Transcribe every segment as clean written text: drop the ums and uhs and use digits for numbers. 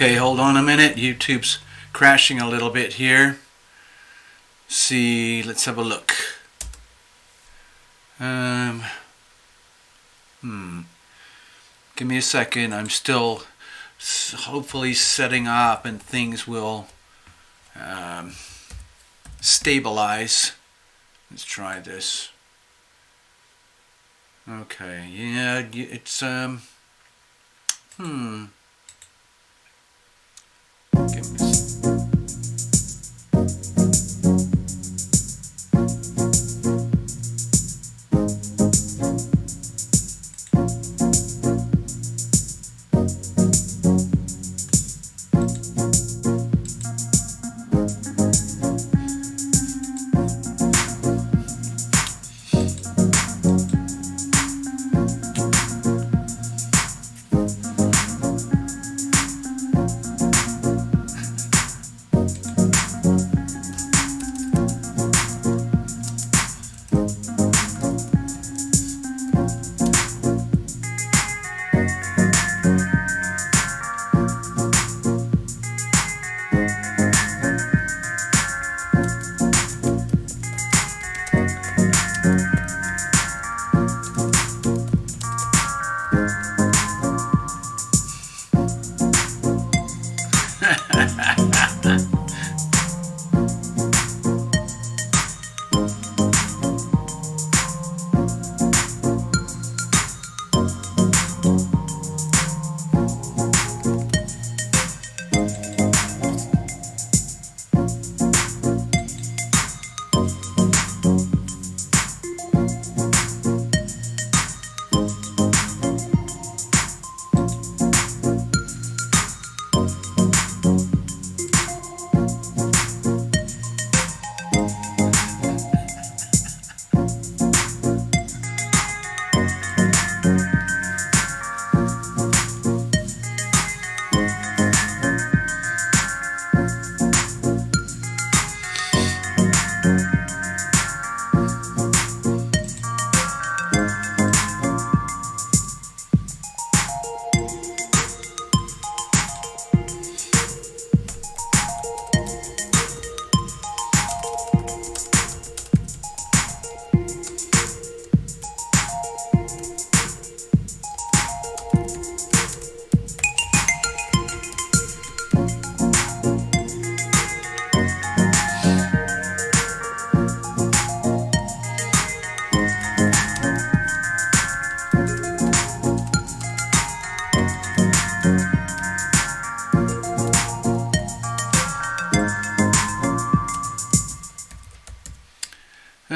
Okay, hold on a minute. YouTube's crashing a little bit here. See, let's have a look. Give me a second. I'm still hopefully setting up and things will stabilize. Let's try this. Okay, yeah, it's Give me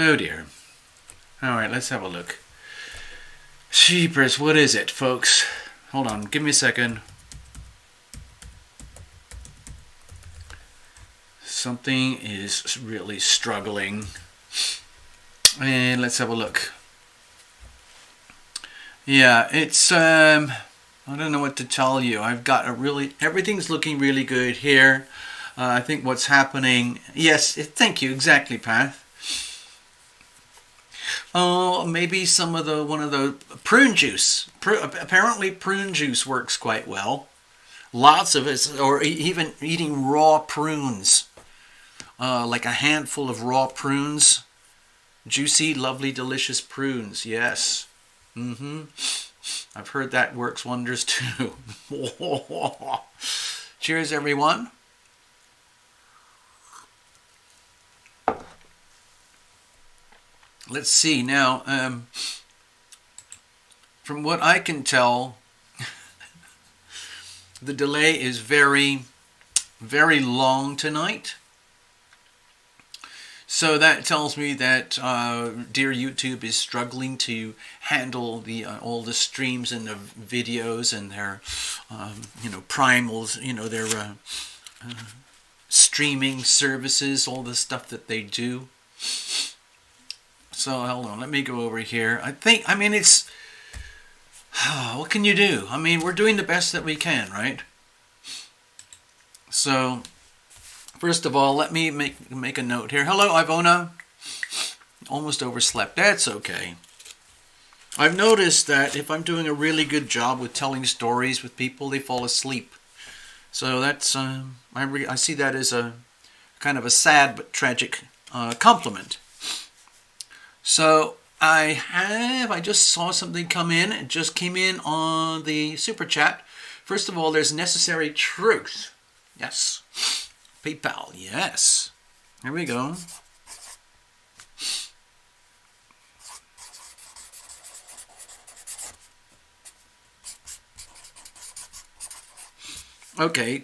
Oh dear. Alright, let's have a look. Jeepers, what is it, folks? Hold on, give me a second. Something is really struggling. And let's have a look. Yeah, it's, I don't know what to tell you. I've got everything's looking really good here. I think what's happening, yes, thank you, exactly, Pat. Oh, maybe one of the prune juice. Apparently prune juice works quite well. Lots of it, or even eating raw prunes. Like a handful of raw prunes. Juicy, lovely, delicious prunes, yes. I've heard that works wonders too. Cheers, everyone. Let's see now. From what I can tell, the delay is very, very long tonight. So that tells me that dear YouTube is struggling to handle all the streams and the videos and their primals, their streaming services, all the stuff that they do. So hold on, let me go over here. It's what can you do? I mean, we're doing the best that we can, right? So first of all, let me make a note here. Hello, Ivona. Almost overslept. That's okay. I've noticed that if I'm doing a really good job with telling stories with people, they fall asleep. So that's I see that as a kind of a sad but tragic compliment. So I just saw something come in. It just came in on the super chat. First of all, there's necessary truth. Yes. PayPal. Yes. Here we go. Okay,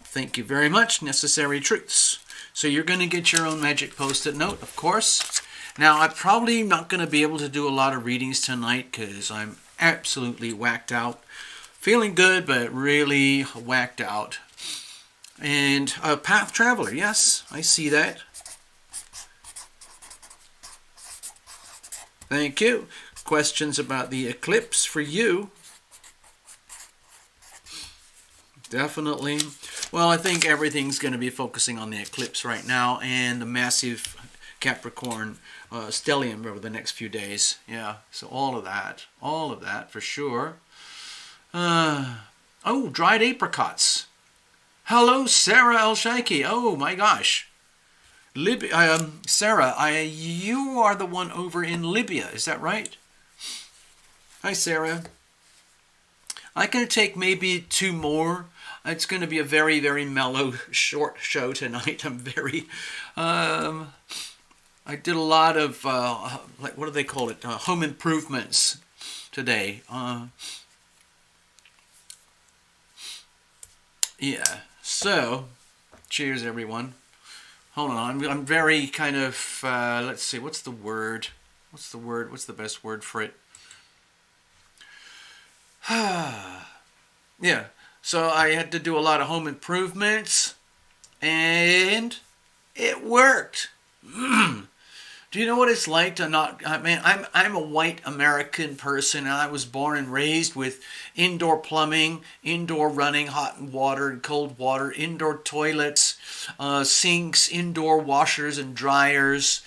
thank you very much. Necessary truths. So you're going to get your own magic post-it note, of course. Now, I'm probably not going to be able to do a lot of readings tonight because I'm absolutely whacked out. Feeling good, but really whacked out. And Path Traveler, yes, I see that. Thank you. Questions about the eclipse for you. Definitely. Well, I think everything's going to be focusing on the eclipse right now and the massive Capricorn stellium over the next few days. Yeah, so all of that for sure. Oh, dried apricots. Hello, Sarah El Shaiki. Oh my gosh. Sarah, you are the one over in Libya, is that right? Hi, Sarah. I can take maybe 2 more. It's going to be a very, very mellow, short show tonight. I did a lot of, what do they call it? Home improvements today. Yeah, so, cheers everyone. Hold on, I'm very kind of, let's see, what's the word? What's the best word for it? Yeah, so I had to do a lot of home improvements, and it worked. Do you know what it's like to not? I mean, I'm a white American person, and I was born and raised with indoor plumbing, indoor running hot water and cold water, indoor toilets, sinks, indoor washers and dryers,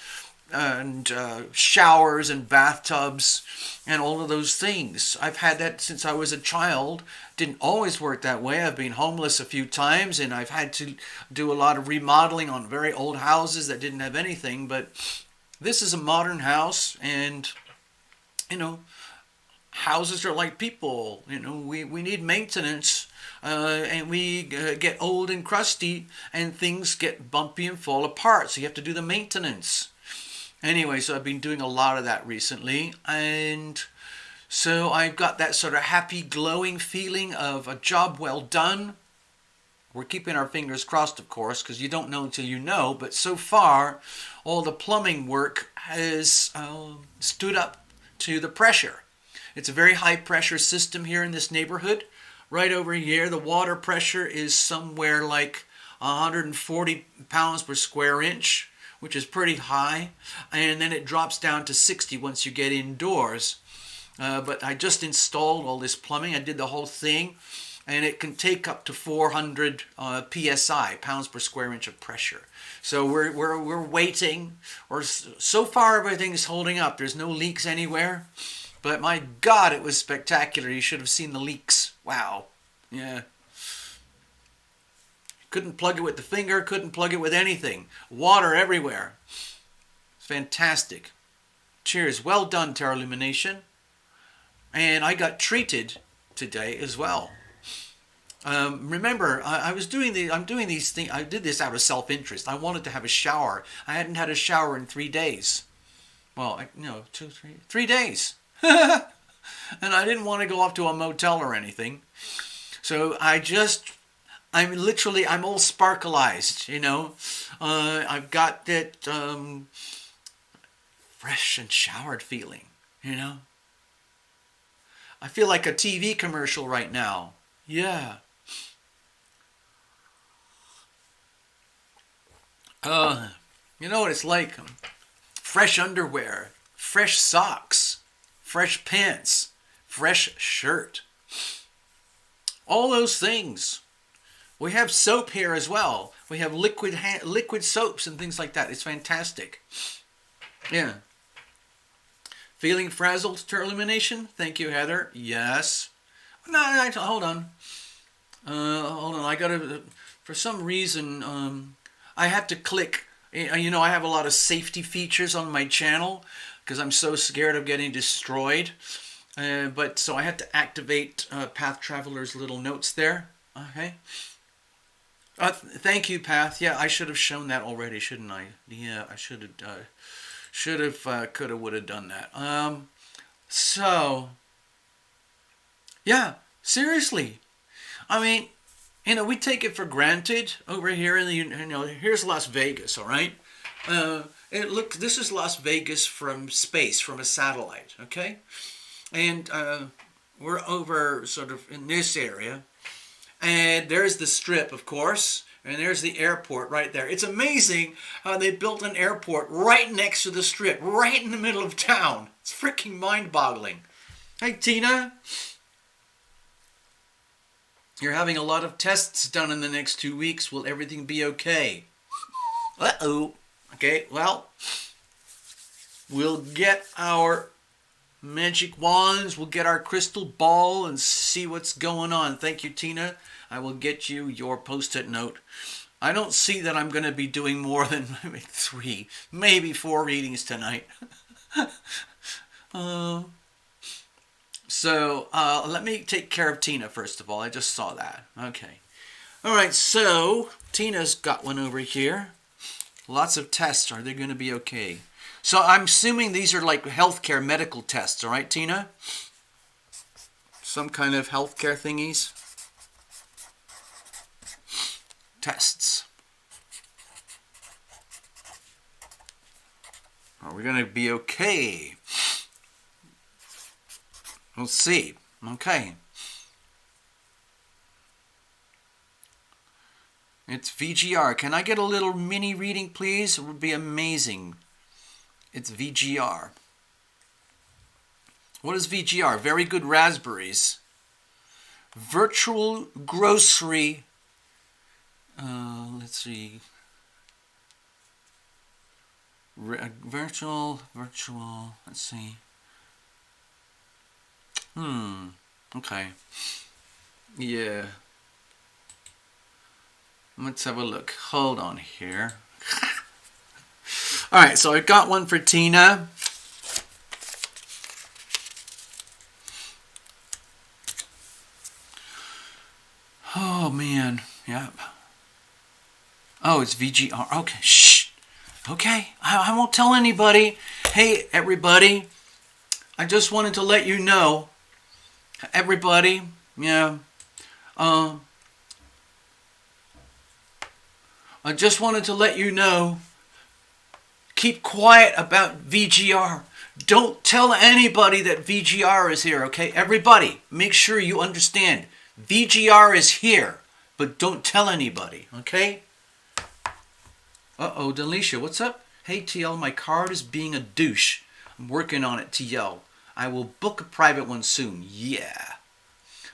and showers and bathtubs, and all of those things. I've had that since I was a child. Didn't always work that way. I've been homeless a few times, and I've had to do a lot of remodeling on very old houses that didn't have anything, but this is a modern house, and, you know, houses are like people. You know, we need maintenance, and we get old and crusty, and things get bumpy and fall apart, so you have to do the maintenance. Anyway, so I've been doing a lot of that recently, and so I've got that sort of happy, glowing feeling of a job well done. We're keeping our fingers crossed, of course, because you don't know until you know. But so far, all the plumbing work has stood up to the pressure. It's a very high pressure system here in this neighborhood. Right over here, the water pressure is somewhere like 140 pounds per square inch, which is pretty high. And then it drops down to 60 once you get indoors. But I just installed all this plumbing. I did the whole thing. And it can take up to 400 psi, pounds per square inch of pressure. So we're waiting. Or so far everything is holding up. There's no leaks anywhere. But my God, it was spectacular. You should have seen the leaks. Wow. Yeah. Couldn't plug it with the finger. Couldn't plug it with anything. Water everywhere. It's fantastic. Cheers. Well done, Terra Illumination. And I got treated today as well. Remember, I'm doing these things. I did this out of self-interest. I wanted to have a shower. I hadn't had a shower in 3 days. Well, 3 days. And I didn't want to go off to a motel or anything. So I'm all sparkleized, you know. I've got that fresh and showered feeling, you know. I feel like a TV commercial right now. Yeah. You know what it's like? Fresh underwear, fresh socks, fresh pants, fresh shirt. All those things. We have soap here as well. We have liquid soaps and things like that. It's fantastic. Yeah. Feeling frazzled, Terra Illumination? Thank you, Heather. Yes. No, hold on. Hold on, I gotta, for some reason, I had to click, you know, I have a lot of safety features on my channel because I'm so scared of getting destroyed. But so I had to activate Path Traveler's little notes there. Okay. Thank you, Path. Yeah, I should have shown that already, shouldn't I? Yeah, I should have, could have, would have done that. So, yeah, seriously. I mean, you know, we take it for granted over here in the, you know, here's Las Vegas, all right? Look, this is Las Vegas from space, from a satellite, okay? And we're over sort of in this area. And there's the strip, of course. And there's the airport right there. It's amazing how they built an airport right next to the strip, right in the middle of town. It's freaking mind-boggling. Hey, Tina. You're having a lot of tests done in the next 2 weeks. Will everything be okay? Uh-oh. Okay, well, we'll get our magic wands, we'll get our crystal ball and see what's going on. Thank you, Tina. I will get you your post-it note. I don't see that I'm going to be doing more than maybe 3, maybe 4 readings tonight. So let me take care of Tina first of all. I just saw that. Okay. All right, so Tina's got one over here. Lots of tests. Are they going to be okay? So I'm assuming these are like healthcare medical tests, all right, Tina? Some kind of healthcare thingies. Tests. Are we going to be okay? We'll see. Okay. It's VGR. Can I get a little mini reading, please? It would be amazing. It's VGR. What is VGR? Very good raspberries. Virtual grocery. Let's see. Virtual. Let's see. Okay. Yeah. Let's have a look. Hold on here. All right, so I got one for Tina. Oh, man. Yep. Oh, it's VGR. Okay, shh. Okay, I won't tell anybody. Hey, everybody. I just wanted to let you know. Everybody, yeah. I just wanted to let you know. Keep quiet about VGR. Don't tell anybody that VGR is here, okay? Everybody, make sure you understand. VGR is here, but don't tell anybody, okay? Uh-oh, Delisha, what's up? Hey, TL, my card is being a douche. I'm working on it, TL. I will book a private one soon. Yeah.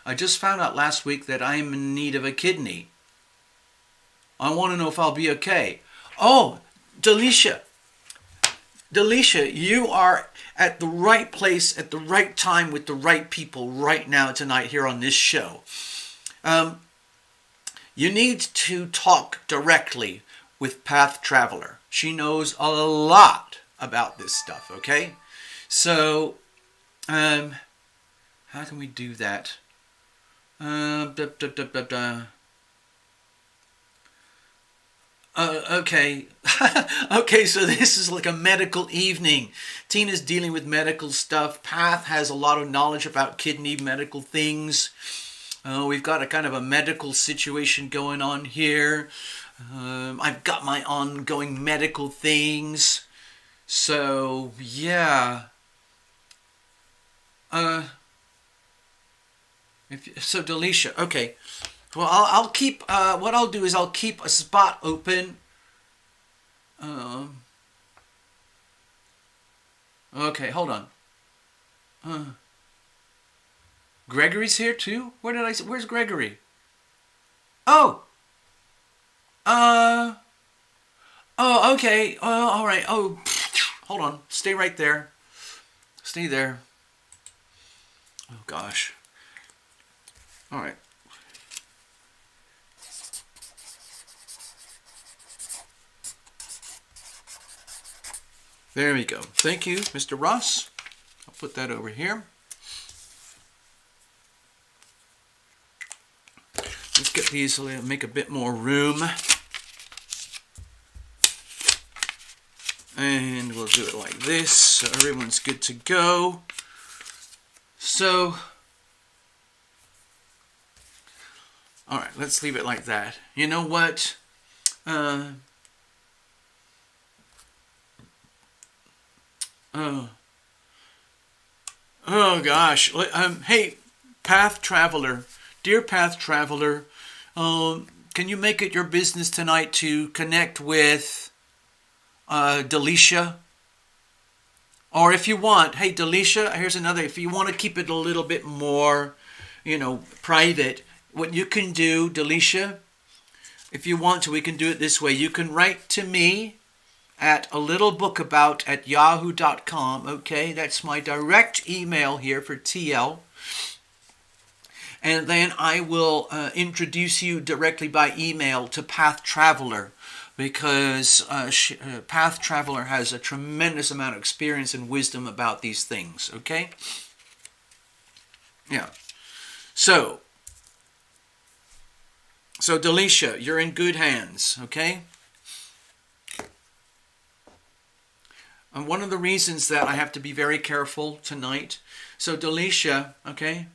I just found out last week that I am in need of a kidney. I want to know if I'll be okay. Oh, Delisha. Delisha, you are at the right place at the right time with the right people right now tonight here on this show. You need to talk directly with Path Traveler. She knows a lot about this stuff, okay? So, how can we do that? Okay. Okay, so this is like a medical evening. Tina's dealing with medical stuff. Path has a lot of knowledge about kidney medical things. We've got a kind of a medical situation going on here. I've got my ongoing medical things. So, yeah. So, Delisha, okay. Well, I'll keep, what I'll do is I'll keep a spot open. Okay, hold on. Gregory's here too? Where did I say? Where's Gregory? Oh! Oh, okay. Oh, all right. Oh, hold on. Stay right there. Stay there. Oh, gosh. All right. There we go. Thank you, Mr. Ross. I'll put that over here. Let's get these, make a bit more room. And we'll do it like this, so everyone's good to go. So, all right, let's leave it like that. You know what? Oh gosh. Hey, Path Traveler, dear Path Traveler, can you make it your business tonight to connect with Delicia? Or if you want, hey Delicia, here's another, if you want to keep it a little bit more, private, what you can do, Delicia, if you want to, we can do it this way. You can write to me at alittlebookabout@yahoo.com. Okay, that's my direct email here for TL. And then I will introduce you directly by email to Path Traveler, because Path Traveler has a tremendous amount of experience and wisdom about these things. Okay? Yeah. So Delicia, you're in good hands. Okay? And one of the reasons that I have to be very careful tonight. So Delicia, okay?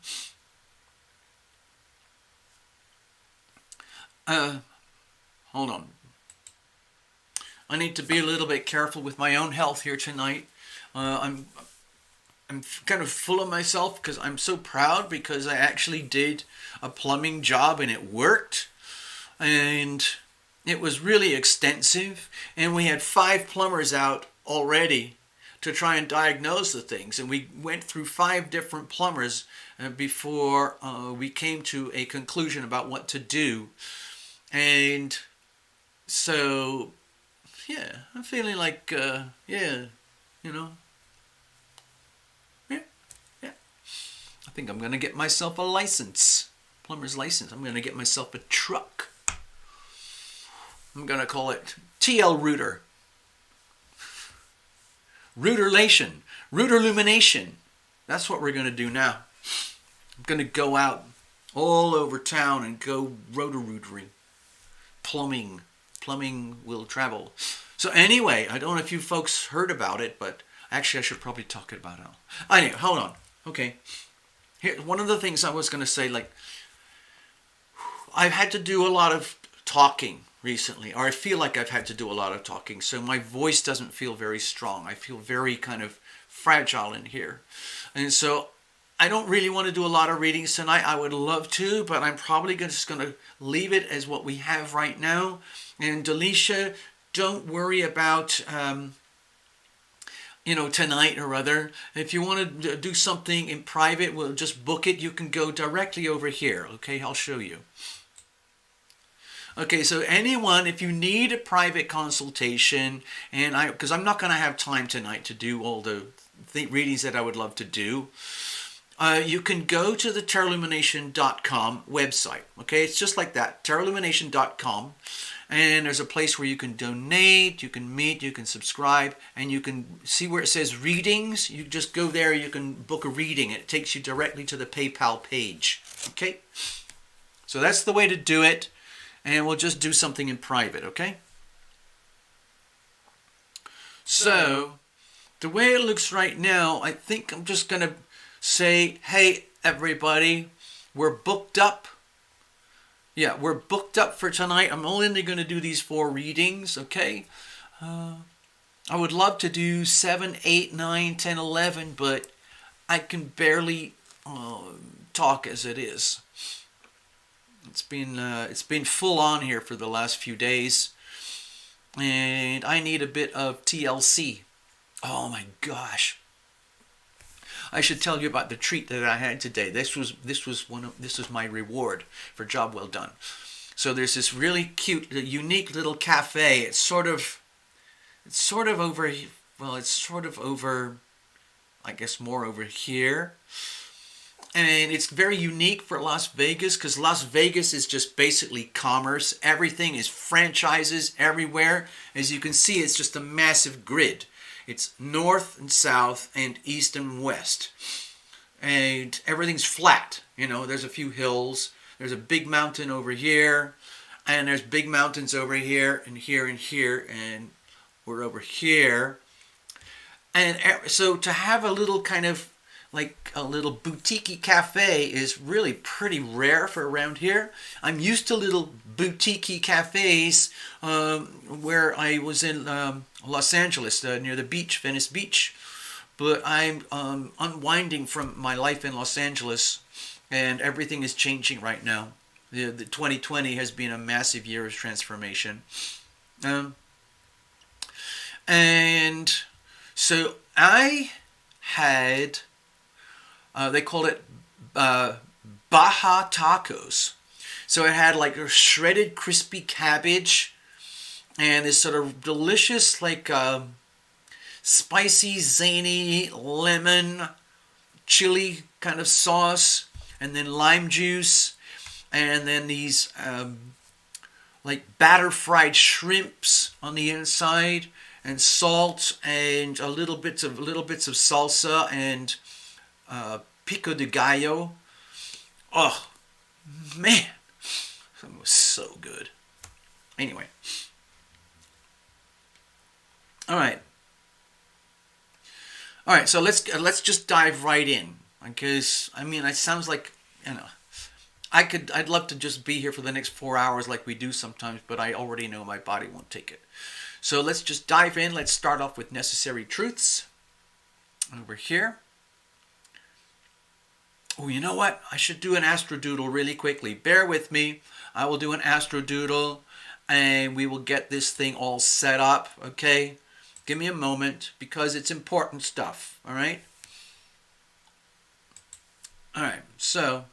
Hold on. I need to be a little bit careful with my own health here tonight. I'm kind of full of myself because I'm so proud, because I actually did a plumbing job and it worked. And it was really extensive. And we had 5 plumbers out already to try and diagnose the things, and we went through 5 different plumbers before we came to a conclusion about what to do. And so yeah, I'm feeling like yeah, I think I'm gonna get myself a license, plumber's license. I'm gonna get myself a truck. I'm gonna call it TL Router. Routerlumination. That's what we're going to do now. I'm going to go out all over town and go rotor-rootering. Plumbing will travel. So anyway, I don't know if you folks heard about it, but actually I should probably talk about it. Anyway, hold on. Okay. Here, one of the things I was going to say, I've had to do a lot of talking recently, or I feel like I've had to do a lot of talking, so my voice doesn't feel very strong. I feel very kind of fragile in here, and so I don't really want to do a lot of readings tonight. I would love to, but I'm probably just going to leave it as what we have right now. And Delicia, don't worry about tonight or other. If you want to do something in private, we'll just book it. You can go directly over here. Okay, I'll show you. Okay, so anyone, if you need a private consultation, and because I'm not going to have time tonight to do all the readings that I would love to do, you can go to the terrorlumination.com website. Okay, it's just like that, terrorlumination.com, and there's a place where you can donate, you can meet, you can subscribe, and you can see where it says readings. You just go there, you can book a reading. It takes you directly to the PayPal page. Okay, so that's the way to do it. And we'll just do something in private, okay? So, the way it looks right now, I think I'm just going to say, hey, everybody, we're booked up. Yeah, we're booked up for tonight. I'm only going to do these 4 readings, okay? I would love to do 7, 8, 9, 10, 11, but I can barely talk as it is. It's been full on here for the last few days, and I need a bit of TLC. Oh my gosh! I should tell you about the treat that I had today. This was my reward for job well done. So there's this really cute, unique little cafe. It's sort of over. Well, it's sort of over. I guess more over here. And it's very unique for Las Vegas, because Las Vegas is just basically commerce. Everything is franchises everywhere. As you can see, it's just a massive grid. It's north and south and east and west. And everything's flat. You know, there's a few hills. There's a big mountain over here. And there's big mountains over here and here and here. And we're over here. And so to have a little kind of like a little boutique cafe is really pretty rare for around here. I'm used to little boutique cafes where I was in Los Angeles near the beach, Venice Beach. But I'm unwinding from my life in Los Angeles, and everything is changing right now. The 2020 has been a massive year of transformation. And so I had, they called it Baja tacos. So it had like a shredded crispy cabbage and this sort of delicious like spicy, zany lemon chili kind of sauce, and then lime juice, and then these like batter fried shrimps on the inside, and salt, and little bits of salsa, and pico de gallo. Oh man, that was so good. Anyway, all right. So let's just dive right in, because I mean it sounds like, you know, I'd love to just be here for the next 4 hours like we do sometimes, but I already know my body won't take it. So let's just dive in. Let's start off with necessary truths over here. Oh, you know what? I should do an astrodoodle really quickly. Bear with me. I will do an astrodoodle, and we will get this thing all set up, okay? Give me a moment, because it's important stuff, all right? All right, so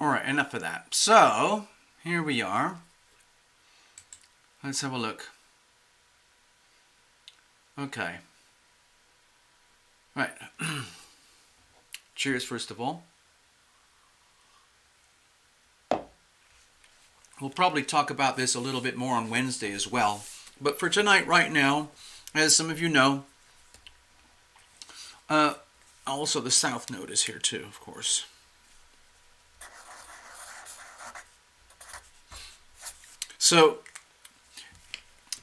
All right, enough of that. So, here we are. Let's have a look. Okay. Right. Cheers, first of all. We'll probably talk about this a little bit more on Wednesday as well. But for tonight, right now, as some of you know, also the South Node is here too, of course. So,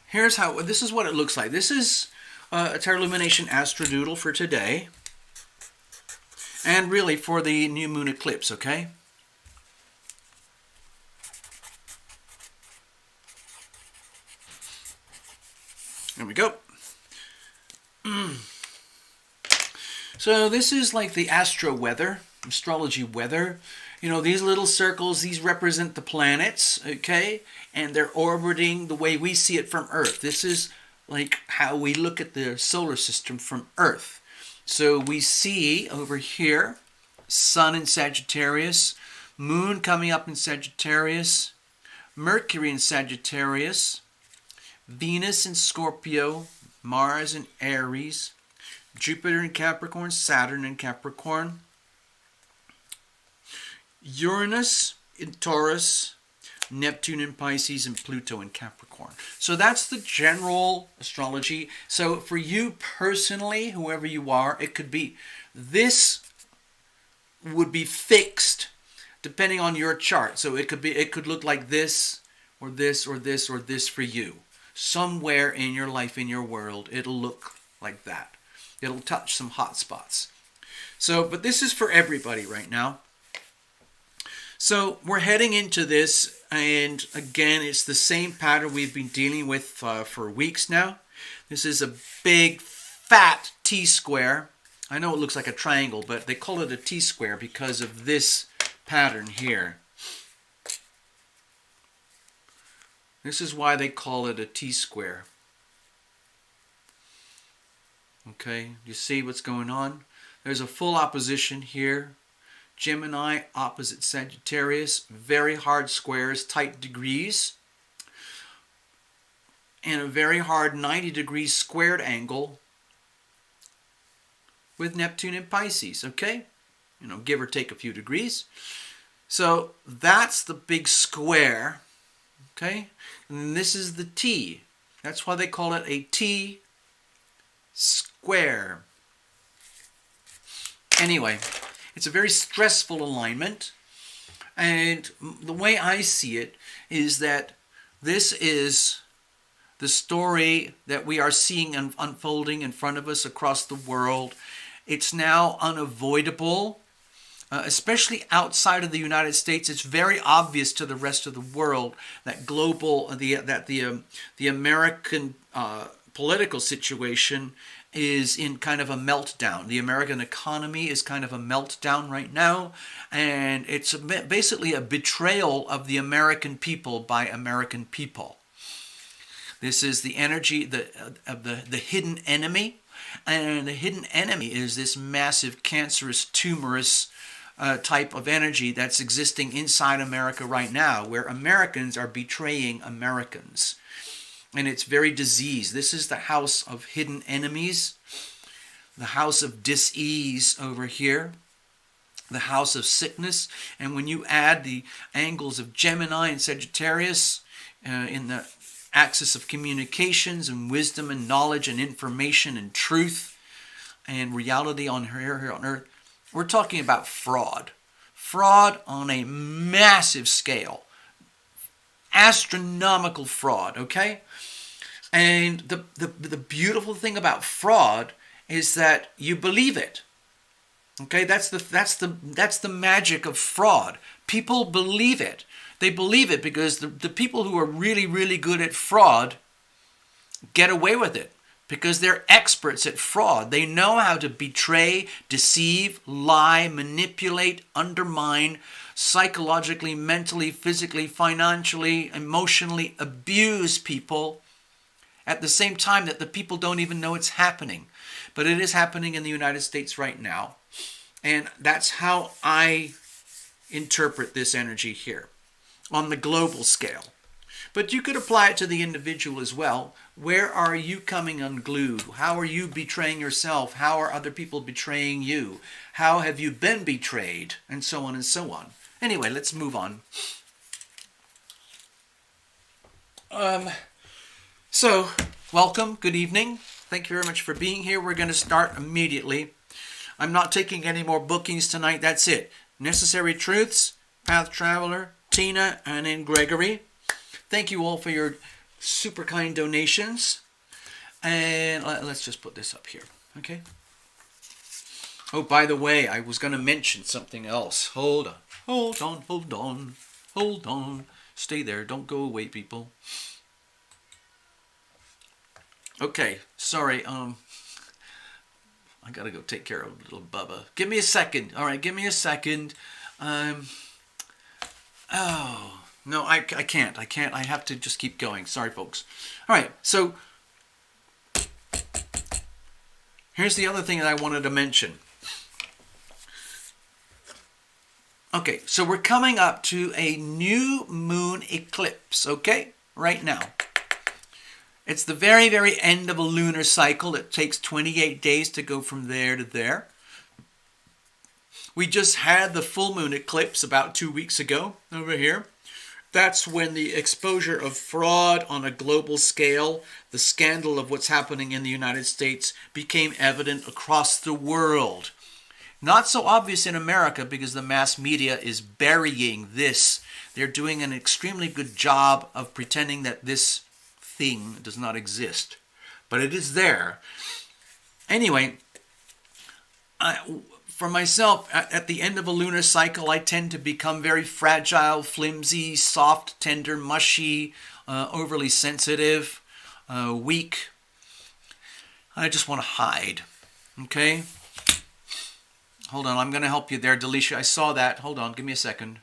here's how, this is what it looks like. This is a Tarot Illumination Astrodoodle for today. And really for the new moon eclipse, okay? There we go. So this is like the astro weather, astrology weather. You know, these little circles, these represent the planets, okay? And they're orbiting the way we see it from Earth. This is like how we look at the solar system from Earth. So we see over here, Sun in Sagittarius, Moon coming up in Sagittarius, Mercury in Sagittarius, Venus in Scorpio, Mars in Aries, Jupiter in Capricorn, Saturn in Capricorn, Uranus in Taurus, Neptune in Pisces, and Pluto in Capricorn. So that's the general astrology. So for you personally, whoever you are, it could be, this would be fixed depending on your chart. So it could look like this, or this, or this, or this for you. Somewhere in your life, in your world, it'll look like that. It'll touch some hot spots. So, but this is for everybody right now. So we're heading into this, and again, it's the same pattern we've been dealing with for weeks now. This is a big, fat T-square. I know it looks like a triangle, but they call it a T-square because of this pattern here. This is why they call it a T-square. Okay, you see what's going on? There's a full opposition here. Gemini opposite Sagittarius. Very hard squares, tight degrees. And a very hard 90-degree squared angle with Neptune in Pisces, okay? You know, give or take a few degrees. So that's the big square, okay? And this is the T. That's why they call it a T-square. Anyway, it's a very stressful alignment. And the way I see it is that this is the story that we are seeing unfolding in front of us across the world. It's now unavoidable. Especially outside of the United States, it's very obvious to the rest of the world that the American political situation is in kind of a meltdown. The American economy is kind of a meltdown right now, and it's basically a betrayal of the American people by American people. This is the energy of the hidden enemy, and the hidden enemy is this massive, cancerous, tumorous type of energy that's existing inside America right now, where Americans are betraying Americans. And it's very diseased. This is the house of hidden enemies, the house of dis-ease over here, the house of sickness. And when you add the angles of Gemini and Sagittarius in the axis of communications and wisdom and knowledge and information and truth and reality on here on Earth, we're talking about fraud. Fraud on a massive scale. Astronomical fraud, okay? And the beautiful thing about fraud is that you believe it. Okay, that's the magic of fraud. People believe it. They believe it because the people who are really, really good at fraud get away with it. Because they're experts at fraud. They know how to betray, deceive, lie, manipulate, undermine, psychologically, mentally, physically, financially, emotionally abuse people at the same time that the people don't even know it's happening. But it is happening in the United States right now. And that's how I interpret this energy here on the global scale. But you could apply it to the individual as well. Where are you coming unglued? How are you betraying yourself? How are other people betraying you? How have you been betrayed? And so on and so on. Anyway, let's move on. So, welcome, good evening. Thank you very much for being here. We're going to start immediately. I'm not taking any more bookings tonight. That's it. Necessary Truths, Path Traveler, Tina, and then Gregory. Thank you all for your super kind donations. And let's just put this up here, okay? Oh, by the way, I was going to mention something else. Hold on, hold on, hold on, hold on. Stay there. Don't go away, people. Okay, sorry. I got to go take care of little Bubba. Give me a second. All right, give me a second. Oh... No, I can't. I have to just keep going. Sorry, folks. All right, so here's the other thing that I wanted to mention. Okay, so we're coming up to a new moon eclipse, okay? Right now. It's the very, very end of a lunar cycle. It takes 28 days to go from there to there. We just had the full moon eclipse about 2 weeks ago over here. That's when the exposure of fraud on a global scale, the scandal of what's happening in the United States, became evident across the world. Not so obvious in America because the mass media is burying this. They're doing an extremely good job of pretending that this thing does not exist. But it is there. Anyway, for myself, at the end of a lunar cycle, I tend to become very fragile, flimsy, soft, tender, mushy, overly sensitive, weak. I just want to hide. Okay? Hold on, I'm going to help you there, Delisha. I saw that. Hold on, give me a second.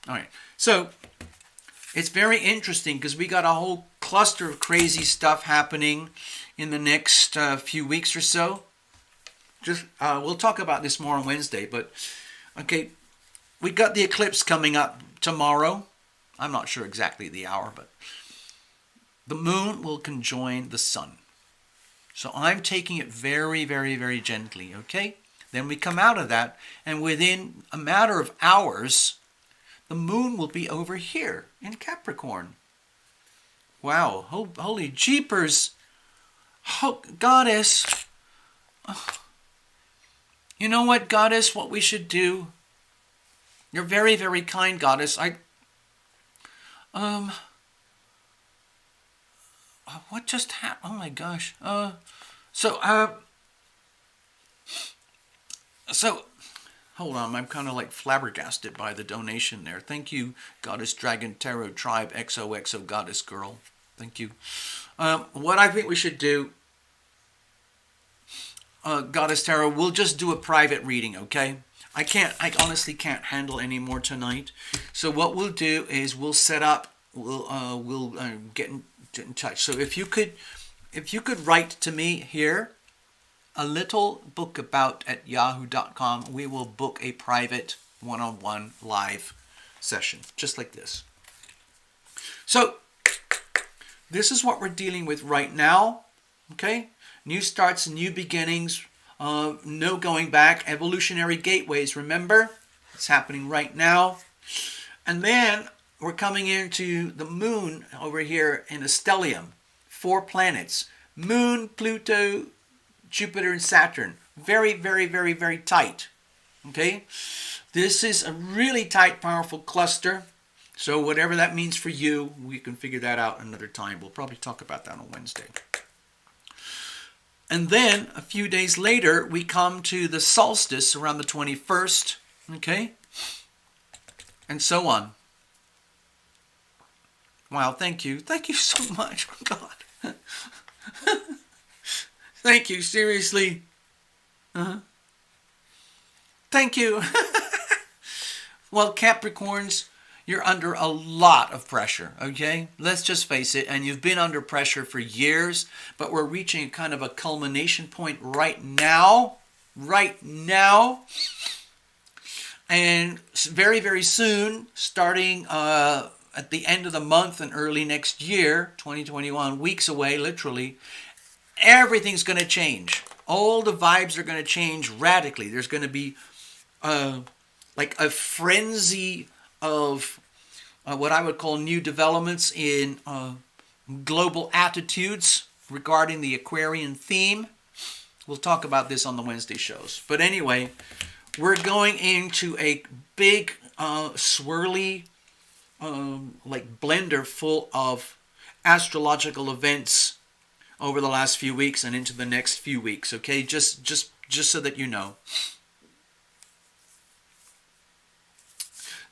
All right. So, it's very interesting because we got a whole cluster of crazy stuff happening in the next few weeks or so. Just we'll talk about this more on Wednesday, but okay, we got the eclipse coming up tomorrow. I'm not sure exactly the hour, but the moon will conjoin the sun. So I'm taking it very, very, very gently, okay? Then we come out of that, and within a matter of hours, the moon will be over here in Capricorn. Wow, holy jeepers. Oh, Goddess. Oh. You know what, Goddess, what we should do? You're very, very kind, Goddess. What just happened? Oh my gosh. So, hold on, I'm kind of like flabbergasted by the donation there. Thank you, Goddess Dragon Tarot Tribe XOXO Goddess Girl. Thank you. What I think we should do, Goddess Tarot, we'll just do a private reading, okay? I honestly can't handle any more tonight. So what we'll do is we'll set up, we'll get in touch. So if you could write to me here, alittlebookabout@yahoo.com, we will book a private one-on-one live session, just like this. So this is what we're dealing with right now, okay? New starts, new beginnings, no going back, evolutionary gateways, remember? It's happening right now. And then we're coming into the moon over here in a stellium. 4 planets. Moon, Pluto, Jupiter, and Saturn. Very, very, very, very tight. Okay? This is a really tight, powerful cluster. So whatever that means for you, we can figure that out another time. We'll probably talk about that on Wednesday. And then, a few days later, we come to the solstice around the 21st, okay? And so on. Wow, thank you. Thank you so much. Oh, God. Thank you, seriously. Thank you. Well, Capricorns, you're under a lot of pressure, okay? Let's just face it, and you've been under pressure for years, but we're reaching kind of a culmination point right now. And very, very soon, starting at the end of the month and early next year, 2021, weeks away, literally, everything's going to change. All the vibes are going to change radically. There's going to be like a frenzy of what I would call new developments in global attitudes regarding the Aquarian theme. We'll talk about this on the Wednesday shows. But anyway, we're going into a big swirly like blender full of astrological events over the last few weeks and into the next few weeks. Okay, just so that you know.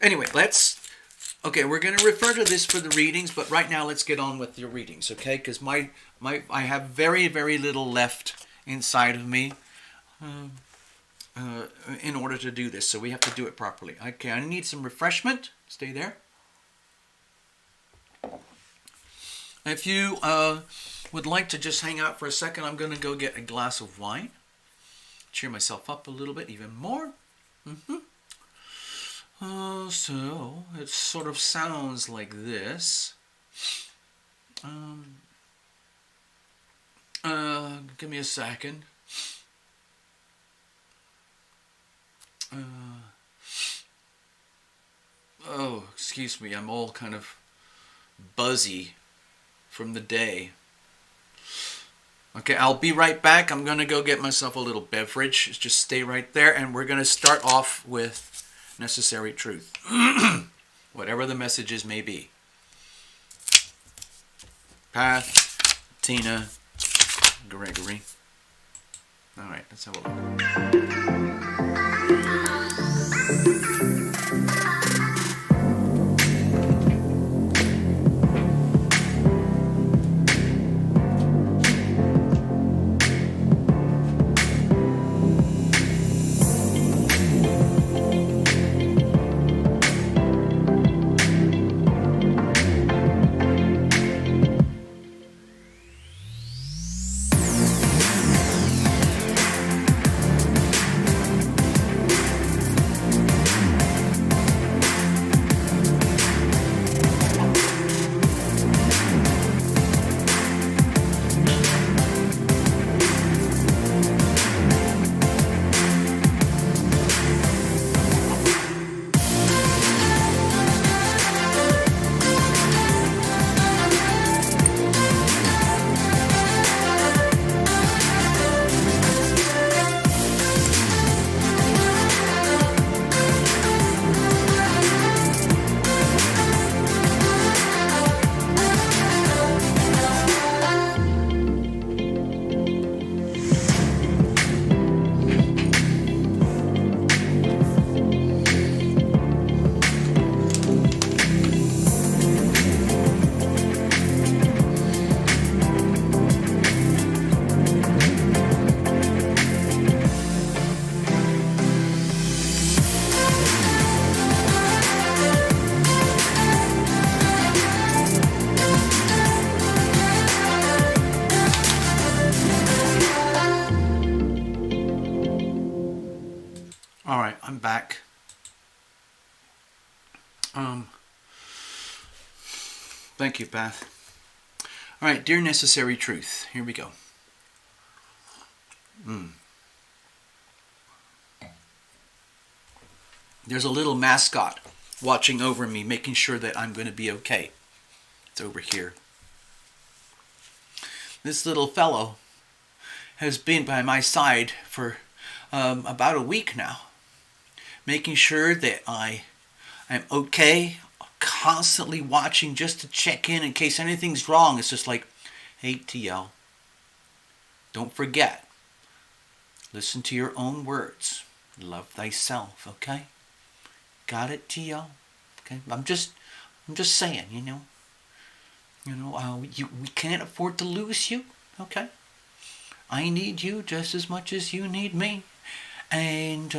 Anyway, we're going to refer to this for the readings, but right now let's get on with your readings, okay? Because I have very, very little left inside of me in order to do this, so we have to do it properly. Okay, I need some refreshment. Stay there. If you would like to just hang out for a second, I'm going to go get a glass of wine. Cheer myself up a little bit, even more. So it sort of sounds like this. Give me a second. Oh, excuse me, I'm all kind of buzzy from the day. Okay, I'll be right back. I'm going to go get myself a little beverage. Just stay right there, and we're going to start off with necessary truth. Whatever the messages may be. Path, Tina, Gregory. All right, let's have a look. Back. Thank you, Beth. All right, dear necessary truth. Here we go. There's a little mascot watching over me, making sure that I'm going to be okay. It's over here. This little fellow has been by my side for about a week now, making sure that I am okay, constantly watching just to check in case anything's wrong. It's just like, hey, TL, don't forget, listen to your own words. Love thyself, okay? Got it, TL? Okay, I'm just saying, we can't afford to lose you, okay? I need you just as much as you need me, and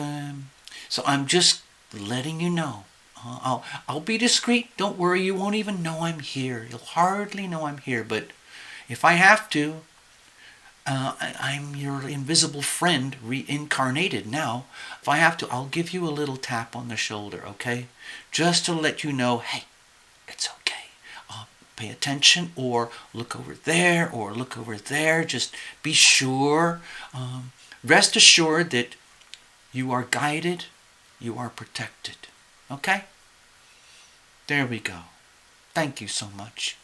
so I'm just letting you know. I'll be discreet. Don't worry. You won't even know I'm here. You'll hardly know I'm here. But if I have to, I'm your invisible friend reincarnated now. If I have to, I'll give you a little tap on the shoulder, okay? Just to let you know, hey, it's okay. Pay attention, or look over there, or look over there. Just be sure. Rest assured that you are guided, you are protected. Okay? There we go. Thank you so much.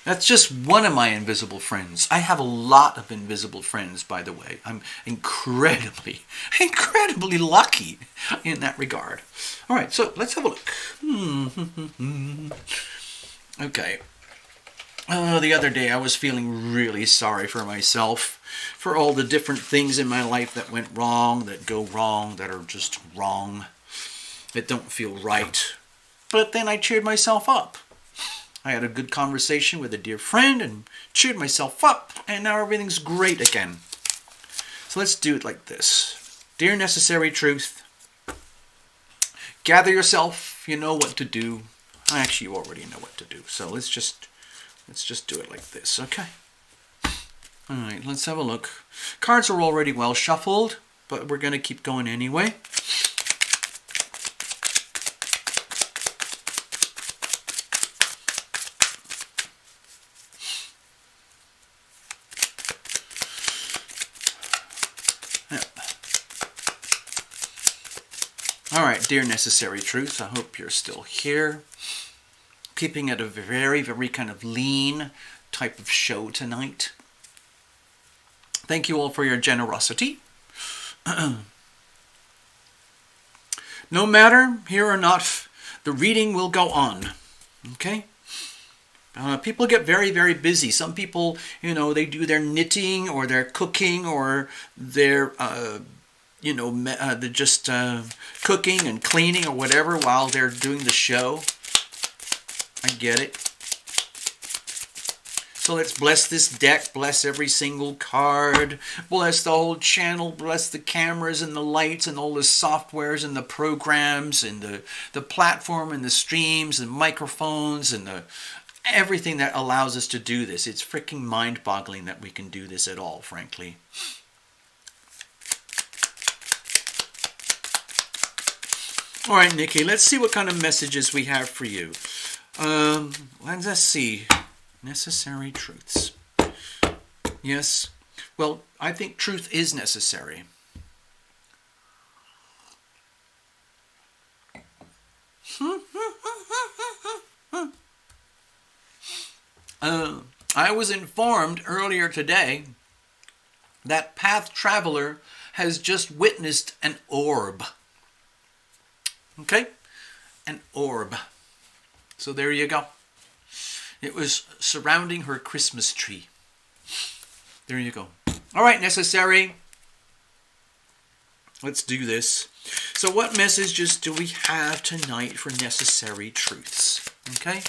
That's just one of my invisible friends. I have a lot of invisible friends, by the way. I'm incredibly lucky in that regard. All right, so let's have a look. Okay. The other day I was feeling really sorry for myself for all the different things in my life that went wrong, that go wrong, that are just wrong, that don't feel right. But then I cheered myself up. I had a good conversation with a dear friend and cheered myself up, and now everything's great again. So let's do it like this. Dear Necessary Truth, gather yourself, you know what to do. Actually, you already know what to do, so let's just do it like this, okay? All right, let's have a look. Cards are already well shuffled, but we're going to keep going anyway. All right, dear Necessary Truth, I hope you're still here. Keeping it a very, very kind of lean type of show tonight. Thank you all for your generosity. No matter here or not, the reading will go on. Okay? People get very, very busy. Some people, they do their knitting or their cooking or their they're just cooking and cleaning or whatever while they're doing the show. I get it. So let's bless this deck, bless every single card, bless the whole channel, bless the cameras and the lights and all the softwares and the programs and the platform and the streams and microphones and everything that allows us to do this. It's freaking mind-boggling that we can do this at all, frankly. All right, Nikki, let's see what kind of messages we have for you. Let's see. Necessary truths. Yes. Well, I think truth is necessary. I was informed earlier today that Path Traveler has just witnessed an orb. Okay? An orb. So there you go. It was surrounding her Christmas tree. There you go. All right, Necessary. Let's do this. So what messages do we have tonight for Necessary Truths? Okay?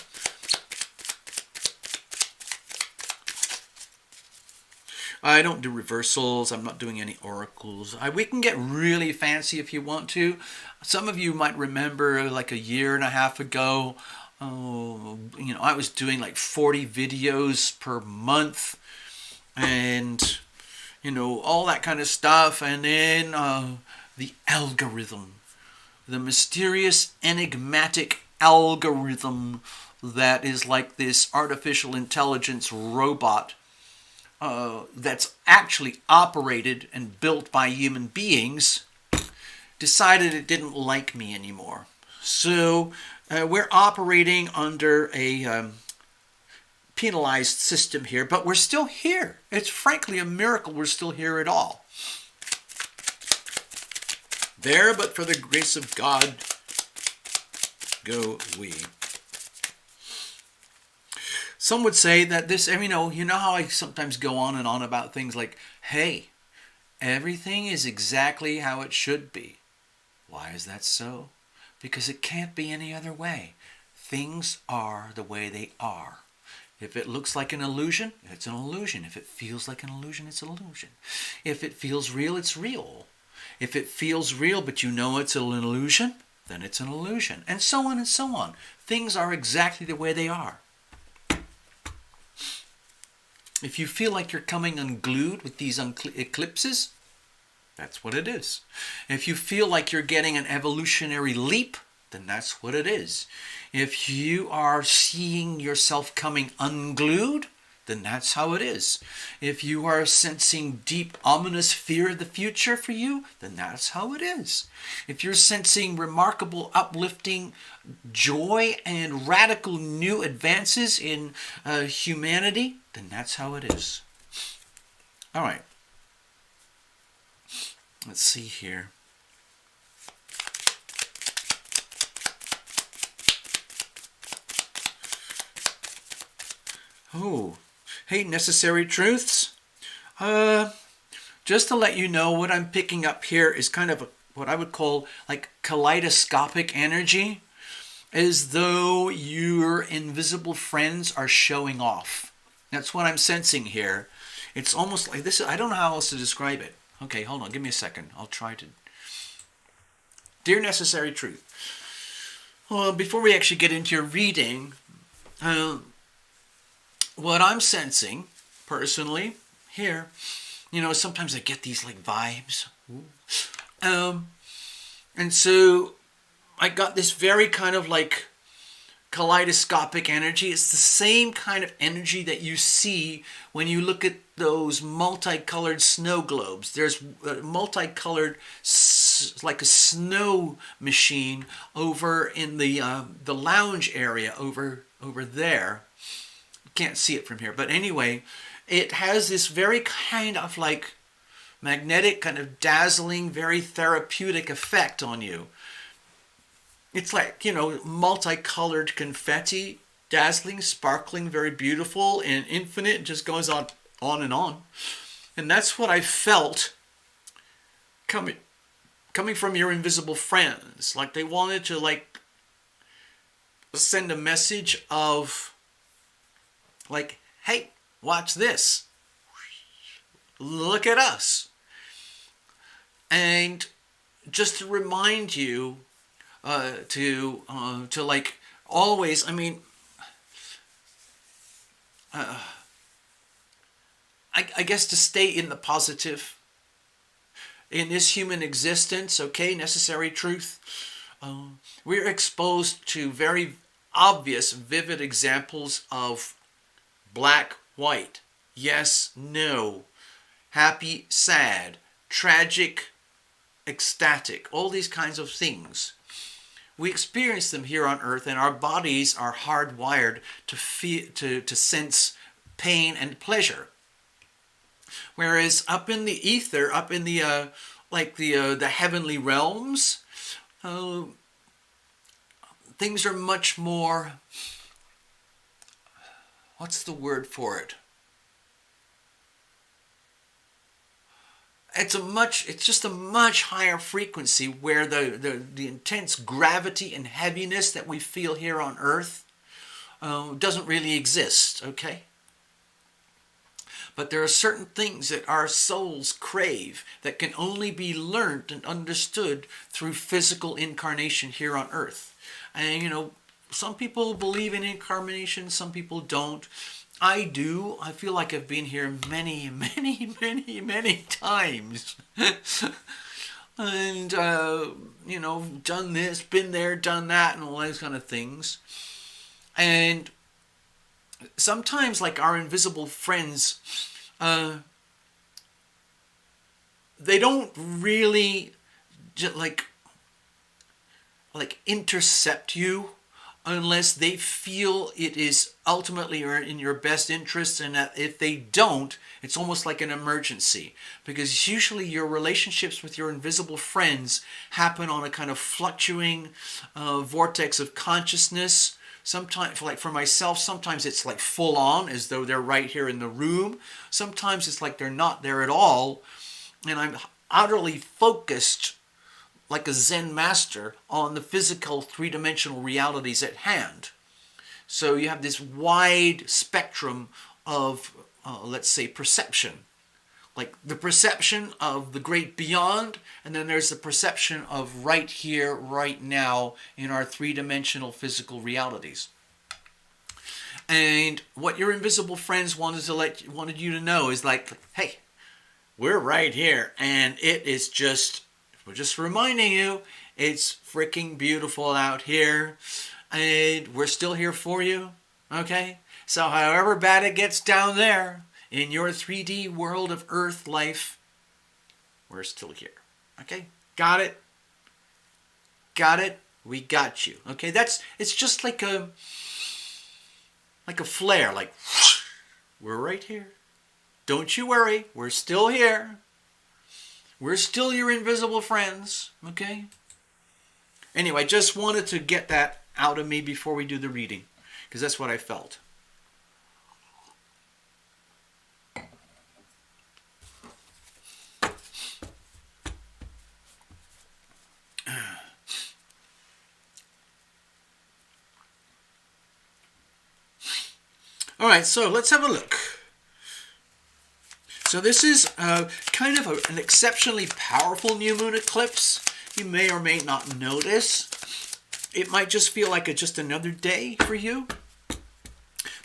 I don't do reversals. I'm not doing any oracles. We can get really fancy if you want to. Some of you might remember like a year and a half ago, I was doing like 40 videos per month and, all that kind of stuff. And then the algorithm, the mysterious, enigmatic algorithm that is like this artificial intelligence robot that's actually operated and built by human beings, decided it didn't like me anymore. So we're operating under a penalized system here, but we're still here. It's frankly a miracle we're still here at all. There, but for the grace of God, go we. Some would say that this, you know how I sometimes go on and on about things like, hey, everything is exactly how it should be. Why is that so? Because it can't be any other way. Things are the way they are. If it looks like an illusion, it's an illusion. If it feels like an illusion, it's an illusion. If it feels real, it's real. If it feels real, but you know it's an illusion, then it's an illusion. And so on and so on. Things are exactly the way they are. If you feel like you're coming unglued with these eclipses, that's what it is. If you feel like you're getting an evolutionary leap, then that's what it is. If you are seeing yourself coming unglued, then that's how it is. If you are sensing deep, ominous fear of the future for you, then that's how it is. If you're sensing remarkable, uplifting joy and radical new advances in humanity, then that's how it is. All right. Let's see here. Oh, hey, Necessary Truths. Just to let you know, what I'm picking up here is kind of what I would call like kaleidoscopic energy, as though your invisible friends are showing off. That's what I'm sensing here. It's almost like this. I don't know how else to describe it. Okay, hold on. Give me a second. I'll try to. Dear Necessary Truth. Well, before we actually get into your reading, what I'm sensing personally here, sometimes I get these like vibes. And so I got this very kind of like kaleidoscopic energy. It's the same kind of energy that you see when you look at those multicolored snow globes. There's a multicolored, like a snow machine over in the lounge area over there. You can't see it from here, but anyway, it has this very kind of like magnetic, kind of dazzling, very therapeutic effect on you. It's like, multicolored confetti, dazzling, sparkling, very beautiful, and infinite. It just goes on and on. And that's what I felt coming from your invisible friends. Like they wanted to like send a message of like, hey, watch this. Look at us. And just to remind you to like always, I guess to stay in the positive in this human existence. Okay, Necessary Truth. We're exposed to very obvious, vivid examples of black, white, yes, no, happy, sad, tragic, ecstatic, all these kinds of things. We experience them here on earth, and our bodies are hardwired to feel, to sense pain and pleasure. Whereas up in the ether, up in the the heavenly realms, things are much more. What's the word for it? It's just a much higher frequency, where the intense gravity and heaviness that we feel here on earth doesn't really exist, okay? But there are certain things that our souls crave that can only be learned and understood through physical incarnation here on earth. And some people believe in incarnation, some people don't. I do. I feel like I've been here many, many, many, many times. And, done this, been there, done that, and all those kind of things. And sometimes, like our invisible friends, they don't really like intercept you unless they feel it is ultimately in your best interest, and that if they don't, it's almost like an emergency. Because usually your relationships with your invisible friends happen on a kind of fluctuating vortex of consciousness. Sometimes, like for myself, sometimes it's like full on, as though they're right here in the room. Sometimes it's like they're not there at all, and I'm utterly focused like a Zen master on the physical three-dimensional realities at hand. So you have this wide spectrum of, let's say, perception. Like the perception of the great beyond, and then there's the perception of right here, right now, in our three-dimensional physical realities. And what your invisible friends wanted you to know is like, hey, we're right here, and we're just reminding you, it's freaking beautiful out here, and we're still here for you. Okay, so however bad it gets down there in your 3D world of Earth life, we're still here. Okay, got it? Got it? We got you. Okay, it's just like a flare, like we're right here. Don't you worry, we're still here. We're still your invisible friends, okay? Anyway, I just wanted to get that out of me before we do the reading, because that's what I felt. All right, so let's have a look. So this is kind of an exceptionally powerful new moon eclipse. You may or may not notice. It might just feel like just another day for you.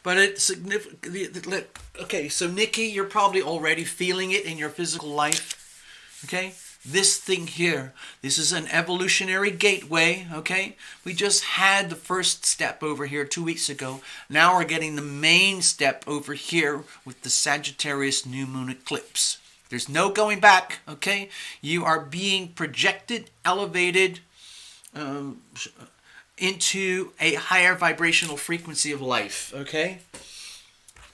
But it's significant. Okay, so Nikki, you're probably already feeling it in your physical life. Okay? This thing here, this is an evolutionary gateway, okay? We just had the first step over here 2 weeks ago. Now we're getting the main step over here with the Sagittarius new moon eclipse. There's no going back, okay? You are being projected, elevated into a higher vibrational frequency of life, okay?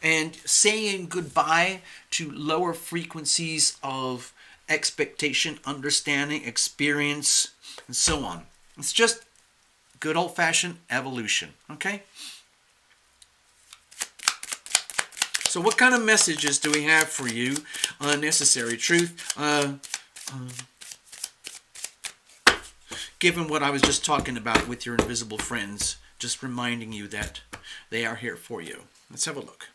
And saying goodbye to lower frequencies of expectation, understanding, experience, and so on. It's just good old-fashioned evolution, okay? So what kind of messages do we have for you on Necessary Truth? Given what I was just talking about with your invisible friends, just reminding you that they are here for you. Let's have a look.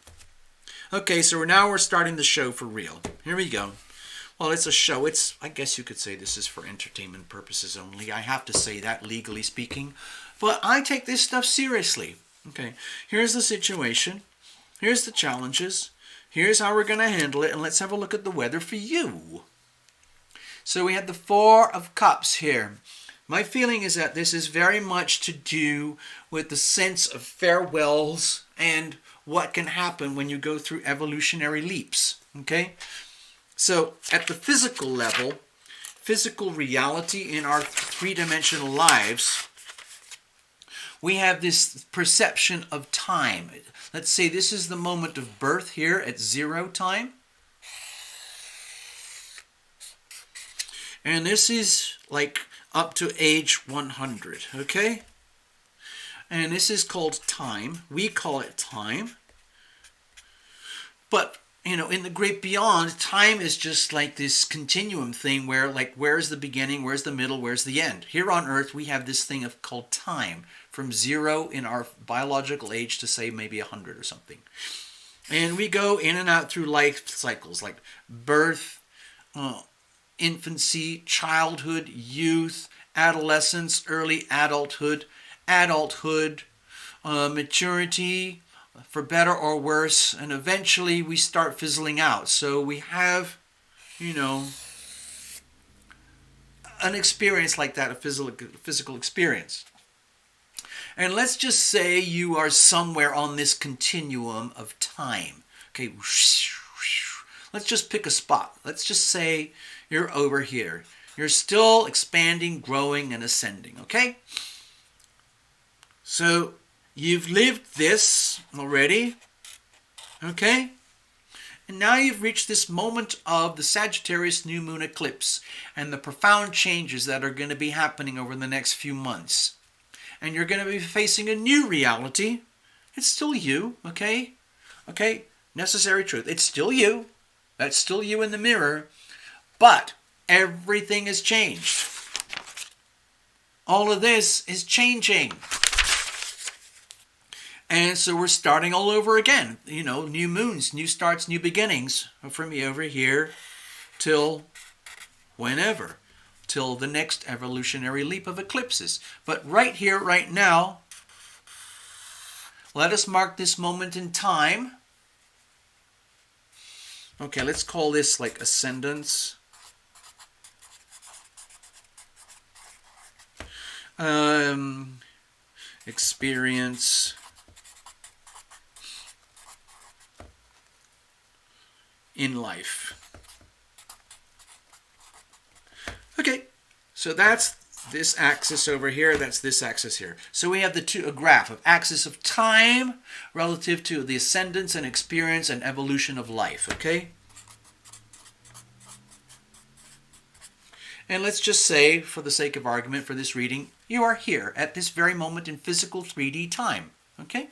Okay, so now we're starting the show for real. Here we go. Well, it's a show. I guess you could say this is for entertainment purposes only. I have to say that, legally speaking. But I take this stuff seriously. Okay, here's the situation. Here's the challenges. Here's how we're going to handle it. And let's have a look at the weather for you. So we had the Four of Cups here. My feeling is that this is very much to do with the sense of farewells and what can happen when you go through evolutionary leaps. Okay? So at the physical level, physical reality in our three-dimensional lives, we have this perception of time. Let's say this is the moment of birth here at 0 time. And this is like up to age 100, okay? And this is called time. We call it time. But in the great beyond, time is just like this continuum thing where, like, where's the beginning, where's the middle, where's the end? Here on Earth, we have this thing called time, from 0 in our biological age to, say, maybe 100 or something. And we go in and out through life cycles, like birth, infancy, childhood, youth, adolescence, early adulthood, maturity, for better or worse, and eventually we start fizzling out. So we have, an experience like that, a physical experience. And let's just say you are somewhere on this continuum of time. Okay, let's just pick a spot. Let's just say you're over here. You're still expanding, growing, and ascending, okay? So you've lived this already, okay? And now you've reached this moment of the Sagittarius new moon eclipse and the profound changes that are going to be happening over the next few months. And you're going to be facing a new reality. It's still you, okay? Okay, necessary truth. It's still you. That's still you in the mirror. But everything has changed. All of this is changing. And so we're starting all over again. New moons, new starts, new beginnings from over here till whenever. Till the next evolutionary leap of eclipses. But right here, right now, Let us mark this moment in time. Okay, let's call this like ascendance. Experience in life. Okay, so that's this axis over here, that's this axis here. So we have a graph of axis of time relative to the ascendance and experience and evolution of life, okay? And let's just say, for the sake of argument for this reading, you are here at this very moment in physical 3D time, okay?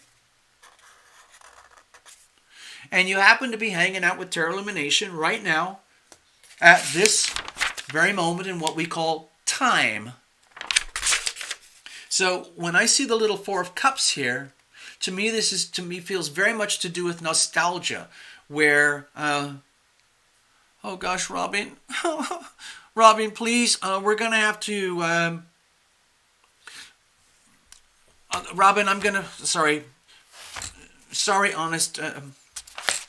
And you happen to be hanging out with Tarot Illumination right now at this very moment in what we call time. So when I see the little Four of Cups here, to me feels very much to do with nostalgia, where oh gosh, Robin, Robin, please, we're gonna have to Robin, sorry, honest.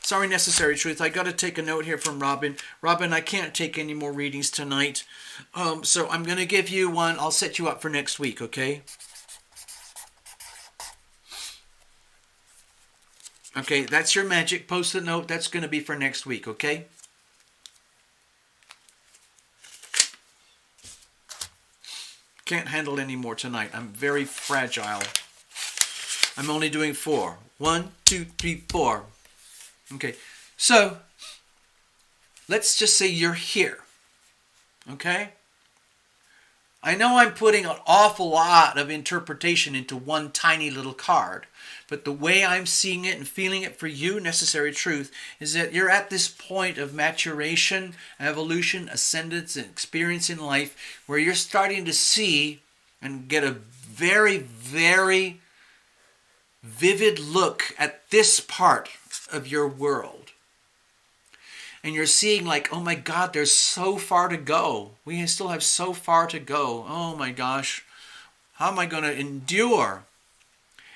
Sorry, Necessary Truth. I got to take a note here from Robin. Robin, I can't take any more readings tonight. So I'm going to give you one. I'll set you up for next week, okay? Okay, that's your magic post-it note. That's going to be for next week, okay? Can't handle any more tonight. I'm very fragile. I'm only doing 4. 1, 2, 3, 4. Okay, so let's just say you're here, okay? I know I'm putting an awful lot of interpretation into one tiny little card, but the way I'm seeing it and feeling it for you, Necessary Truth, is that you're at this point of maturation, evolution, ascendance, and experience in life where you're starting to see and get a very, very vivid look at this part of your world. And you're seeing like, oh my God, there's so far to go. We still have so far to go. Oh my gosh, how am I going to endure?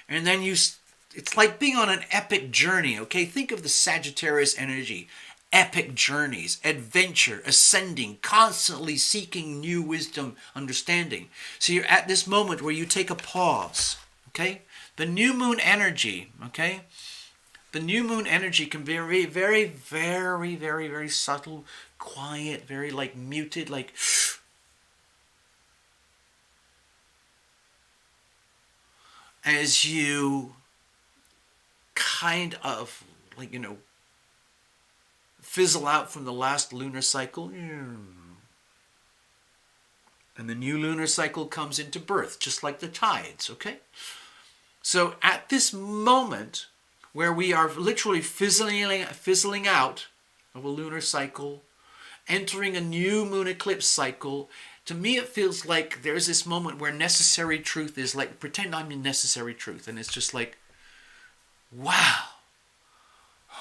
And then it's like being on an epic journey, okay? Think of the Sagittarius energy. Epic journeys, adventure, ascending, constantly seeking new wisdom, understanding. So you're at this moment where you take a pause, okay? The new moon energy, okay? The new moon energy can be very, very, very, very, very subtle, quiet, very like muted, like as you kind of like, fizzle out from the last lunar cycle. And the new lunar cycle comes into birth, just like the tides, okay? So at this moment, where we are literally fizzling out of a lunar cycle, entering a new moon eclipse cycle, to me it feels like there's this moment where Necessary Truth is like, pretend I'm in Necessary Truth, and it's just like, wow,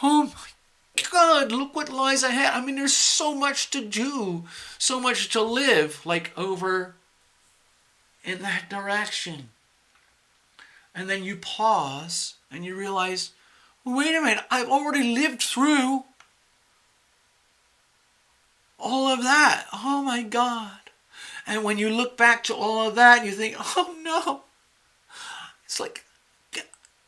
oh my God, look what lies ahead. I mean, there's so much to do, so much to live, like over in that direction. And then you pause and you realize, wait a minute, I've already lived through all of that. Oh my God. And when you look back to all of that, you think, oh no. It's like,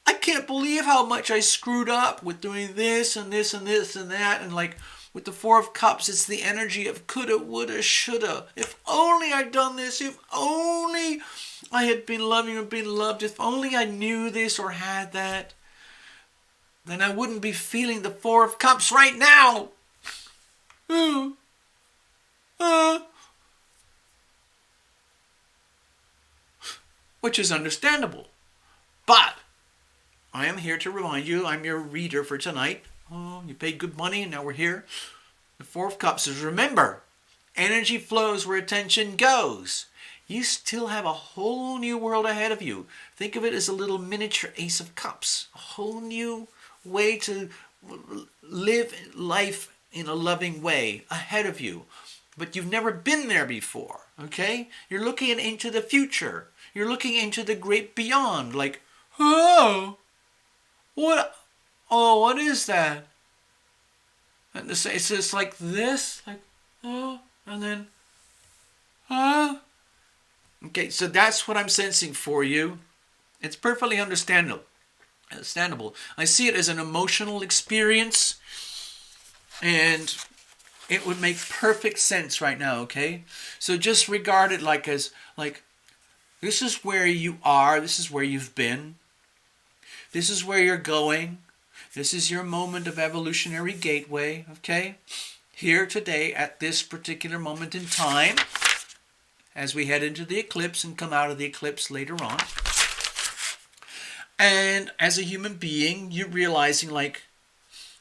I can't believe how much I screwed up with doing this and this and this and that. And like with the Four of Cups, it's the energy of coulda, woulda, shoulda. If only I'd done this. If only I had been loving or been loved. If only I knew this or had that. Then I wouldn't be feeling the Four of Cups right now. Which is understandable. But I am here to remind you, I'm your reader for tonight. Oh, you paid good money and now we're here. The Four of Cups is, remember, energy flows where attention goes. You still have a whole new world ahead of you. Think of it as a little miniature Ace of Cups. A whole new way to live life in a loving way ahead of you. But you've never been there before, okay? You're looking into the future. You're looking into the great beyond, like, oh, What? Oh, what is that? And it's just like this, like, oh, and then, huh? Okay, so that's what I'm sensing for you. It's perfectly understandable. Understandable. I see it as an emotional experience, and it would make perfect sense right now. Okay, so just regard it like as like this is where you are. This is where you've been. This is where you're going. This is your moment of evolutionary gateway. Okay, here today at this particular moment in time, as we head into the eclipse and come out of the eclipse later on. And as a human being, you're realizing, like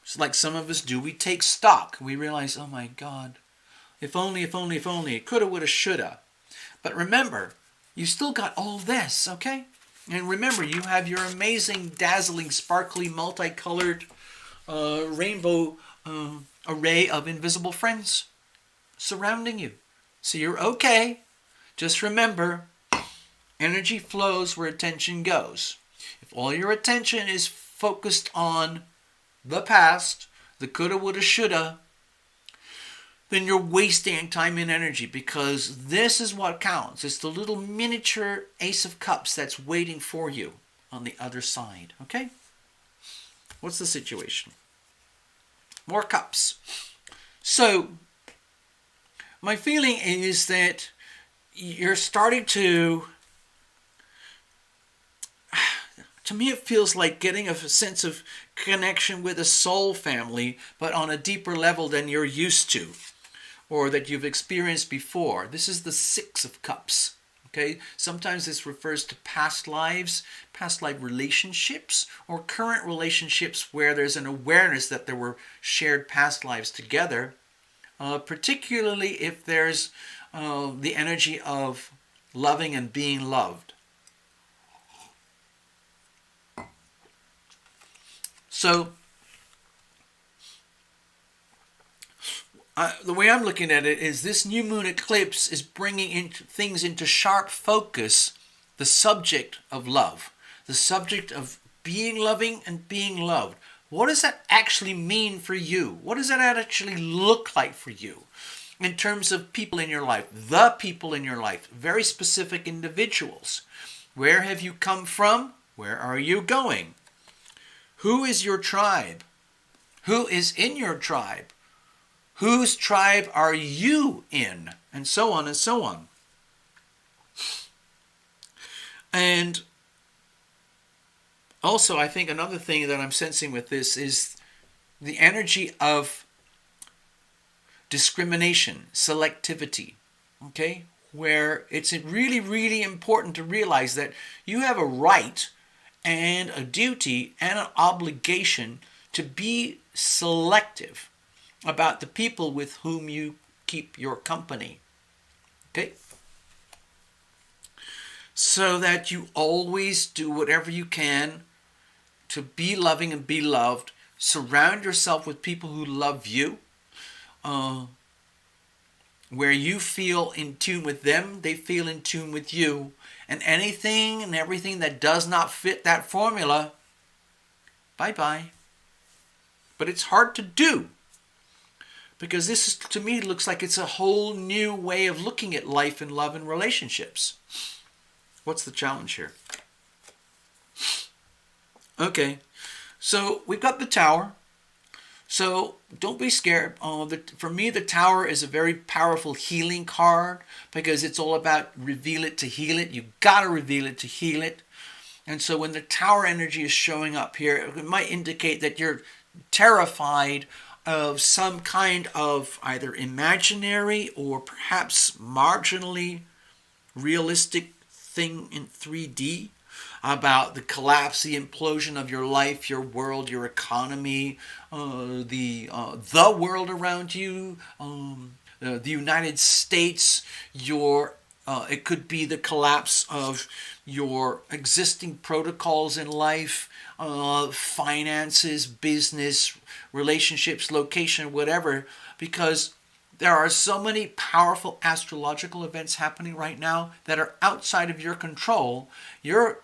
some of us do, we take stock. We realize, oh my God, if only, if only, if only, coulda, woulda, shoulda. But remember, you still got all this, okay? And remember, you have your amazing, dazzling, sparkly, multicolored rainbow array of invisible friends surrounding you. So you're okay. Just remember, energy flows where attention goes. If all your attention is focused on the past, the coulda, woulda, shoulda, then you're wasting time and energy, because this is what counts. It's the little miniature Ace of Cups that's waiting for you on the other side, okay? What's the situation? More cups. So, my feeling is that you're starting to me it feels like getting a sense of connection with a soul family, but on a deeper level than you're used to, or that you've experienced before. This is the Six of Cups. Okay? Sometimes this refers to past lives, past life relationships, or current relationships where there's an awareness that there were shared past lives together, particularly if there's the energy of loving and being loved. So, the way I'm looking at it is this new moon eclipse is bringing things into sharp focus, the subject of love, the subject of being loving and being loved. What does that actually mean for you? What does that actually look like for you in terms of people in your life, the people in your life, very specific individuals? Where have you come from? Where are you going? Who is your tribe? Who is in your tribe? Whose tribe are you in? And so on and so on. And also, I think another thing that I'm sensing with this is the energy of discrimination, selectivity, okay? Where it's really, really important to realize that you have a right and a duty and an obligation to be selective about the people with whom you keep your company. Okay? So that you always do whatever you can to be loving and be loved. Surround yourself with people who love you. Where you feel in tune with them, they feel in tune with you. And anything and everything that does not fit that formula, bye-bye. But it's hard to do. Because this is, to me, looks like it's a whole new way of looking at life and love and relationships. What's the challenge here? Okay, so we've got the Tower. So don't be scared. For me, the Tower is a very powerful healing card, because it's all about reveal it to heal it. You got to reveal it to heal it. And so when the Tower energy is showing up here, it might indicate that you're terrified of some kind of either imaginary or perhaps marginally realistic thing in 3D about the collapse, the implosion of your life, your world, your economy, the world around you, the United States, it could be the collapse of your existing protocols in life, finances, business, relationships, location, whatever, because there are so many powerful astrological events happening right now that are outside of your control. Your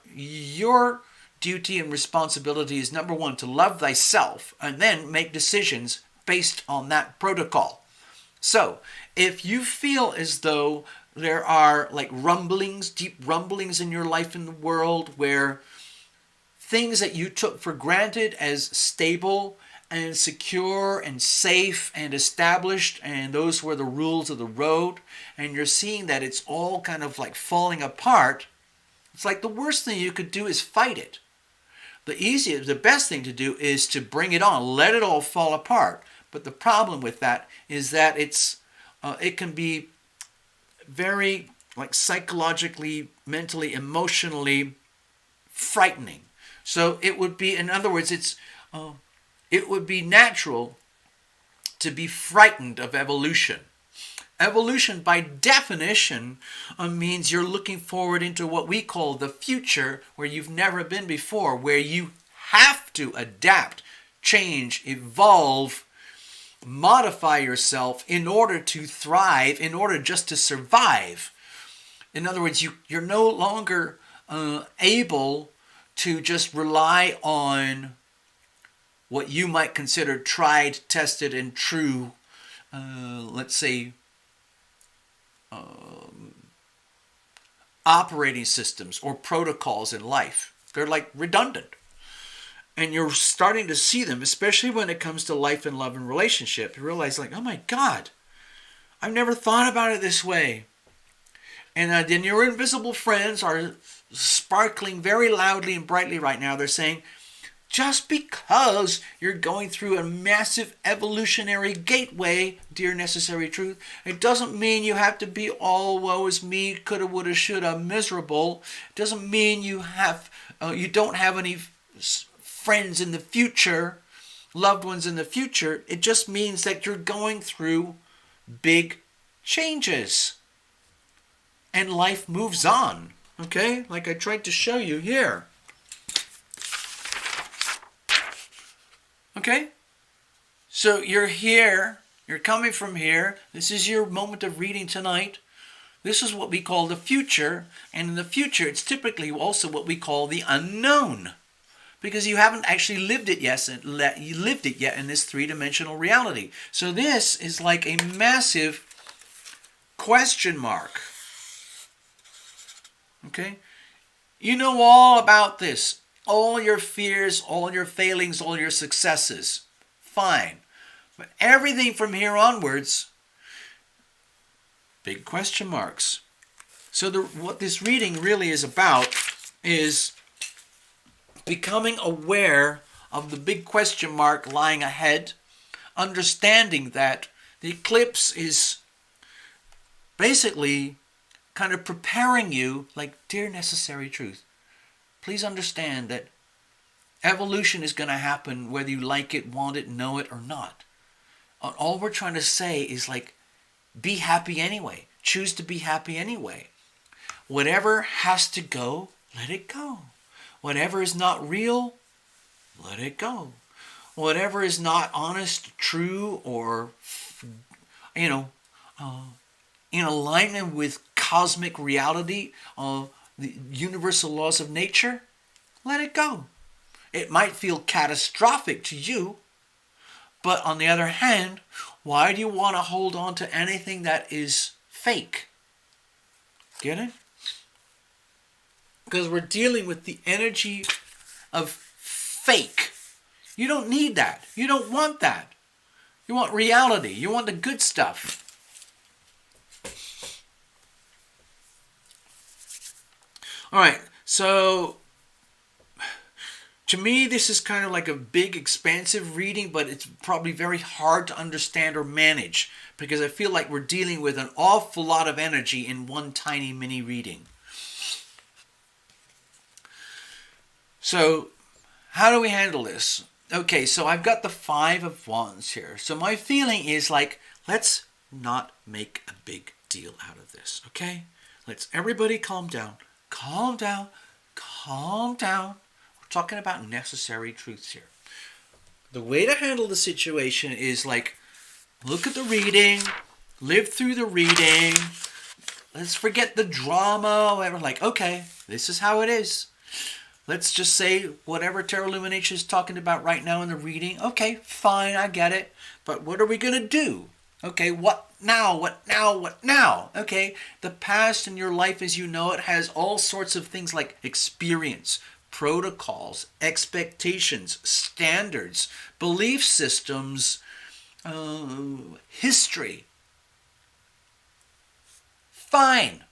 duty and responsibility is, number one, to love thyself and then make decisions based on that protocol. So, if you feel as though there are like rumblings, deep rumblings in your life in the world where things that you took for granted as stable and secure and safe and established, and those were the rules of the road, and you're seeing that it's all kind of like falling apart, it's like the worst thing you could do is fight it. The best thing to do is to bring it on, let it all fall apart. But the problem with that is that it can be very like psychologically, mentally, emotionally frightening. So it would be, in other words, it would be natural to be frightened of evolution. Evolution, by definition, means you're looking forward into what we call the future, where you've never been before, where you have to adapt, change, evolve, modify yourself in order to thrive, in order just to survive. In other words, you're no longer able to just rely on what you might consider tried, tested, and true, let's say, operating systems or protocols in life. They're like redundant. And you're starting to see them, especially when it comes to life and love and relationship. You realize like, oh my God, I've never thought about it this way. And then your invisible friends are sparkling very loudly and brightly right now. They're saying, just because you're going through a massive evolutionary gateway, dear necessary truth, it doesn't mean you have to be all woe is me, coulda, woulda, shoulda, miserable. It doesn't mean you don't have any friends in the future, loved ones in the future. It just means that you're going through big changes. And life moves on. Okay? Like I tried to show you here. Okay? So you're here. You're coming from here. This is your moment of reading tonight. This is what we call the future. And in the future, it's typically also what we call the unknown. Because you haven't actually lived it yet in this three-dimensional reality. So this is like a massive question mark. Okay? You know all about this. All your fears, all your failings, all your successes. Fine. But everything from here onwards, big question marks. So what this reading really is about is becoming aware of the big question mark lying ahead, understanding that the eclipse is basically kind of preparing you, like, dear necessary truth, please understand that evolution is going to happen whether you like it, want it, know it, or not. All we're trying to say is, like, be happy anyway. Choose to be happy anyway. Whatever has to go, let it go. Whatever is not real, let it go. Whatever is not honest, true, or, in alignment with cosmic reality, the universal laws of nature, let it go. It might feel catastrophic to you, but on the other hand, why do you want to hold on to anything that is fake? Get it? Because we're dealing with the energy of fake. You don't need that. You don't want that. You want reality. You want the good stuff. All right, so to me, this is kind of like a big, expansive reading, but it's probably very hard to understand or manage because I feel like we're dealing with an awful lot of energy in one tiny mini reading. So how do we handle this? Okay, so I've got the Five of Wands here. So my feeling is like, let's not make a big deal out of this, okay? Let's everybody calm down. Calm down. Calm down. We're talking about necessary truths here. The way to handle the situation is like, look at the reading, live through the reading. Let's forget the drama, whatever. Like, okay, this is how it is. Let's just say whatever tarot illumination is talking about right now in the reading. Okay, fine, I get it. But what are we going to do? Okay, what now? What now? What now? Okay, the past in your life as you know it has all sorts of things like experience, protocols, expectations, standards, belief systems, history. Fine.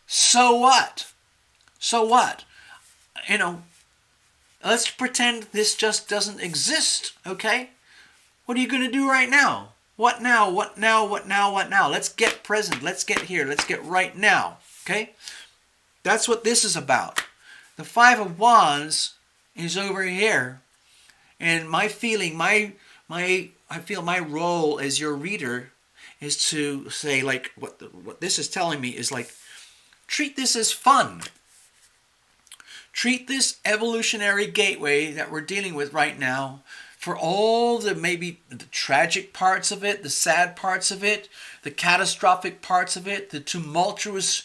So what? So what? You know, let's pretend this just doesn't exist, okay? What are you going to do right now? What now? What now? What now? What now? Let's get present. Let's get here. Let's get right now, okay? That's what this is about. The Five of Wands is over here, and my feeling, I feel my role as your reader is to say, like, what this is telling me is like, treat this as fun. Treat this evolutionary gateway that we're dealing with right now, for all the maybe the tragic parts of it, the sad parts of it, the catastrophic parts of it, the tumultuous,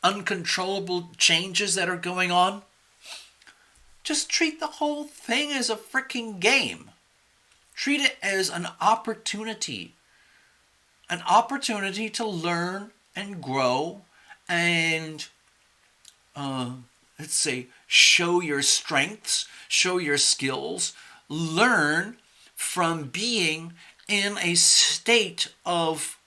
uncontrollable changes that are going on. Just treat the whole thing as a freaking game. Treat it as an opportunity to learn and grow and, let's say, show your strengths, show your skills, learn from being in a state of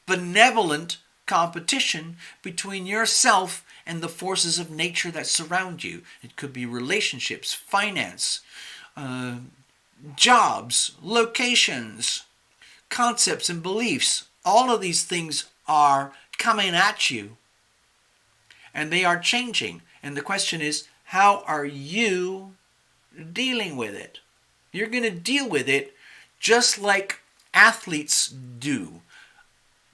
benevolent competition between yourself and the forces of nature that surround you. It could be relationships, finance, jobs, locations, concepts and beliefs. All of these things are coming at you, and they are changing. And the question is, how are you dealing with it? You're going to deal with it just like athletes do.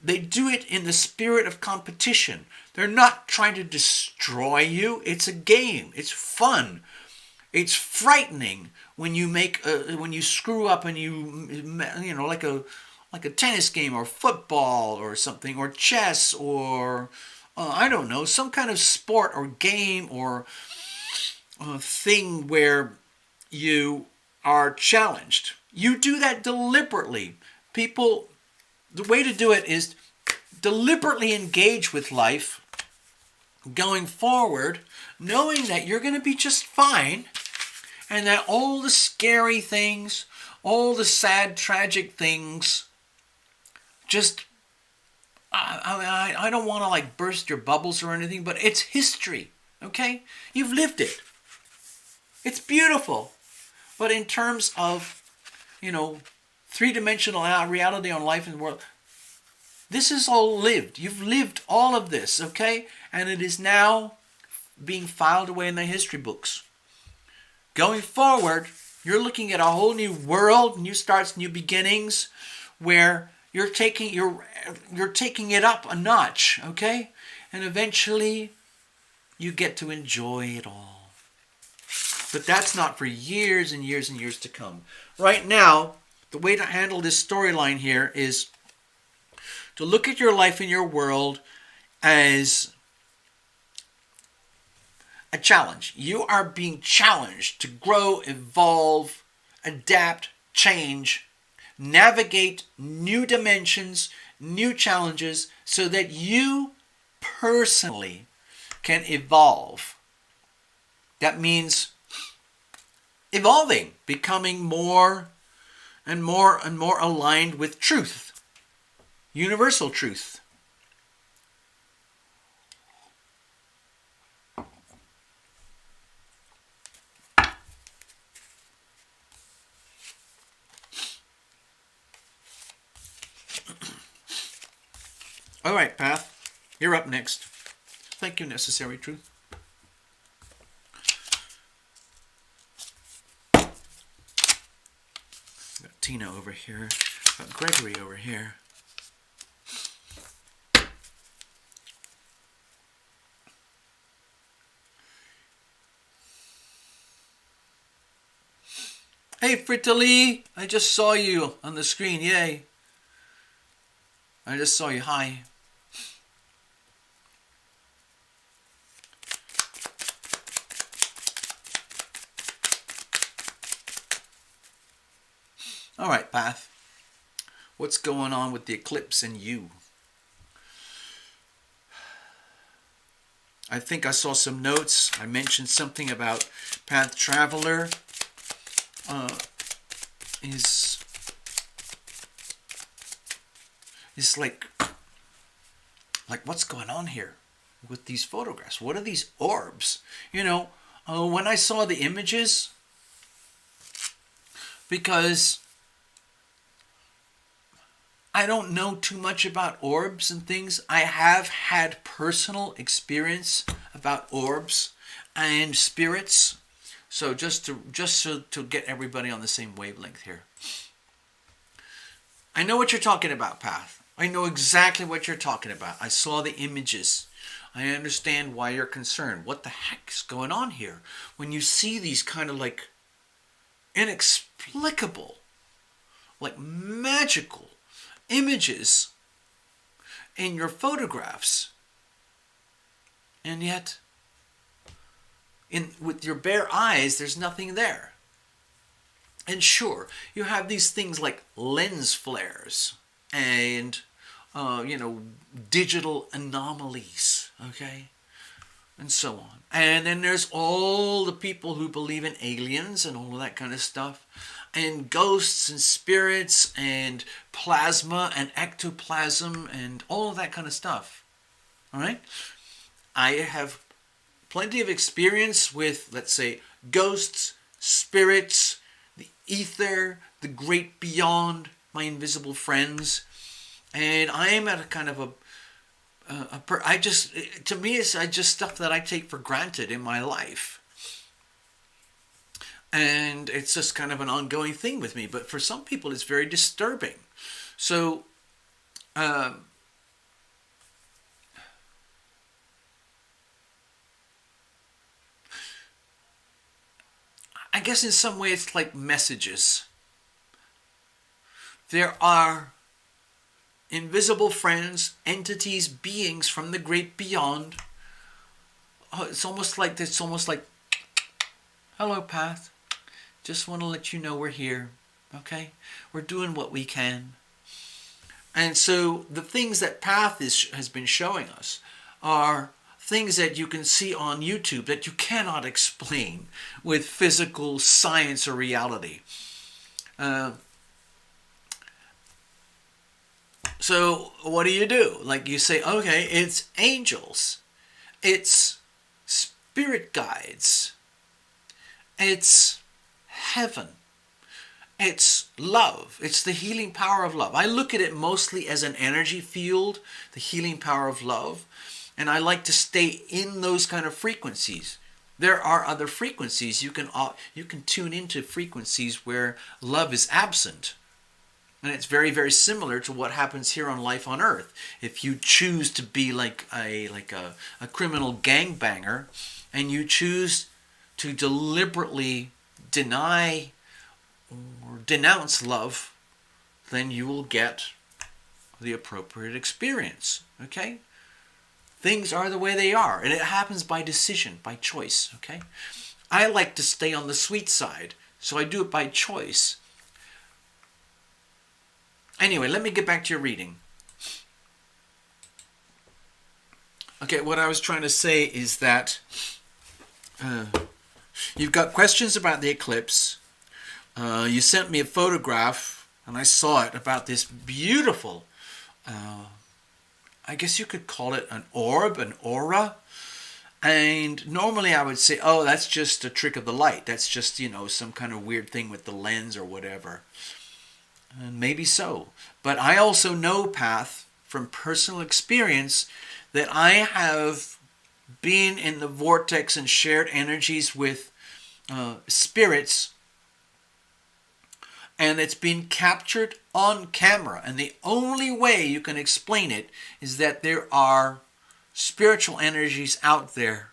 They do it in the spirit of competition. They're not trying to destroy you. It's a game. It's fun. It's frightening when you when you screw up and you know, like a tennis game or football or something, or chess, or I don't know, some kind of sport or game or thing where you are challenged. You do that deliberately. People, the way to do it is deliberately engage with life going forward, knowing that you're going to be just fine, and that all the scary things, all the sad, tragic things, just, I don't want to like burst your bubbles or anything, but it's history, okay? You've lived it. It's beautiful. But in terms of, you know, three-dimensional reality on life and the world, this is all lived. You've lived all of this, okay? And it is now being filed away in the history books. Going forward, you're looking at a whole new world, new starts, new beginnings, where you're taking it up a notch, okay? And eventually, you get to enjoy it all. But that's not for years and years and years to come. Right now, the way to handle this storyline here is to look at your life and your world as a challenge. You are being challenged to grow, evolve, adapt, change, navigate new dimensions, new challenges, so that you personally can evolve. That means evolving, becoming more and more and more aligned with truth, universal truth. All right, Path, you're up next. Thank you, Necessary Truth. Got Tina over here. Got Gregory over here. Hey, Fritali, I just saw you on the screen. Yay. I just saw you. Hi. All right, Path. What's going on with the eclipse and you? I think I saw some notes. I mentioned something about Path Traveler is like what's going on here with these photographs? What are these orbs? When I saw the images, because I don't know too much about orbs and things. I have had personal experience about orbs and spirits. So just to get everybody on the same wavelength here. I know what you're talking about, Path. I know exactly what you're talking about. I saw the images. I understand why you're concerned. What the heck is going on here? When you see these kind of like inexplicable, like magical images in your photographs, and yet with your bare eyes there's nothing there. And sure, you have these things like lens flares and digital anomalies, okay, and so on. And then there's all the people who believe in aliens and all of that kind of stuff, and ghosts and spirits and plasma and ectoplasm and all of that kind of stuff. All right? I have plenty of experience with, let's say, ghosts, spirits, the ether, the great beyond, my invisible friends. And I am at a kind of to me, it's just stuff that I take for granted in my life. And it's just kind of an ongoing thing with me. But for some people, it's very disturbing. So, I guess in some way it's like messages. There are invisible friends, entities, beings from the great beyond. It's almost like, hello, Path. Just want to let you know we're here, okay? We're doing what we can. And so the things that Path has been showing us are things that you can see on YouTube that you cannot explain with physical science or reality. So what do? Like you say, okay, it's angels. It's spirit guides. It's heaven. It's love. It's the healing power of love. I look at it mostly as an energy field, the healing power of love, and I like to stay in those kind of frequencies. There are other frequencies. You can tune into frequencies where love is absent. And it's very, very similar to what happens here on Life on Earth. If you choose to be like a criminal gangbanger, and you choose to deliberately deny or denounce love, then you will get the appropriate experience. Okay? Things are the way they are, and it happens by decision, by choice. Okay? I like to stay on the sweet side, so I do it by choice. Anyway, let me get back to your reading. Okay, what I was trying to say is that you've got questions about the eclipse. You sent me a photograph, and I saw it, about this beautiful, I guess you could call it an orb, an aura. And normally I would say, oh, that's just a trick of the light. That's just, some kind of weird thing with the lens or whatever. And maybe so. But I also know, Path, from personal experience, that I have been in the vortex and shared energies with spirits, and it's been captured on camera. And the only way you can explain it is that there are spiritual energies out there.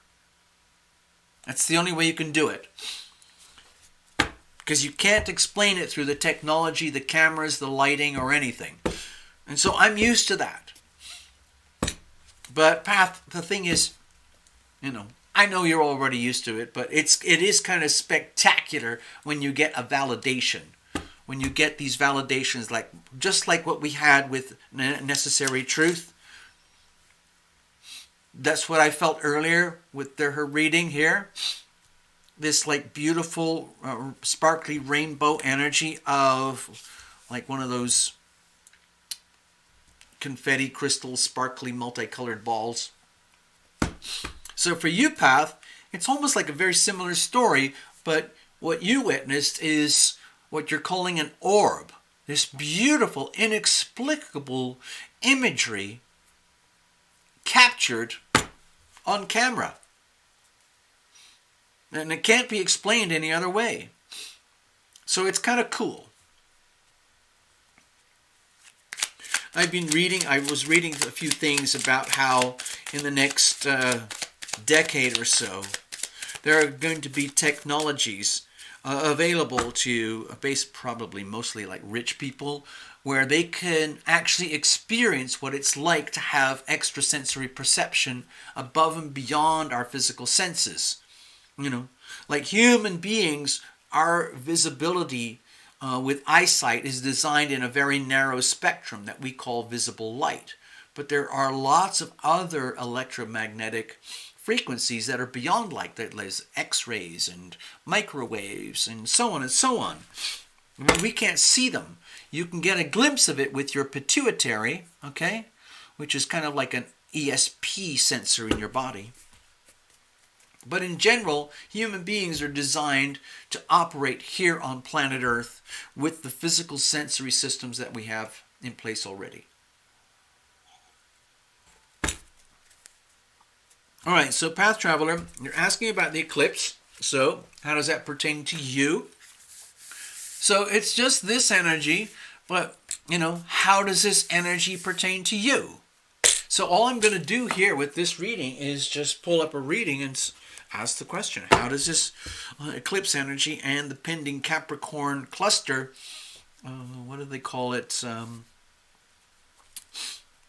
That's the only way you can do it. Because you can't explain it through the technology, the cameras, the lighting, or anything. And so I'm used to that. But Path, the thing is, I know you're already used to it, but it is kind of spectacular when you get a validation. when you get these validations, like just like what we had with Necessary Truth. That's what I felt earlier with her reading here. This like beautiful, sparkly rainbow energy of like one of those confetti crystal sparkly multicolored balls. So for you, Path, it's almost like a very similar story, but what you witnessed is what you're calling an orb. This beautiful, inexplicable imagery captured on camera. And it can't be explained any other way. So it's kind of cool. I was reading a few things about how in the next decade or so, there are going to be technologies available to probably mostly like rich people, where they can actually experience what it's like to have extrasensory perception above and beyond our physical senses. Like human beings, our visibility with eyesight is designed in a very narrow spectrum that we call visible light. But there are lots of other electromagnetic frequencies that are beyond light, that there's X-rays and microwaves and so on and so on. I mean, we can't see them. You can get a glimpse of it with your pituitary, okay, which is kind of like an ESP sensor in your body. But in general, human beings are designed to operate here on planet Earth with the physical sensory systems that we have in place already. All right, so Path Traveler, you're asking about the eclipse. So how does that pertain to you? So it's just this energy, but, how does this energy pertain to you? So all I'm going to do here with this reading is just pull up a reading and ask the question, how does this eclipse energy and the pending Capricorn cluster, what do they call it,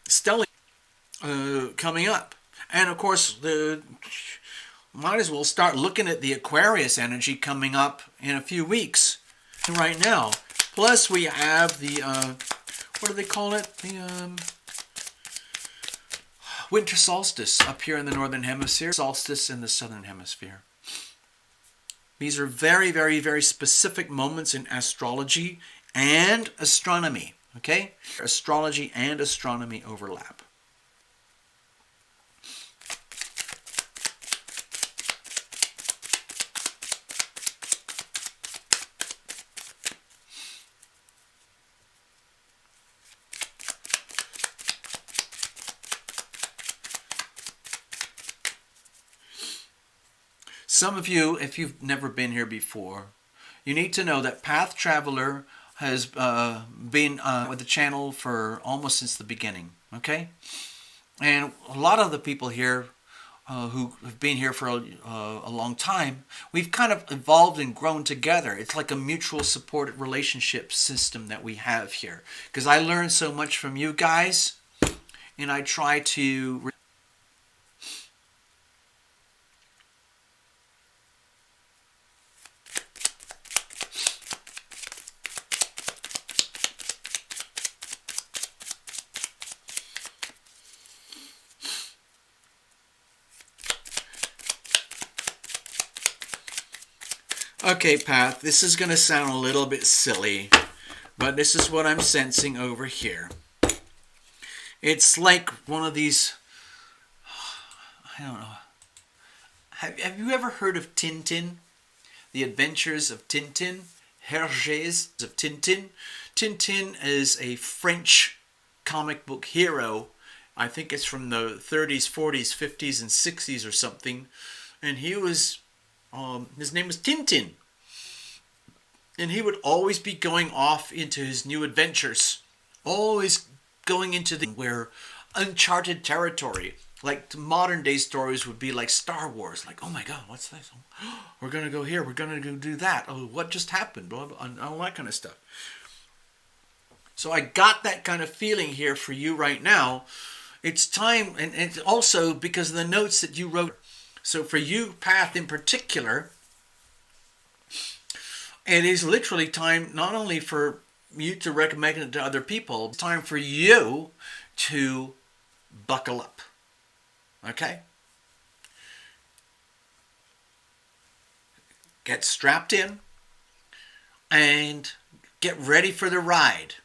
stellar, coming up? And of course, might as well start looking at the Aquarius energy coming up in a few weeks right now. Plus we have the, what do they call it, the winter solstice up here in the northern hemisphere, solstice in the southern hemisphere. These are very, very, very specific moments in astrology and astronomy, okay? Astrology and astronomy overlap. Some of you, if you've never been here before, you need to know that Path Traveler has been with the channel for almost since the beginning, okay? And a lot of the people here who have been here for a long time, we've kind of evolved and grown together. It's like a mutual supported relationship system that we have here. Because I learned so much from you guys, and I try to... Okay, Path, this is going to sound a little bit silly, but this is what I'm sensing over here. It's like one of these, I don't know. Have you ever heard of Tintin? The Adventures of Tintin? Hergés of Tintin? Tintin is a French comic book hero. I think it's from the 30s, 40s, 50s, and 60s or something. And he was... his name was Tintin. And he would always be going off into his new adventures. Always going into where uncharted territory. Like modern day stories would be like Star Wars. Like, oh my God, what's this? We're going to go here. We're going to go do that. Oh, what just happened? Blah, blah, and all that kind of stuff. So I got that kind of feeling here for you right now. It's time, and it's also because of the notes that you wrote. So for you, Path in particular, It is literally time not only for you to recommend it to other people, it's time for you to buckle up. Okay? Get strapped in and get ready for the ride.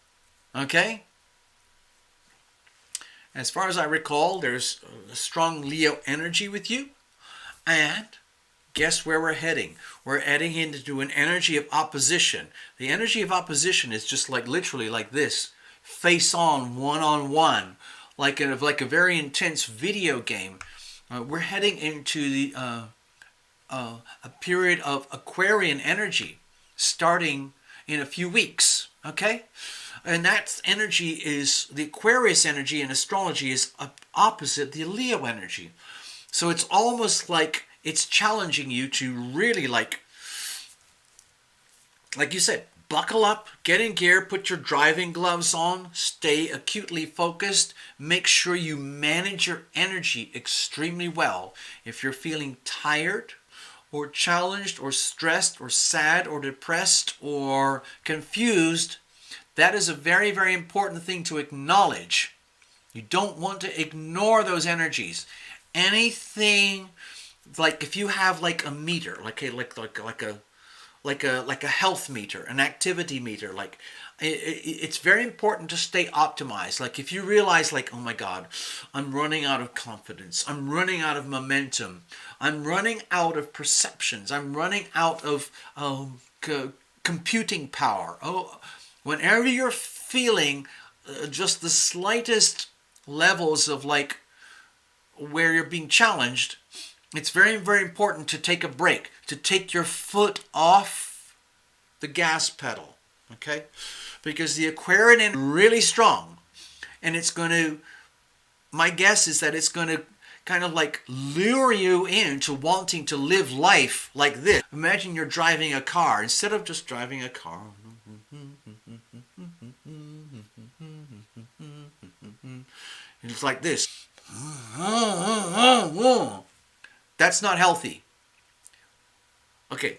Okay? As far as I recall, there's a strong Leo energy with you. And guess where we're heading? We're heading into an energy of opposition. The energy of opposition is just like literally like this. Face on one, like a very intense video game. We're heading into a period of Aquarian energy starting in a few weeks. Okay? And that energy is, the Aquarius energy in astrology is opposite the Leo energy. So it's almost like it's challenging you to really like you said, buckle up, get in gear, put your driving gloves on, stay acutely focused, make sure you manage your energy extremely well. If you're feeling tired or challenged or stressed or sad or depressed or confused, that is a very, very important thing to acknowledge. You don't want to ignore those energies. Anything, like if you have like a meter, like a health meter, an activity meter, like it's very important to stay optimized. Like if you realize like, oh my God, I'm running out of confidence, I'm running out of momentum, I'm running out of perceptions, I'm running out of computing power. Whenever you're feeling just the slightest levels of like where you're being challenged, it's very, very important to take a break, to take your foot off the gas pedal, okay? Because the Aquarian is really strong, and it's going to, my guess is that it's going to kind of like lure you into wanting to live life like this. Imagine you're driving a car, instead of just driving a car, it's like this. That's not healthy. Okay,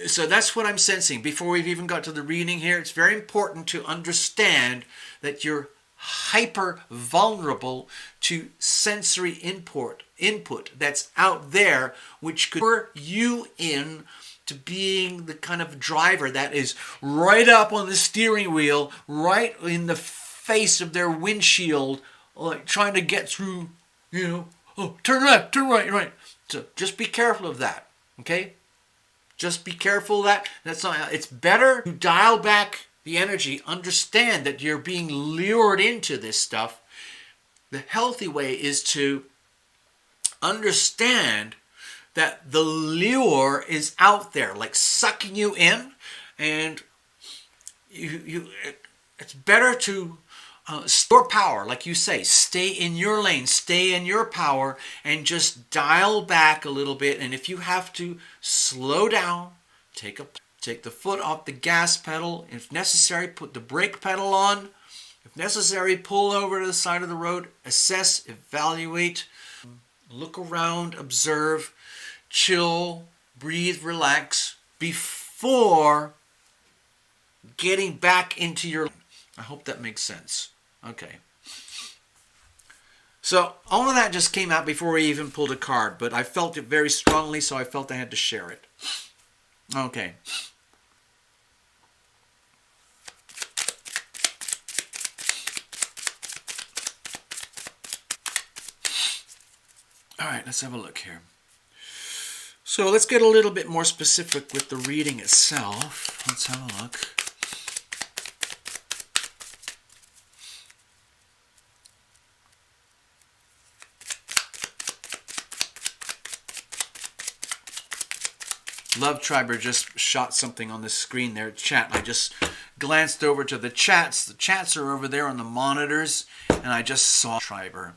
so that's what I'm sensing. Before we've even got to the reading here, it's very important to understand that you're hyper vulnerable to sensory input that's out there, which could lure you in to being the kind of driver that is right up on the steering wheel, right in the face of their windshield, like trying to get through, oh, turn left, turn right, right. So just be careful of that, okay? Just be careful of that. That's not. It's better to dial back the energy, understand that you're being lured into this stuff. The healthy way is to understand that the lure is out there, like sucking you in, and it's better to store power, like you say, stay in your lane, stay in your power, and just dial back a little bit. And if you have to slow down, take the foot off the gas pedal. If necessary, put the brake pedal on. If necessary, pull over to the side of the road, assess, evaluate, look around, observe, chill, breathe, relax before getting back into your... I hope that makes sense. Okay. So all of that just came out before we even pulled a card, but I felt it very strongly, so I felt I had to share it. Okay. All right, let's have a look here. So let's get a little bit more specific with the reading itself. Let's have a look. Love Triber just shot something on the screen there, chat. I just glanced over to the chats. The chats are over there on the monitors, and I just saw Triber.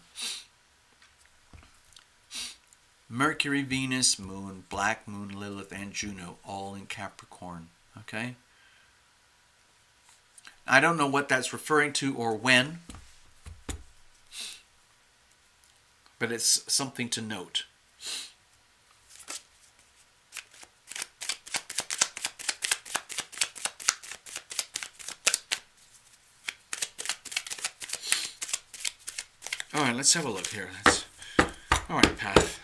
Mercury, Venus, Moon, Black Moon, Lilith, and Juno, all in Capricorn. Okay? I don't know what that's referring to or when, but it's something to note. All right, let's have a look here. All right, Path.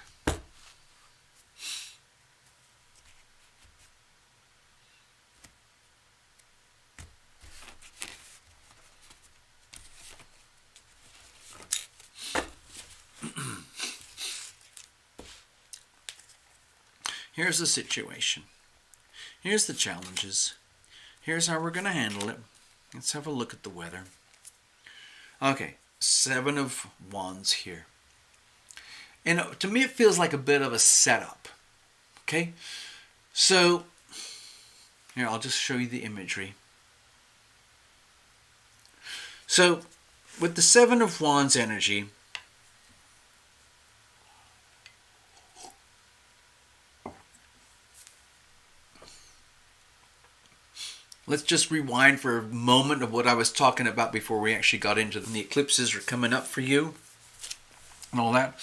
Here's the situation. Here's the challenges. Here's how we're going to handle it. Let's have a look at the weather. Okay, 7 of Wands here. And to me, it feels like a bit of a setup. Okay? So, here, I'll just show you the imagery. So, with the 7 of Wands energy, let's just rewind for a moment of what I was talking about before we actually got into the eclipses are coming up for you and all that.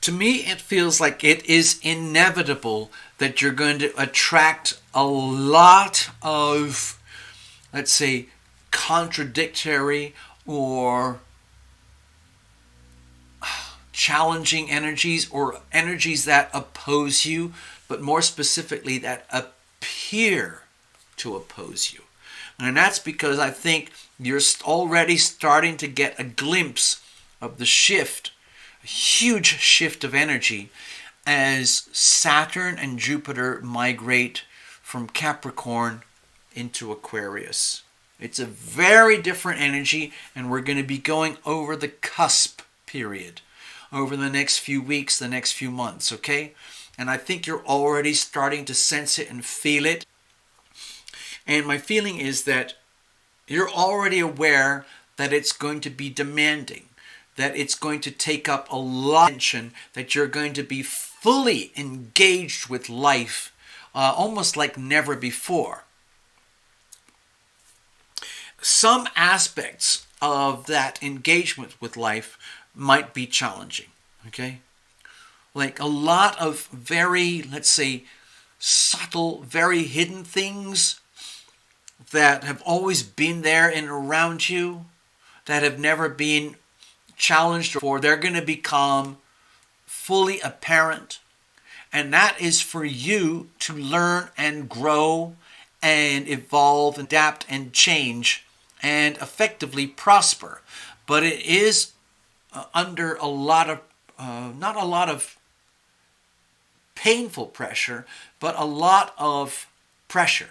To me, it feels like it is inevitable that you're going to attract a lot of, let's say, contradictory or challenging energies, or energies that oppose you, but more specifically that appear to oppose you. And that's because I think you're already starting to get a glimpse of the shift, a huge shift of energy, as Saturn and Jupiter migrate from Capricorn into Aquarius. It's a very different energy, and we're going to be going over the cusp period over the next few weeks, the next few months, okay? And I think you're already starting to sense it and feel it. And my feeling is that you're already aware that it's going to be demanding, that it's going to take up a lot of attention, that you're going to be fully engaged with life, almost like never before. Some aspects of that engagement with life might be challenging, okay? Like a lot of very, let's say, subtle, very hidden things that have always been there and around you, that have never been challenged before, they're going to become fully apparent. And that is for you to learn and grow and evolve, adapt and change and effectively prosper. But it is under a lot of, not a lot of painful pressure, but a lot of pressure.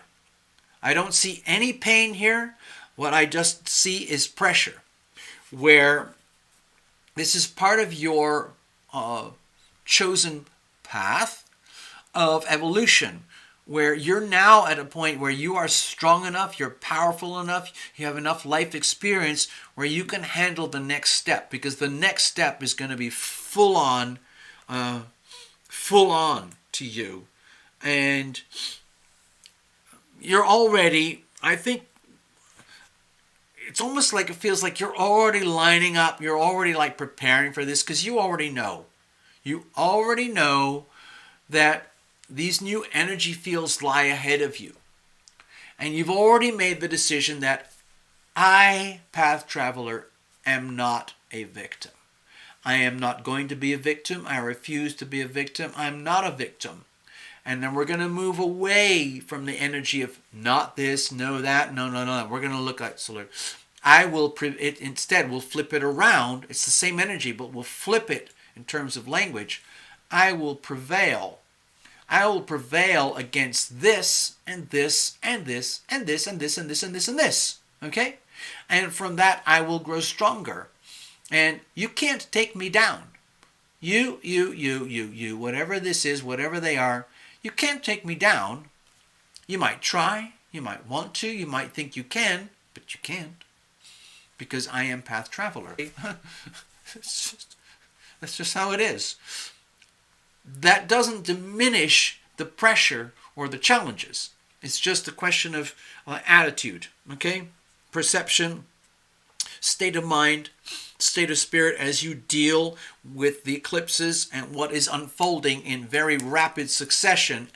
I don't see any pain here. What I just see is pressure, where this is part of your chosen path of evolution, where you're now at a point where you are strong enough, you're powerful enough, you have enough life experience where you can handle the next step, because the next step is going to be full on to you. And you're already, I think, it's almost like it feels like you're already lining up, you're already like preparing for this, because you already know. You already know that these new energy fields lie ahead of you. And you've already made the decision that I, Path Traveler, am not a victim. I am not going to be a victim. I refuse to be a victim. I'm not a victim. And then we're going to move away from the energy of not this, no that, no. We're going to look at solar. Instead, we'll flip it around. It's the same energy, but we'll flip it in terms of language. I will prevail. I will prevail against this and this and this and this and this and this and this and this. Okay? And from that, I will grow stronger. And you can't take me down. You, whatever this is, whatever they are, you can't take me down. You might try, you might want to, you might think you can, but you can't. Because I am Path Traveler. That's just how it is. That doesn't diminish the pressure or the challenges. It's just a question of attitude, okay? Perception, state of mind, state of spirit as you deal with the eclipses and what is unfolding in very rapid succession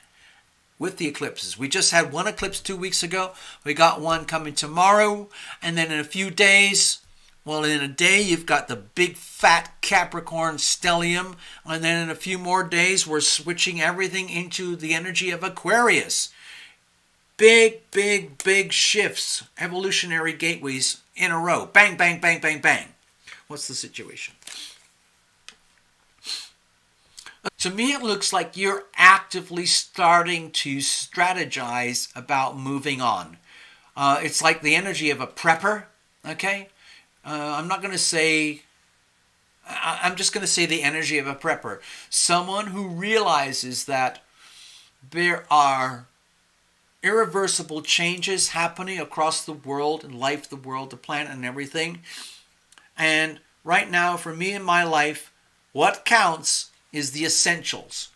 with the eclipses. We just had one eclipse 2 weeks ago. We got one coming tomorrow. And then in a few days, well, in a day, you've got the big fat Capricorn stellium. And then in a few more days, we're switching everything into the energy of Aquarius. Big, big, big shifts, evolutionary gateways in a row. Bang, bang, bang, bang, bang. What's the situation? To me, it looks like you're actively starting to strategize about moving on. It's like the energy of a prepper, okay? I'm not going to say, I'm just going to say the energy of a prepper. Someone who realizes that there are irreversible changes happening across the world and life, the world, the planet, and everything. And right now, for me in my life, what counts is the essentials.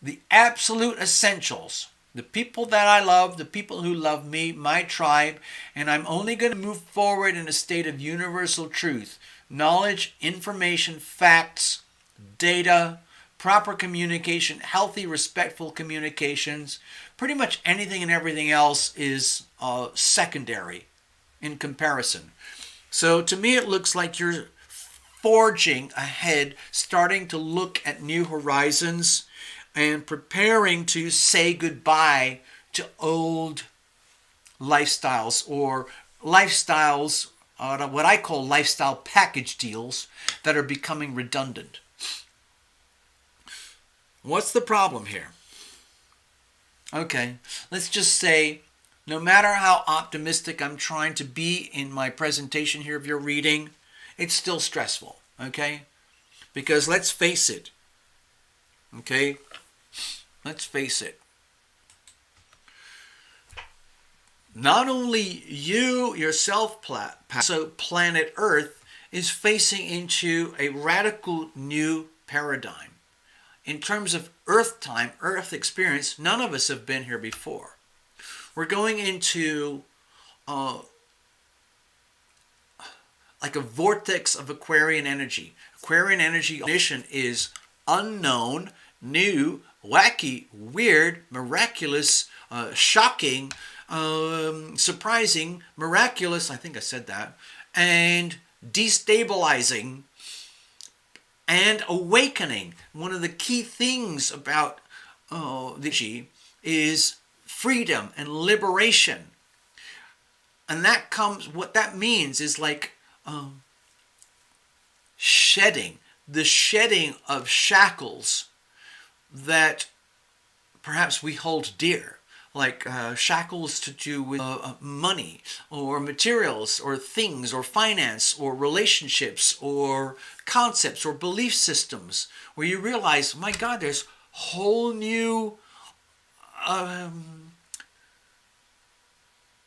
The absolute essentials. The people that I love, the people who love me, my tribe, and I'm only going to move forward in a state of universal truth. Knowledge, information, facts, data, proper communication, healthy, respectful communications. Pretty much anything and everything else is secondary in comparison. So to me, it looks like you're forging ahead, starting to look at new horizons and preparing to say goodbye to old lifestyles or lifestyles, what I call lifestyle package deals that are becoming redundant. What's the problem here? Okay, let's just say, no matter how optimistic I'm trying to be in my presentation here of your reading, it's still stressful, okay? Because let's face it, okay? Let's face it. Not only you, yourself, so planet Earth is facing into a radical new paradigm. In terms of Earth time, Earth experience, none of us have been here before. We're going into like a vortex of Aquarian energy. Aquarian energy definition is unknown, new, wacky, weird, miraculous, shocking, surprising, miraculous, I think I said that, and destabilizing, and awakening. One of the key things about the G is freedom and liberation. And that comes, what that means is like shedding, the shedding of shackles that perhaps we hold dear, like shackles to do with money or materials or things or finance or relationships or concepts or belief systems, where you realize, my God, there's whole new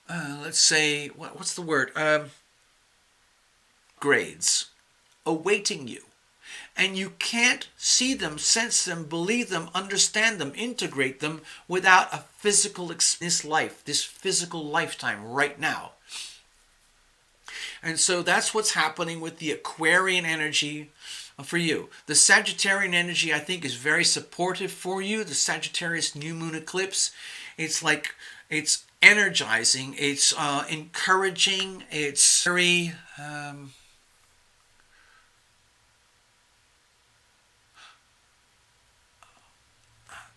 let's say, what's the word? Grades awaiting you. And you can't see them, sense them, believe them, understand them, integrate them without a physical life, this physical lifetime right now. And so that's what's happening with the Aquarian energy for you. The Sagittarian energy, I think, is very supportive for you. The Sagittarius new moon eclipse, it's like, it's energizing, it's encouraging, it's very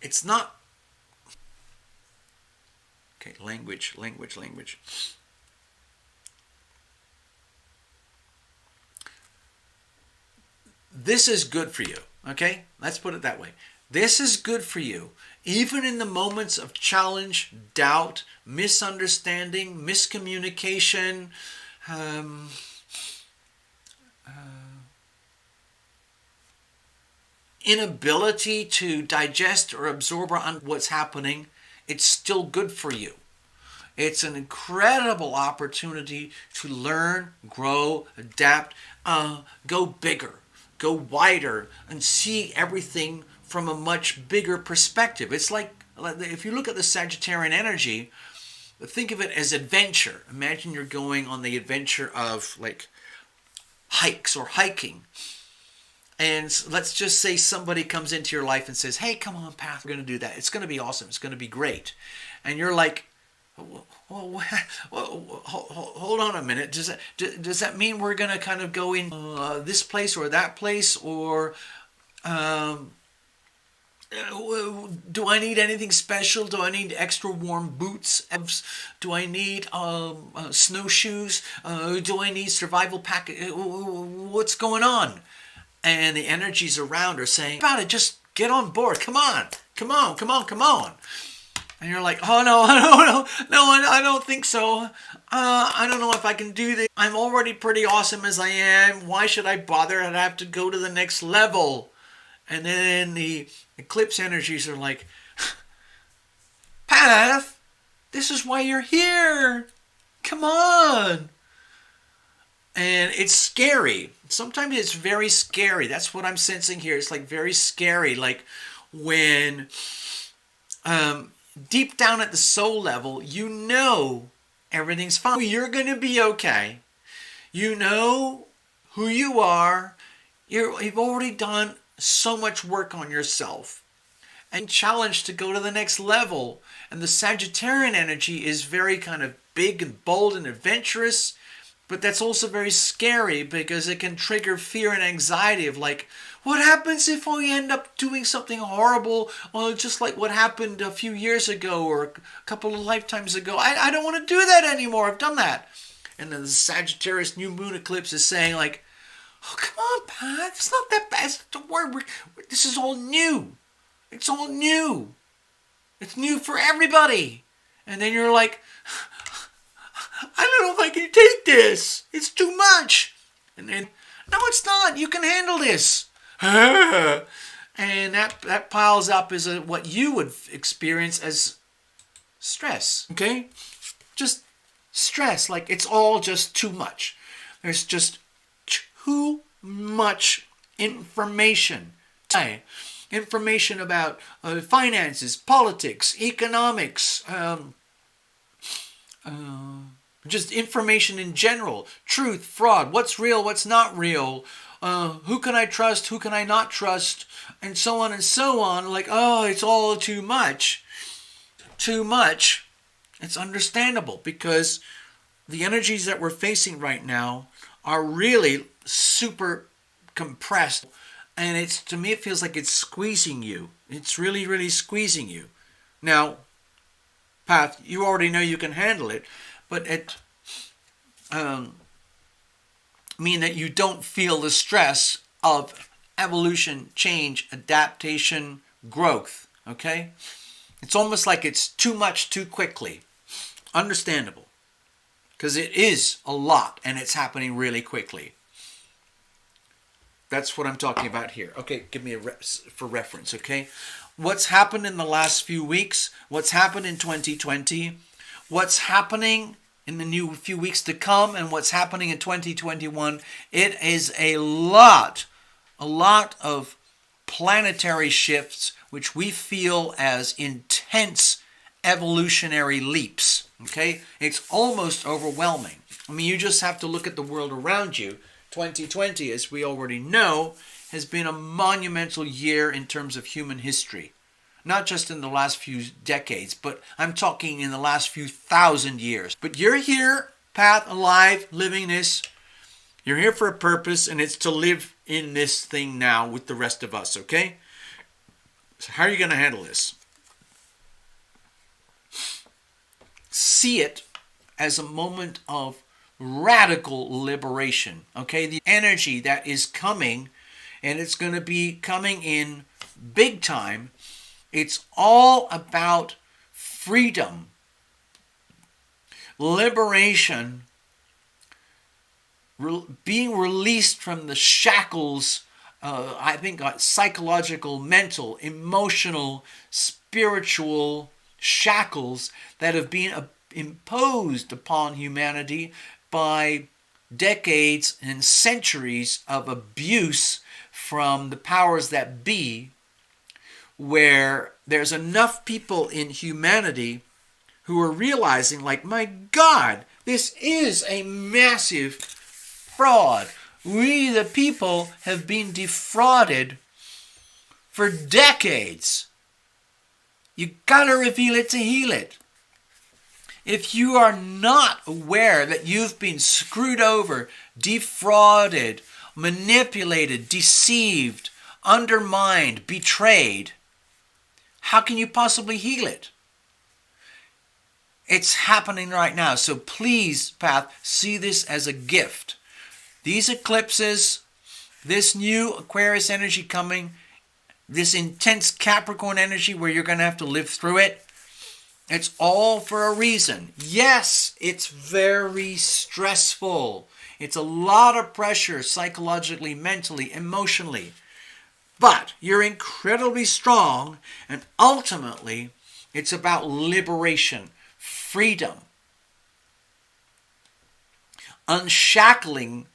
it's not okay. Language. This is good for you. Okay, let's put it that way. This is good for you, even in the moments of challenge, doubt, misunderstanding, miscommunication, inability to digest or absorb what's happening. It's still good for you. It's an incredible opportunity to learn, grow, adapt, go bigger, go wider, and see everything from a much bigger perspective. It's like, if you look at the Sagittarian energy, think of it as adventure. Imagine you're going on the adventure of like hikes or hiking. And let's just say somebody comes into your life and says, hey, come on, Path, we're going to do that. It's going to be awesome. It's going to be great. And you're like, well, hold on a minute. Does that mean we're going to kind of go in this place or that place? Or do I need anything special? Do I need extra warm boots? Do I need snowshoes? Do I need survival pack? What's going on? And the energies around are saying, about it, just get on board. Come on. And you're like, oh, no, I don't think so. I don't know if I can do this. I'm already pretty awesome as I am. Why should I bother? I'd have to go to the next level. And then the eclipse energies are like, Path, this is why you're here. Come on. And it's scary. Sometimes it's very scary. That's what I'm sensing here. It's like very scary. Like when deep down at the soul level, you know everything's fine. You're going to be okay. You know who you are. You've already done so much work on yourself and challenged to go to the next level. And the Sagittarian energy is very kind of big and bold and adventurous. But that's also very scary because it can trigger fear and anxiety of like, what happens if I end up doing something horrible, just like what happened a few years ago or a couple of lifetimes ago? I don't want to do that anymore. I've done that. And then the Sagittarius new moon eclipse is saying like, oh, come on, Pat. It's not that bad. Don't worry. This is all new. It's all new. It's new for everybody. And then you're like, I don't know if I can take this. It's too much. And then, no, it's not. You can handle this. And that piles up as what you would experience as stress. Okay? Just stress. Like it's all just too much. There's just too much information. Information about finances, politics, economics, just information in general, truth, fraud, what's real, what's not real, who can I trust, who can I not trust, and so on and so on. Like, oh, it's all too much. Too much. It's understandable because the energies that we're facing right now are really super compressed. And to me, it feels like it's squeezing you. It's really, really squeezing you. Now, Path, you already know you can handle it. But it mean that you don't feel the stress of evolution, change, adaptation, growth. Okay? It's almost like it's too much too quickly. Understandable. Because it is a lot and it's happening really quickly. That's what I'm talking about here. Okay, give me for reference, okay? What's happened in the last few weeks? What's happened in 2020? What's happening in the few weeks to come, and what's happening in 2021, it is a lot of planetary shifts which we feel as intense evolutionary leaps. Okay? It's almost overwhelming. I mean, you just have to look at the world around you. 2020, as we already know, has been a monumental year in terms of human history. Not just in the last few decades, but I'm talking in the last few thousand years. But you're here, Path, alive, living this. You're here for a purpose, and it's to live in this thing now with the rest of us, okay? So how are you going to handle this? See it as a moment of radical liberation, okay? The energy that is coming, and it's going to be coming in big time. It's all about freedom, liberation, being released from the shackles, I think psychological, mental, emotional, spiritual shackles that have been imposed upon humanity by decades and centuries of abuse from the powers that be, where there's enough people in humanity who are realizing, like, my God, this is a massive fraud. We, the people, have been defrauded for decades. You gotta reveal it to heal it. If you are not aware that you've been screwed over, defrauded, manipulated, deceived, undermined, betrayed, how can you possibly heal it? It's happening right now. So please, Path, see this as a gift. These eclipses, this new Aquarius energy coming, this intense Capricorn energy where you're going to have to live through it, it's all for a reason. Yes, it's very stressful. It's a lot of pressure psychologically, mentally, emotionally. But you're incredibly strong, and ultimately, it's about liberation, freedom, unshackling,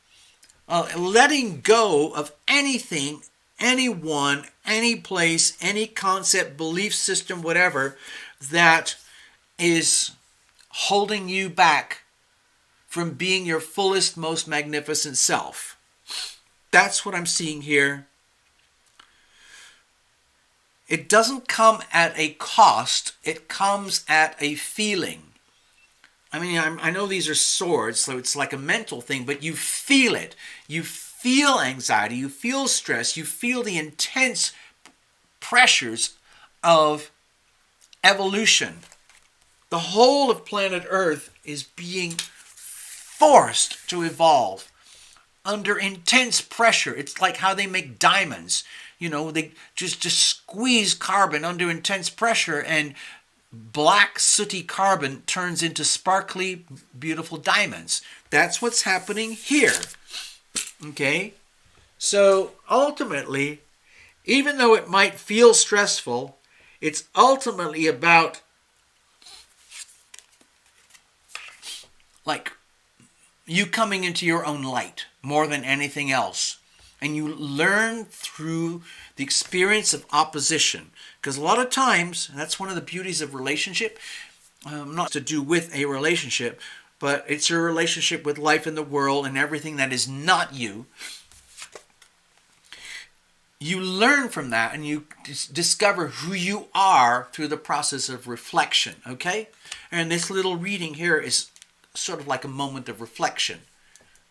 letting go of anything, anyone, any place, any concept, belief system, whatever, that is holding you back from being your fullest, most magnificent self. That's what I'm seeing here. It doesn't come at a cost. It comes at a feeling. I mean, I know these are swords, so it's like a mental thing, but you feel it. You feel anxiety. You feel stress. You feel the intense pressures of evolution. The whole of planet Earth is being forced to evolve under intense pressure. It's like how they make diamonds. You know, they just squeeze carbon under intense pressure, and black sooty carbon turns into sparkly, beautiful diamonds. That's what's happening here. Okay? So ultimately, even though it might feel stressful, it's ultimately about like you coming into your own light more than anything else. And you learn through the experience of opposition. Because a lot of times, and that's one of the beauties of relationship, not to do with a relationship, but it's your relationship with life in the world and everything that is not you. You learn from that and you discover who you are through the process of reflection, okay? And this little reading here is sort of like a moment of reflection.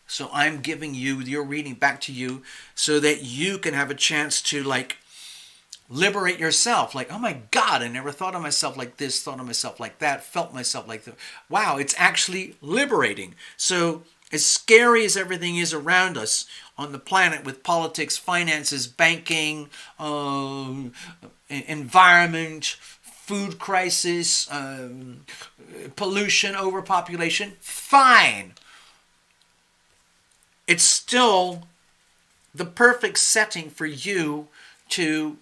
So I'm giving you your reading back to you so that you can have a chance to like liberate yourself. Like, oh my God, I never thought of myself like this, thought of myself like that, felt myself like that. Wow, it's actually liberating. So as scary as everything is around us on the planet with politics, finances, banking, environment, food crisis, pollution, overpopulation, fine. It's still the perfect setting for you to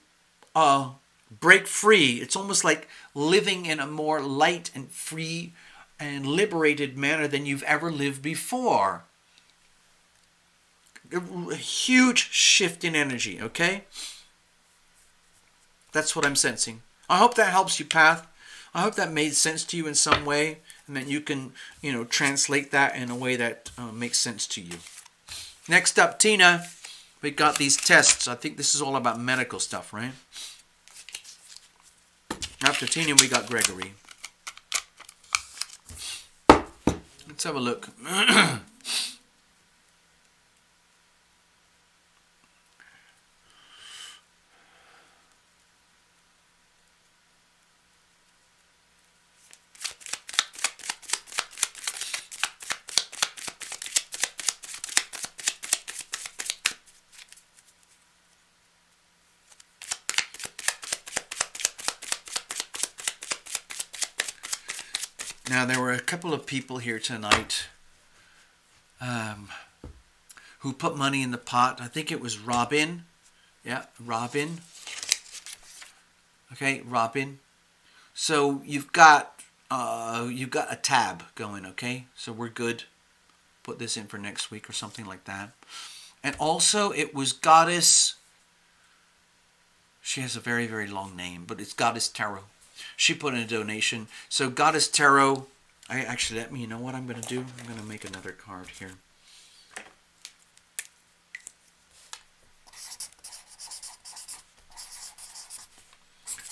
break free. It's almost like living in a more light and free and liberated manner than you've ever lived before. A huge shift in energy, okay? That's what I'm sensing. I hope that helps you, Path. I hope that made sense to you in some way, and that you can, translate that in a way that makes sense to you. Next up, Tina, we got these tests. I think this is all about medical stuff, right? After Tina, we got Gregory. Let's have a look. Now, there were a couple of people here tonight who put money in the pot. I think it was Robin. Yeah, Robin. Okay, Robin. So you've got a tab going, okay? So we're good. Put this in for next week or something like that. And also, it was Goddess. She has a very, very long name, but it's Goddess Tarot. She put in a donation. So Goddess Tarot, you know what I'm going to do? I'm going to make another card here.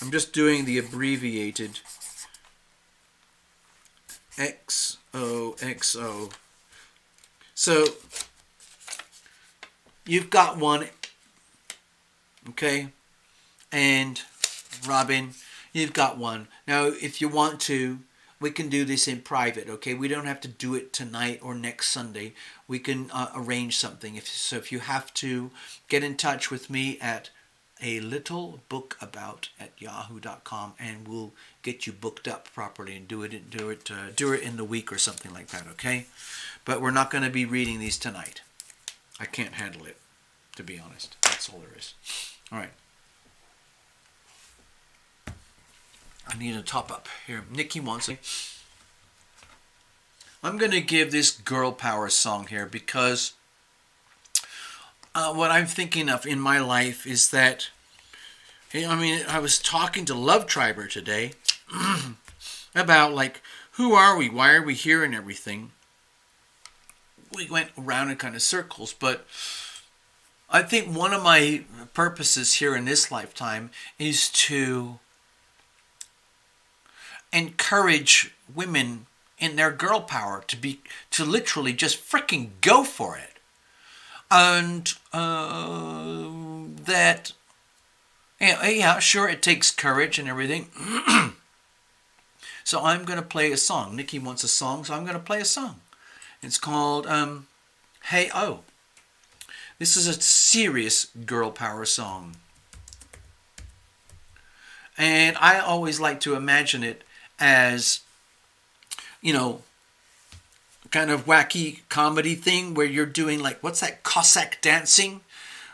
I'm just doing the abbreviated XOXO. So you've got one, okay? And Robin, you've got one. Now, if you want to, we can do this in private, okay? We don't have to do it tonight or next Sunday. We can arrange something. So if you have to, get in touch with me at alittlebookabout@yahoo.com, and we'll get you booked up properly and do it in the week or something like that, okay? But we're not going to be reading these tonight. I can't handle it, to be honest. That's all there is. All right. I need a top up here. Nikki wants it. I'm going to give this girl power song here because what I'm thinking of in my life is that, I was talking to Love Triber today about, like, who are we? Why are we here and everything? We went around in kind of circles, but I think one of my purposes here in this lifetime is to encourage women in their girl power to literally just freaking go for it. And that, yeah, sure, it takes courage and everything. So I'm going to play a song. Nikki wants a song, so I'm going to play a song. It's called Hey Oh. This is a serious girl power song. And I always like to imagine it as, kind of wacky comedy thing where you're doing, like, what's that, Cossack dancing?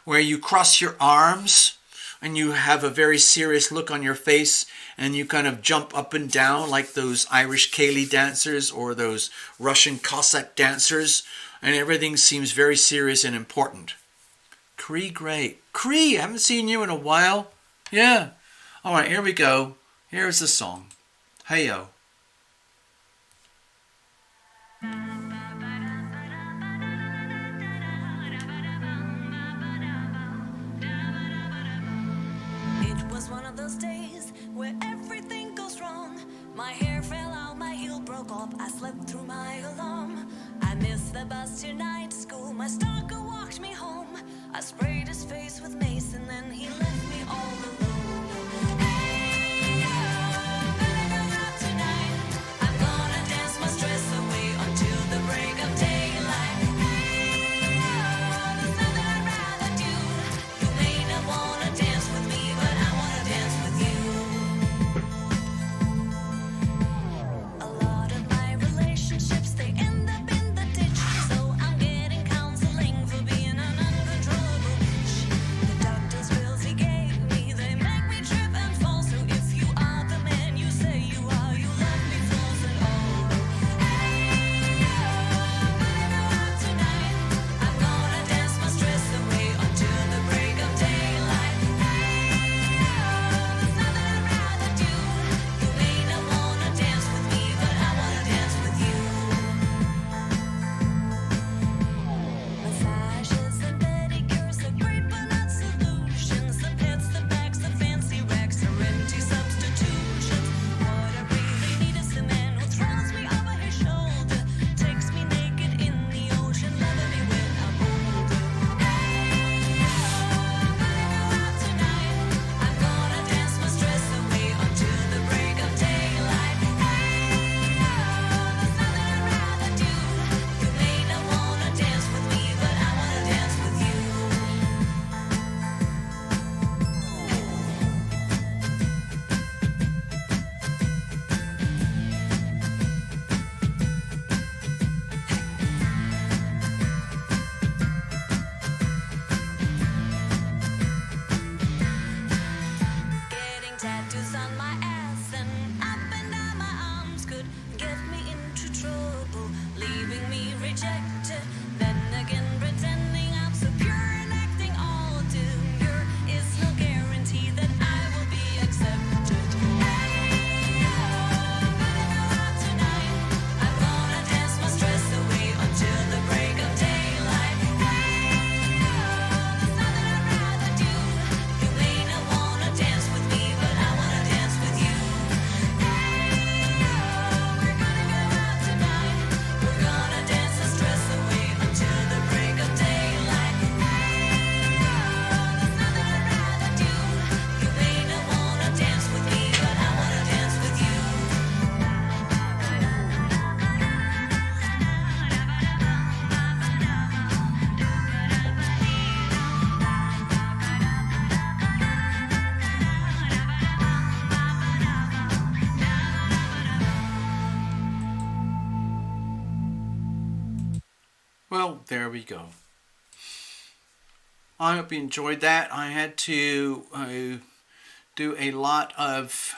Where you cross your arms and you have a very serious look on your face and you kind of jump up and down like those Irish Cayley dancers or those Russian Cossack dancers, and everything seems very serious and important. Cree, great. Cree, I haven't seen you in a while. Yeah. All right, here we go. Here's the song. Hey-O. It was one of those days where everything goes wrong. My hair fell out, my heel broke off, I slept through my alarm. I missed the bus to night school, my stalker walked me home. I sprayed his face with mace and then he left me all alone. They make Well, there we go. I hope you enjoyed that. I had to do a lot of,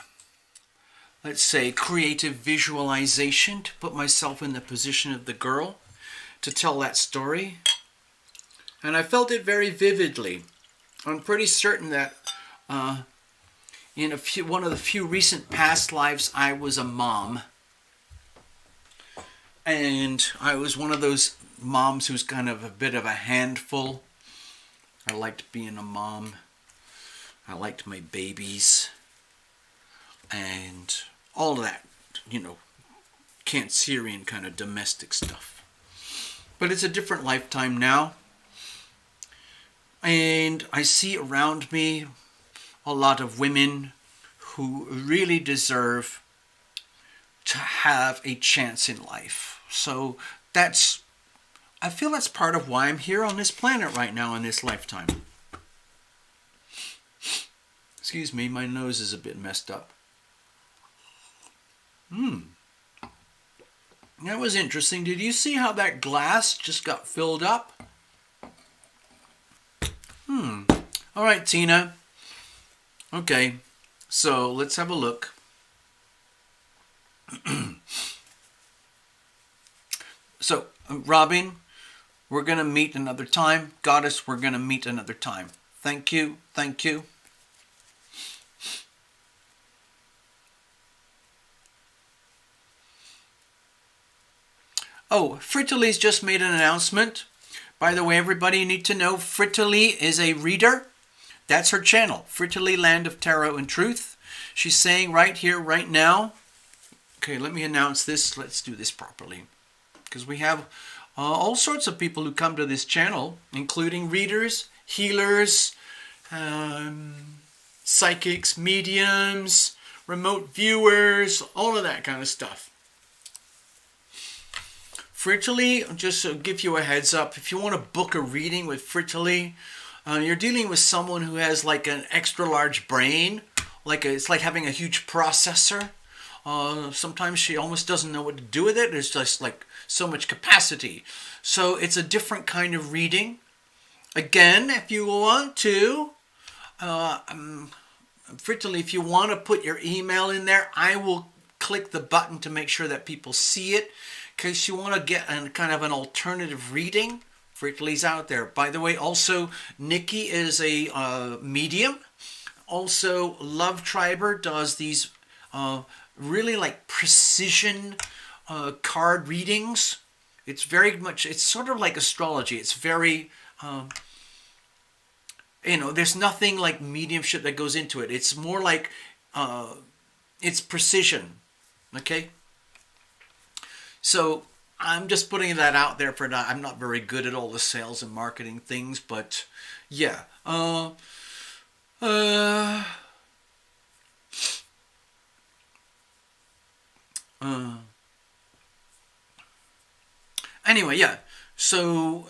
let's say, creative visualization to put myself in the position of the girl to tell that story. And I felt it very vividly. I'm pretty certain that in one of the few recent past lives, I was a mom. And I was one of those moms who's kind of a bit of a handful. I liked being a mom. I liked my babies. And all of that, Cancerian kind of domestic stuff. But it's a different lifetime now. And I see around me a lot of women who really deserve to have a chance in life. So I feel that's part of why I'm here on this planet right now in this lifetime. Excuse me, my nose is a bit messed up. That was interesting. Did you see how that glass just got filled up? All right, Tina. Okay, so let's have a look. So, Robin, we're going to meet another time. Goddess, we're going to meet another time. Thank you. Thank you. Oh, Fritily's just made an announcement. By the way, everybody, you need to know Fritily is a reader. That's her channel, Fritily Land of Tarot and Truth. She's saying right here, right now. Okay, let me announce this. Let's do this properly. Because we have all sorts of people who come to this channel, including readers, healers, psychics, mediums, remote viewers, all of that kind of stuff. Fritily, just to give you a heads up, if you want to book a reading with Fritily, you're dealing with someone who has like an extra large brain, it's like having a huge processor. Sometimes she almost doesn't know what to do with it. There's just like so much capacity. So it's a different kind of reading. Again, if you want to, Fritily, if you want to put your email in there, I will click the button to make sure that people see it. In case you want to get kind of an alternative reading, Fritily's out there. By the way, also, Nikki is a medium. Also, Love Triber does these really like precision card readings. It's sort of like astrology. It's very, there's nothing like mediumship that goes into it. It's more like, it's precision. Okay? So I'm just putting that out there for now. I'm not very good at all the sales and marketing things, but yeah. Anyway, yeah. So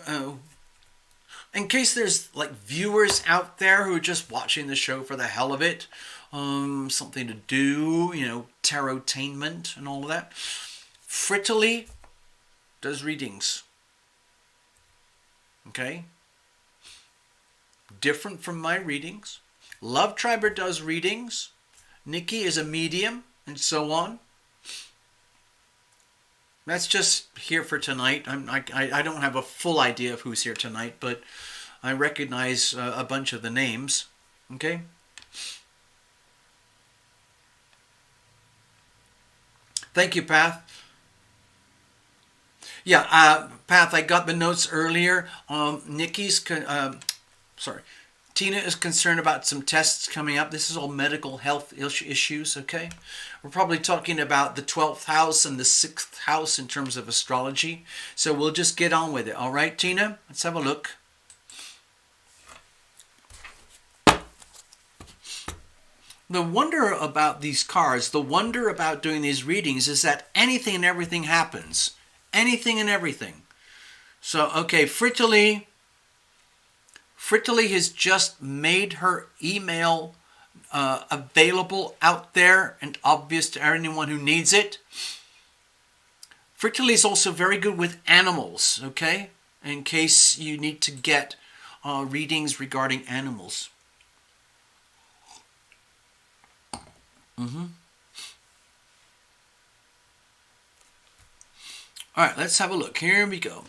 in case there's like viewers out there who are just watching the show for the hell of it, something to do, tarotainment and all of that. Fritily does readings. Okay? Different from my readings. Love Triber does readings. Nikki is a medium, and so on. That's just here for tonight. I don't have a full idea of who's here tonight, but I recognize a bunch of the names. Okay? Thank you, Path. Yeah, Path, I got the notes earlier. Tina is concerned about some tests coming up. This is all medical health issues, okay? We're probably talking about the 12th house and the 6th house in terms of astrology. So we'll just get on with it. All right, Tina? Let's have a look. The wonder about these cards, the wonder about doing these readings is that anything and everything happens. Anything and everything. So, okay, Fritily has just made her email available out there and obvious to anyone who needs it. Fritily is also very good with animals, okay? in case you need to get readings regarding animals. All right, let's have a look. Here we go.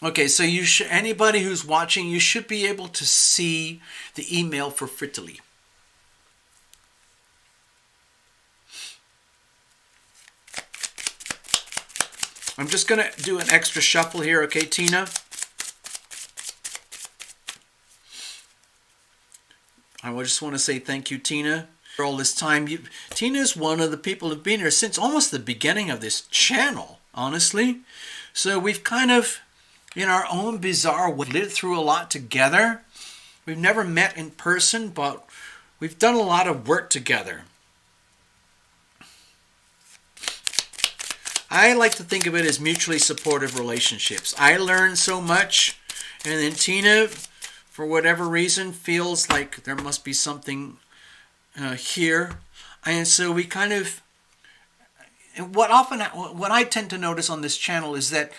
Okay, so anybody who's watching, you should be able to see the email for Fritterly. I'm just going to do an extra shuffle here, okay, Tina? I just want to say thank you, Tina, for all this time. Tina is one of the people who've been here since almost the beginning of this channel, honestly. So we've kind of, in our own bizarre way, lived through a lot together. We've never met in person, but we've done a lot of work together. I like to think of it as mutually supportive relationships. I learn so much, and then Tina, for whatever reason, feels like there must be something here. And so we kind of, what I tend to notice on this channel is that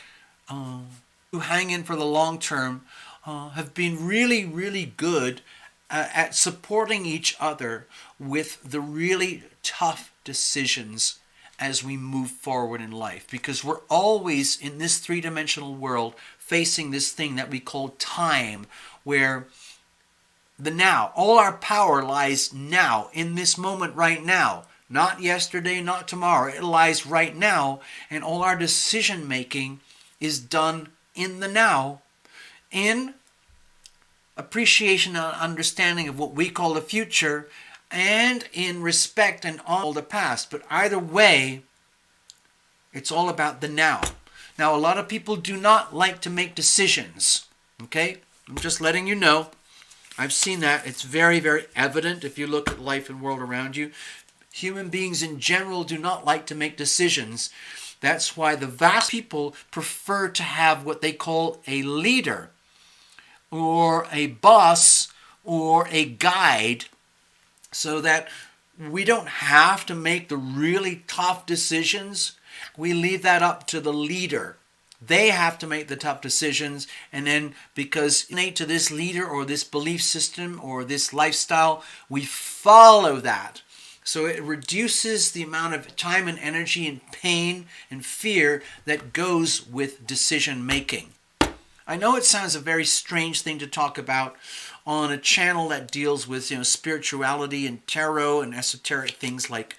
who hang in for the long term have been really, really good at supporting each other with the really tough decisions as we move forward in life, because we're always in this three-dimensional world facing this thing that we call time, where the now, all our power lies now, in this moment right now, not yesterday, not tomorrow. It lies right now, and all our decision making is done in the now, in appreciation and understanding of what we call the future, and in respect and all the past. But either way, it's all about the now. Now, a lot of people do not like to make decisions. Okay? I'm just letting you know. I've seen that. It's very, very evident if you look at life and world around you. Human beings in general do not like to make decisions. That's why the vast people prefer to have what they call a leader, or a boss, or a guide, so that we don't have to make the really tough decisions. We leave that up to the leader. They have to make the tough decisions, and then because innate to this leader or this belief system or this lifestyle, we follow that. So it reduces the amount of time and energy and pain and fear that goes with decision making. I know it sounds a very strange thing to talk about on a channel that deals with, spirituality and tarot and esoteric things like,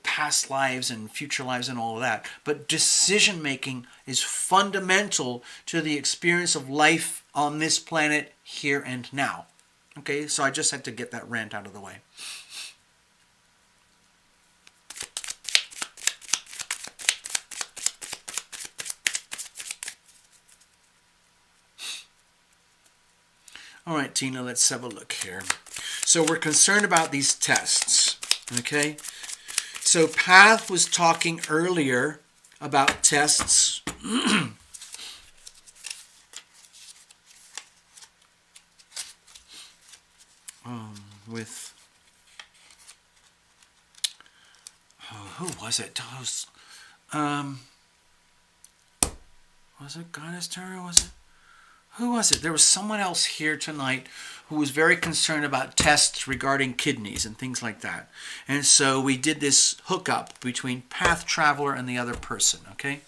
past lives and future lives and all of that. But decision making is fundamental to the experience of life on this planet here and now. Okay, so I just had to get that rant out of the way. All right, Tina, let's have a look here. So we're concerned about these tests, okay? So Path was talking earlier about tests. Who was it? Was it Goddess Tarot? Was it? Who was it? There was someone else here tonight who was very concerned about tests regarding kidneys and things like that. And so we did this hookup between Path Traveler and the other person, okay?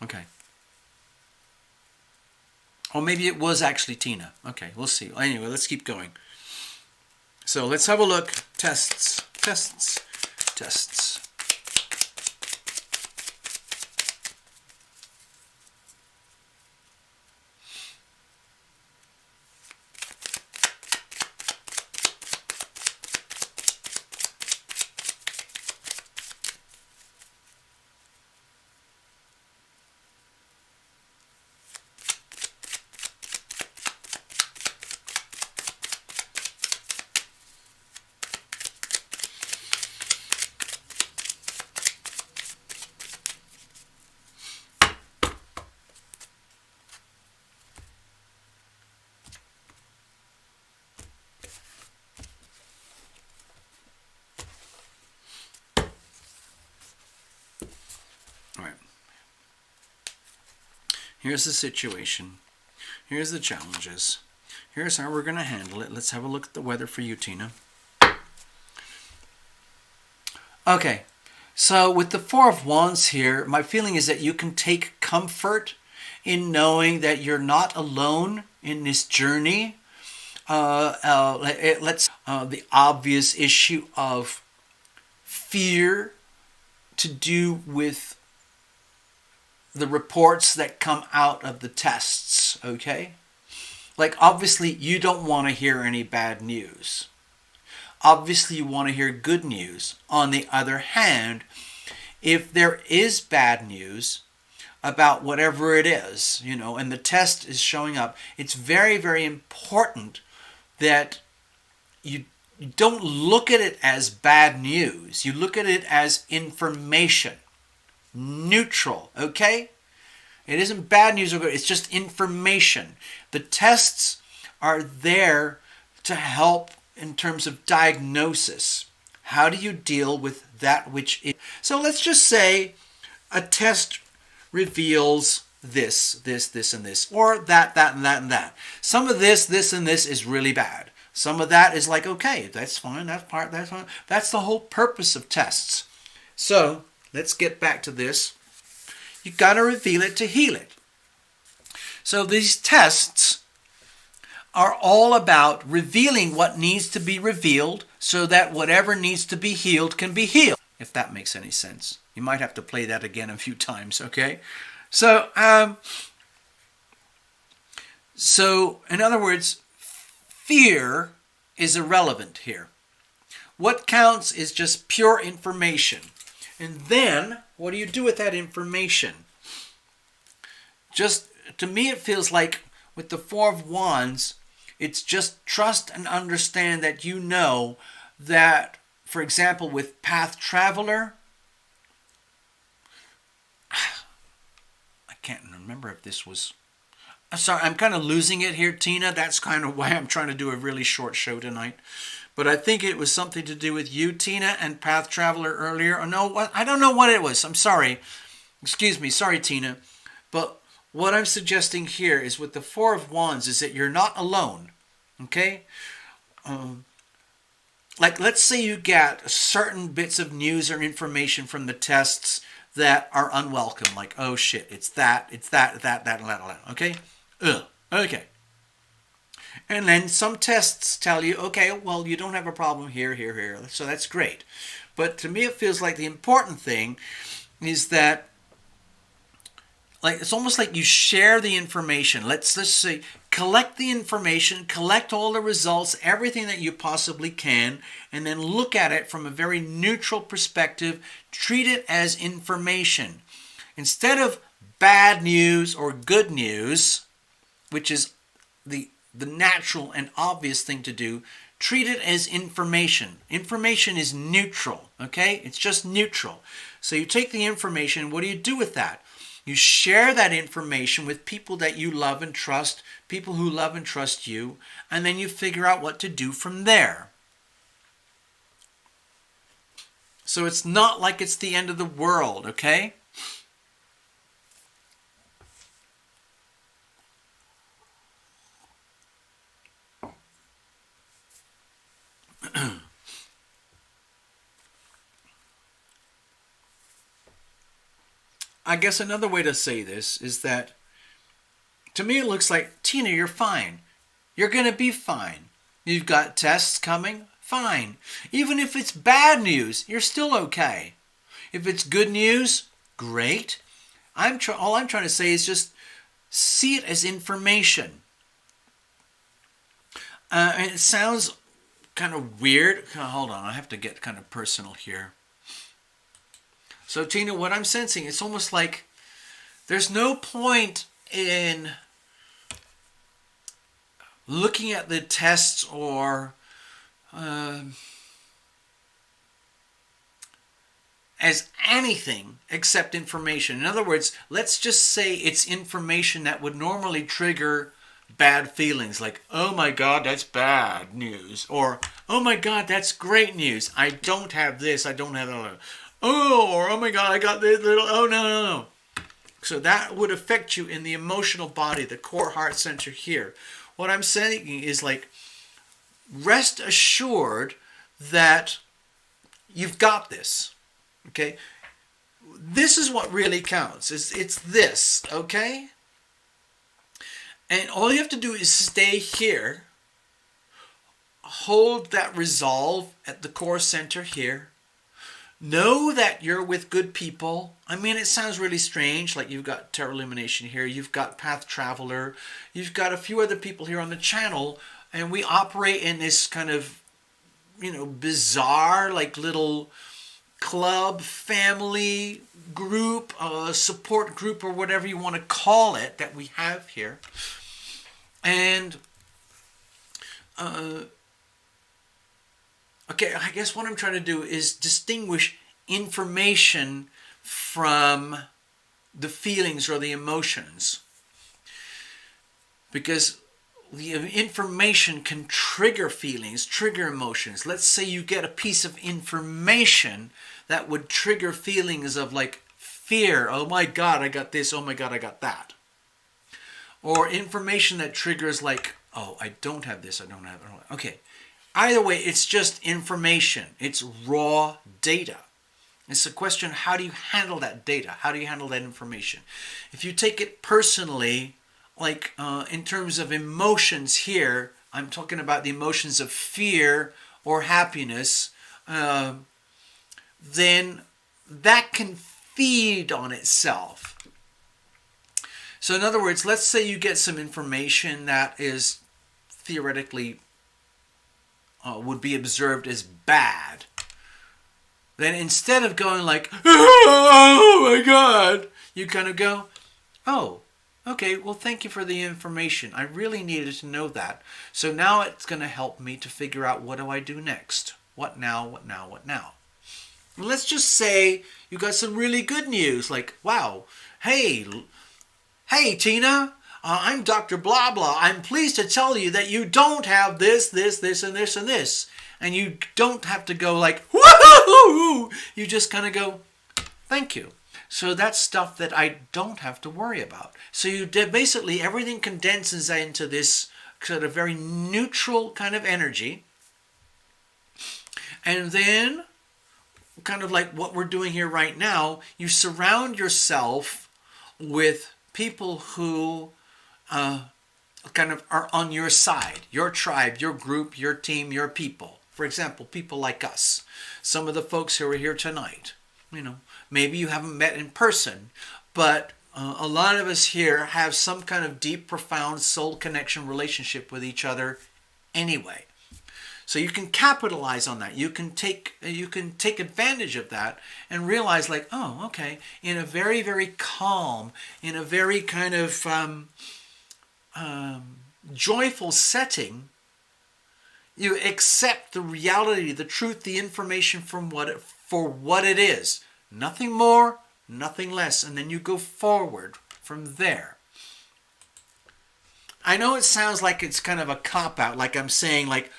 Okay. Or maybe it was actually Tina. Okay, we'll see. Anyway, let's keep going. So let's have a look. Tests. Here's the situation. Here's the challenges. Here's how we're going to handle it. Let's have a look at the weather for you, Tina. Okay, so with the Four of Wands here, my feeling is that you can take comfort in knowing that you're not alone in this journey. The obvious issue of fear to do with the reports that come out of the tests, okay? Like, obviously, you don't want to hear any bad news. Obviously, you want to hear good news. On the other hand, if there is bad news about whatever it is, and the test is showing up, it's very, very important that you don't look at it as bad news. You look at it as information. Neutral, okay? It isn't bad news or good. It's just information. The tests are there to help in terms of diagnosis. How do you deal with that which is? So let's just say a test reveals this, and this, or that, and that, and that. Some of this, and this is really bad. Some of that is like, okay, that's fine, that's fine. That's the whole purpose of tests. So let's get back to this. You've got to reveal it to heal it. So these tests are all about revealing what needs to be revealed so that whatever needs to be healed can be healed, if that makes any sense. You might have to play that again a few times, okay? So in other words, fear is irrelevant here. What counts is just pure information. And then, what do you do with that information? Just, to me, it feels like with the Four of Wands, it's just trust and understand that you know that, for example, with Path Traveler, I can't remember if this was... I'm sorry, I'm kind of losing it here, Tina. That's kind of why I'm trying to do a really short show tonight. But I think it was something to do with you, Tina, and Path Traveler earlier. Oh, no, I don't know what it was. I'm sorry. Excuse me. Sorry, Tina. But what I'm suggesting here is with the Four of Wands is that you're not alone. Okay? Like, let's say you get certain bits of news or information from the tests that are unwelcome. Like, oh, shit, it's that, that. Okay? Okay. And then some tests tell you, okay, well, you don't have a problem here. So that's great. But to me, it feels like the important thing is that, like, it's almost like you share the information. Let's just say, collect the information, collect all the results, everything that you possibly can, and then look at it from a very neutral perspective. Treat it as information. Instead of bad news or good news, which is the natural and obvious thing to do, treat it as information. Information is neutral, okay? It's just neutral. So you take the information, what do you do with that? You share that information with people that you love and trust, people who love and trust you, and then you figure out what to do from there. So it's not like it's the end of the world, okay? I guess another way to say this is that, to me it looks like, Tina, you're fine. You're going to be fine. You've got tests coming, fine. Even if it's bad news, you're still okay. If it's good news, great. All I'm trying to say is just see it as information. And it sounds kind of weird. Hold on, I have to get kind of personal here. So, Tina, what I'm sensing, it's almost like there's no point in looking at the tests or as anything except information. In other words, let's just say it's information that would normally trigger bad feelings, like, oh my God, that's bad news, or oh my God, that's great news. I don't have this, I don't have that. Oh, or oh my God, I got this little, oh no. So that would affect you in the emotional body, the core heart center here. What I'm saying is like, rest assured that you've got this. Okay? This is what really counts. It's this, okay? And all you have to do is stay here. Hold that resolve at the core center here. Know that you're with good people. I mean, it sounds really strange, like you've got Tarot Illumination here, you've got Path Traveler, you've got a few other people here on the channel, and we operate in this kind of, bizarre, like little club, family, group, support group, or whatever you want to call it, that we have here. And, okay, I guess what I'm trying to do is distinguish information from the feelings or the emotions. Because the information can trigger feelings, trigger emotions. Let's say you get a piece of information that would trigger feelings of like fear. Oh my God, I got this. Oh my God, I got that. Or information that triggers like, oh, I don't have this. I don't have it. Okay. Either way, it's just information. It's raw data. It's a question, how do you handle that data? How do you handle that information? If you take it personally, like in terms of emotions here, I'm talking about the emotions of fear or happiness, then that can feed on itself. So in other words, let's say you get some information that is theoretically would be observed as bad. Then instead of going like, oh my God, you kind of go, oh, okay, well, thank you for the information. I really needed to know that. So now it's going to help me to figure out, what do I do next? What now, what now, what now? And let's just say you got some really good news, like, wow, hey Tina, I'm Dr. Blah Blah. I'm pleased to tell you that you don't have this, this, this, and this, and this. And you don't have to go like, woohoo! You just kind of go, thank you. So that's stuff that I don't have to worry about. So you basically, everything condenses into this sort of very neutral kind of energy. And then, kind of like what we're doing here right now, you surround yourself with people who kind of are on your side, your tribe, your group, your team, your people. For example, people like us, some of the folks who are here tonight. Maybe you haven't met in person, but a lot of us here have some kind of deep, profound soul connection relationship with each other anyway. So you can capitalize on that. You can take advantage of that and realize like, oh, okay, in a very, very calm, in a very kind of joyful setting, you accept the reality, the truth, the information for what it is. Nothing more, nothing less. And then you go forward from there. I know it sounds like it's kind of a cop-out, like I'm saying, like,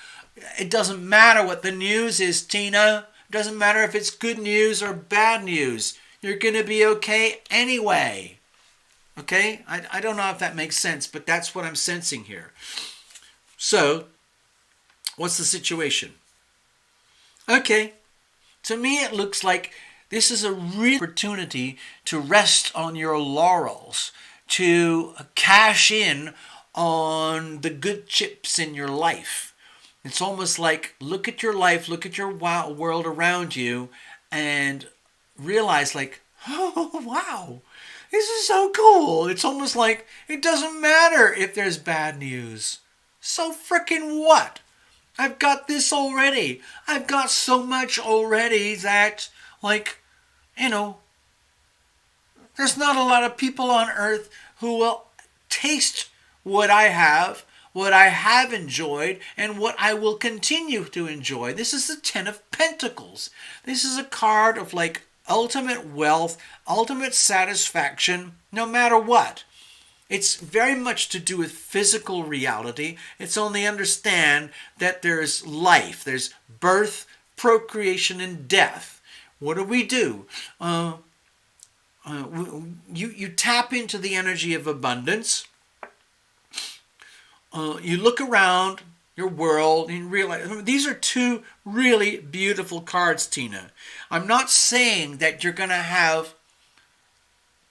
it doesn't matter what the news is, Tina. It doesn't matter if it's good news or bad news. You're going to be okay anyway. Okay? I don't know if that makes sense, but that's what I'm sensing here. So, what's the situation? Okay. To me, it looks like this is a real opportunity to rest on your laurels, to cash in on the good chips in your life. It's almost like, look at your life, look at your world around you, and realize like, oh, wow, this is so cool. It's almost like it doesn't matter if there's bad news. So frickin' what? I've got this already. I've got so much already that, like, there's not a lot of people on earth who will taste what I have enjoyed, and what I will continue to enjoy. This is the Ten of Pentacles. This is a card of like ultimate wealth, ultimate satisfaction, no matter what. It's very much to do with physical reality. It's only understand that there's life, there's birth, procreation, and death. What do? you tap into the energy of abundance. You look around your world and realize, these are two really beautiful cards, Tina. I'm not saying that you're going to have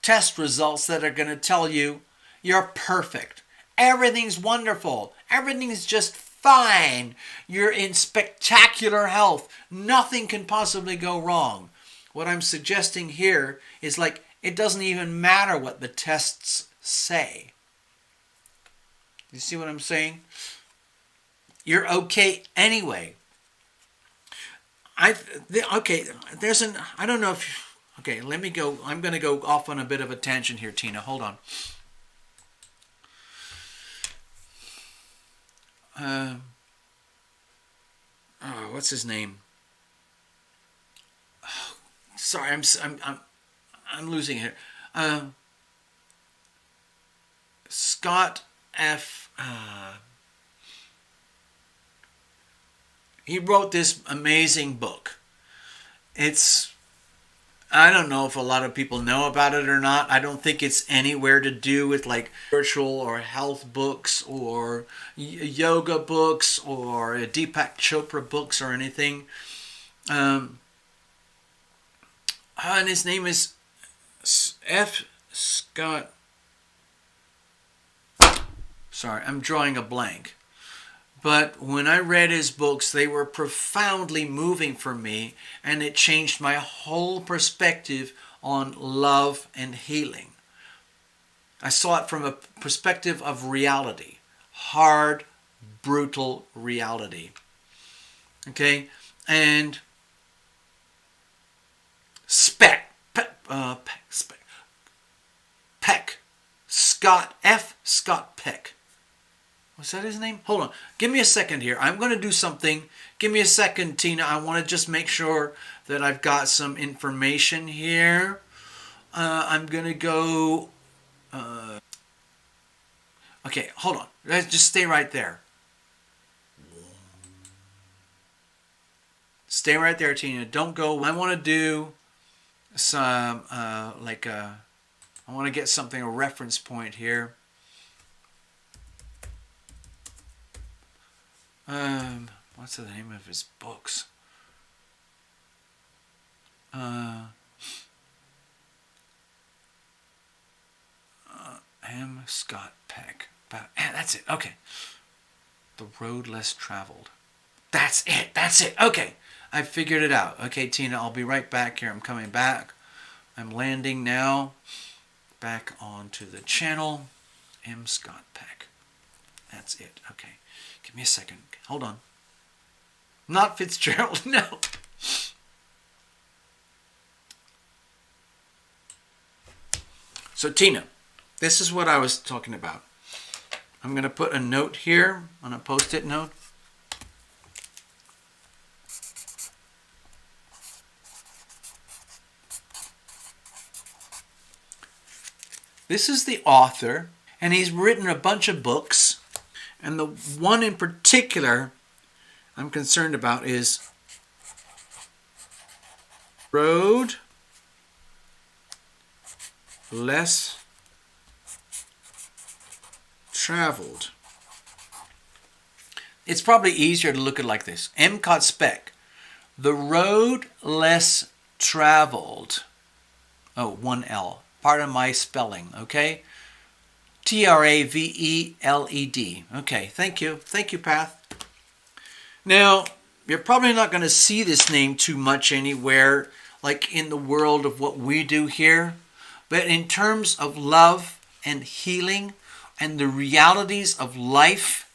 test results that are going to tell you you're perfect. Everything's wonderful. Everything's just fine. You're in spectacular health. Nothing can possibly go wrong. What I'm suggesting here is like, it doesn't even matter what the tests say. You see what I'm saying? You're okay anyway. I don't know if, okay, let me go. I'm going to go off on a bit of a tangent here, Tina. Hold on. What's his name? Oh, sorry, I'm losing it here. Scott F. He wrote this amazing book. I don't know if a lot of people know about it or not. I don't think it's anywhere to do with like spiritual or health books or yoga books or Deepak Chopra books or anything. And his name is F. Scott. Sorry, I'm drawing a blank. But when I read his books, they were profoundly moving for me, and it changed my whole perspective on love and healing. I saw it from a perspective of reality, hard, brutal reality. Okay, and Peck, Scott Peck. Was that his name? Hold on. Give me a second here. I'm going to do something. Give me a second, Tina. I want to just make sure that I've got some information here. I'm going to go... okay, hold on. Let's just stay right there. Stay right there, Tina. Don't go. I want to do some, I want to get something, a reference point here. What's the name of his books? M. Scott Peck. That's it. Okay. The Road Less Traveled. That's it. Okay. I figured it out. Okay, Tina, I'll be right back here. I'm coming back. I'm landing now. Back onto the channel. M. Scott Peck. That's it. Okay. Give me a second. Hold on. Not Fitzgerald, no. So Tina, this is what I was talking about. I'm going to put a note here on a post-it note. This is the author, and he's written a bunch of books. And the one in particular I'm concerned about is Road Less Traveled. It's probably easier to look at it like this. M. Scott, The Road Less Traveled. Oh, one L. Pardon my spelling, okay? Traveled. Okay, thank you. Thank you, Path. Now, you're probably not going to see this name too much anywhere, like in the world of what we do here. But in terms of love and healing and the realities of life,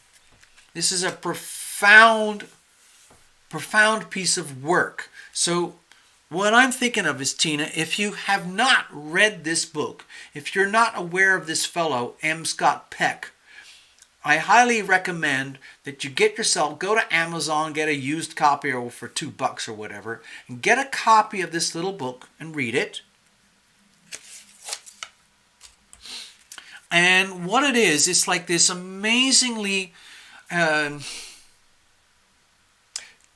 this is a profound piece of work. So what I'm thinking of is, Tina, if you have not read this book, if you're not aware of this fellow, M. Scott Peck, I highly recommend that you get yourself, go to Amazon, get a used copy or for $2 or whatever, and get a copy of this little book and read it. And what it is, it's like this amazingly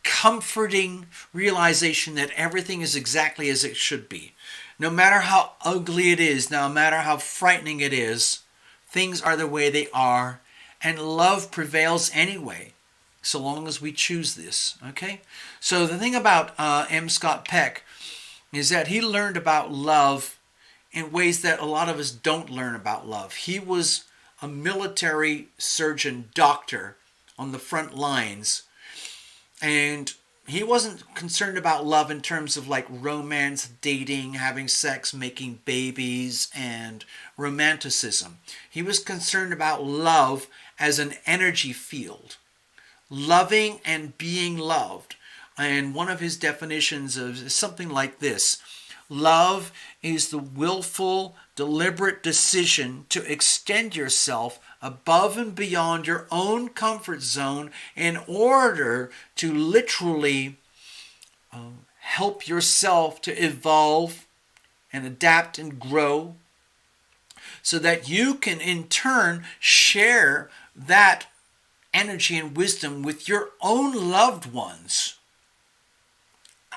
comforting realization that everything is exactly as it should be. No matter how ugly it is, no matter how frightening it is, things are the way they are, and love prevails anyway, so long as we choose this, okay? So the thing about M. Scott Peck is that he learned about love in ways that a lot of us don't learn about love. He was a military surgeon doctor on the front lines, and he wasn't concerned about love in terms of like romance, dating, having sex, making babies, and romanticism. He was concerned about love as an energy field, loving and being loved. And one of his definitions is something like this: love is the willful, deliberate decision to extend yourself above and beyond your own comfort zone in order to literally help yourself to evolve and adapt and grow, so that you can in turn share that energy and wisdom with your own loved ones.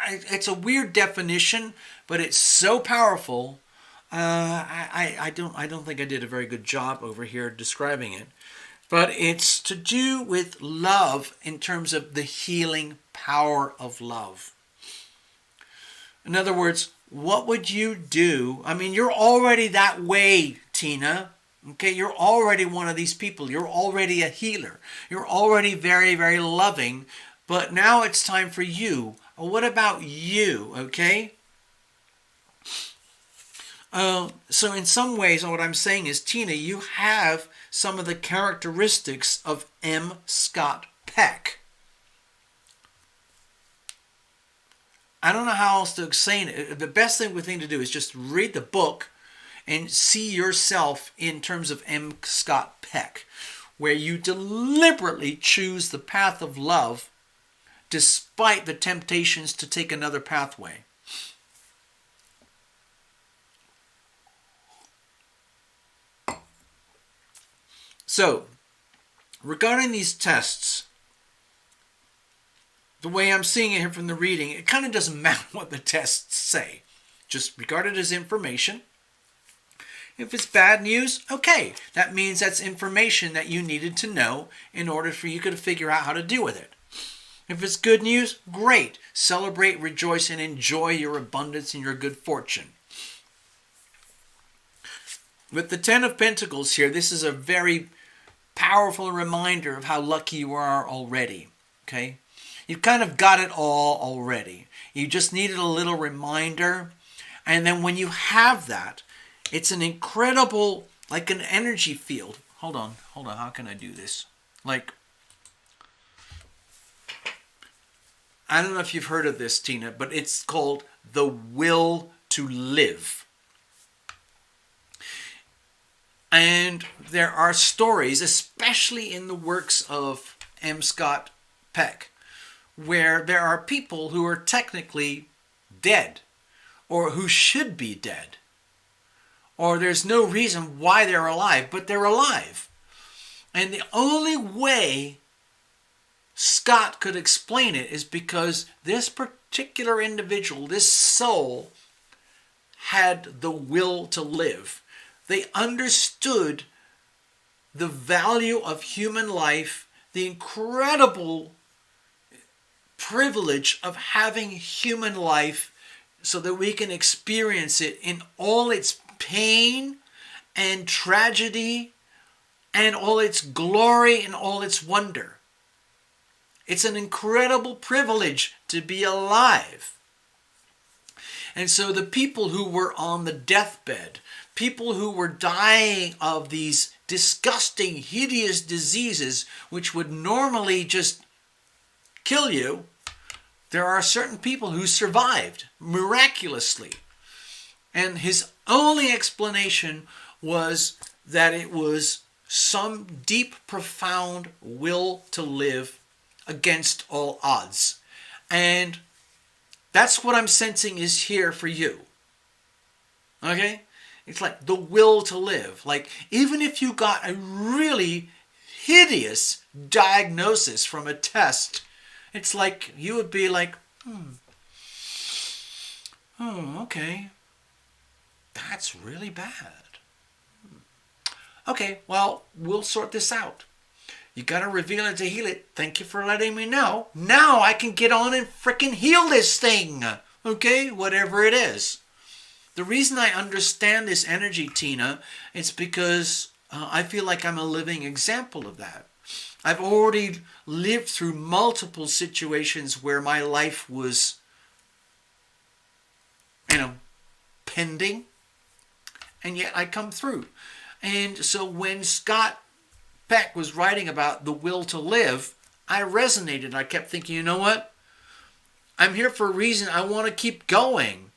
It's a weird definition, but it's so powerful. I don't think I did a very good job over here describing it, but it's to do with love in terms of the healing power of love. In other words, what would you do? I mean, you're already that way, Tina. Okay, you're already one of these people. You're already a healer. You're already very, very loving. But now it's time for you. What about you? Okay? So in some ways, what I'm saying is, Tina, you have some of the characteristics of M. Scott Peck. I don't know how else to explain it. The best thing to do is just read the book and see yourself in terms of M. Scott Peck, where you deliberately choose the path of love despite the temptations to take another pathway. So, regarding these tests, the way I'm seeing it here from the reading, it kind of doesn't matter what the tests say. Just regard it as information. If it's bad news, okay, that means that's information that you needed to know in order for you to figure out how to deal with it. If it's good news, great. Celebrate, rejoice, and enjoy your abundance and your good fortune. With the Ten of Pentacles here, this is a very powerful reminder of how lucky you are already. Okay? You've kind of got it all already. You just needed a little reminder. And then when you have that, it's an incredible, like an energy field. Hold on. How can I do this? I don't know if you've heard of this, Tina, but it's called the will to live. And there are stories, especially in the works of M. Scott Peck, where there are people who are technically dead, or who should be dead, or there's no reason why they're alive, but they're alive. And the only way Scott could explain it is because this particular individual, this soul, had the will to live. They understood the value of human life, the incredible privilege of having human life so that we can experience it in all its pain and tragedy and all its glory and all its wonder. It's an incredible privilege to be alive. And so the people who were on the deathbed, people who were dying of these disgusting, hideous diseases which would normally just kill you, there are certain people who survived miraculously. And his only explanation was that it was some deep, profound will to live against all odds. And that's what I'm sensing is here for you. Okay? It's like the will to live. Like, even if you got a really hideous diagnosis from a test, it's like you would be like, oh, okay. That's really bad. Okay, well, we'll sort this out. You gotta reveal it to heal it. Thank you for letting me know. Now I can get on and frickin' heal this thing. Okay, whatever it is. The reason I understand this energy, Tina, it's because I feel like I'm a living example of that. I've already lived through multiple situations where my life was, pending, and yet I come through. And so when Scott Peck was writing about the will to live, I resonated. I kept thinking, you know what? I'm here for a reason. I want to keep going.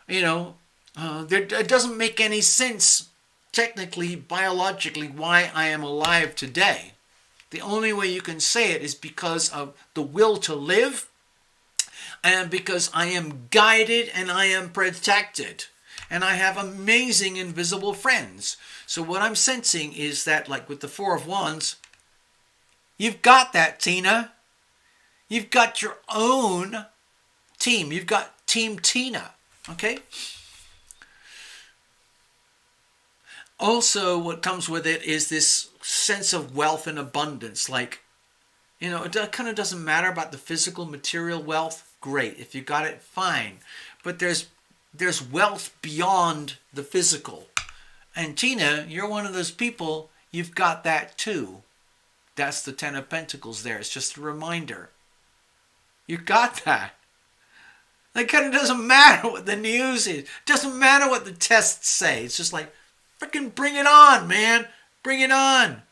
It doesn't make any sense, technically, biologically, why I am alive today. The only way you can say it is because of the will to live, and because I am guided and I am protected. And I have amazing invisible friends. So what I'm sensing is that, like with the Four of Wands, you've got that, Tina. You've got your own team. You've got Team Tina. Okay? Also, what comes with it is this sense of wealth and abundance. Like, it kind of doesn't matter about the physical, material wealth. Great. If you got it, fine. But there's wealth beyond the physical. And Tina, you're one of those people, you've got that too. That's the Ten of Pentacles there. It's just a reminder. You got that. It kind of doesn't matter what the news is. It doesn't matter what the tests say. It's just like, freaking bring it on, man. Bring it on.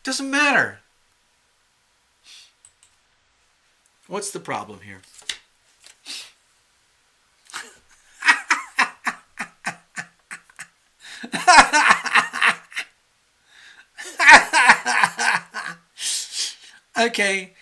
Doesn't matter. What's the problem here? Okay,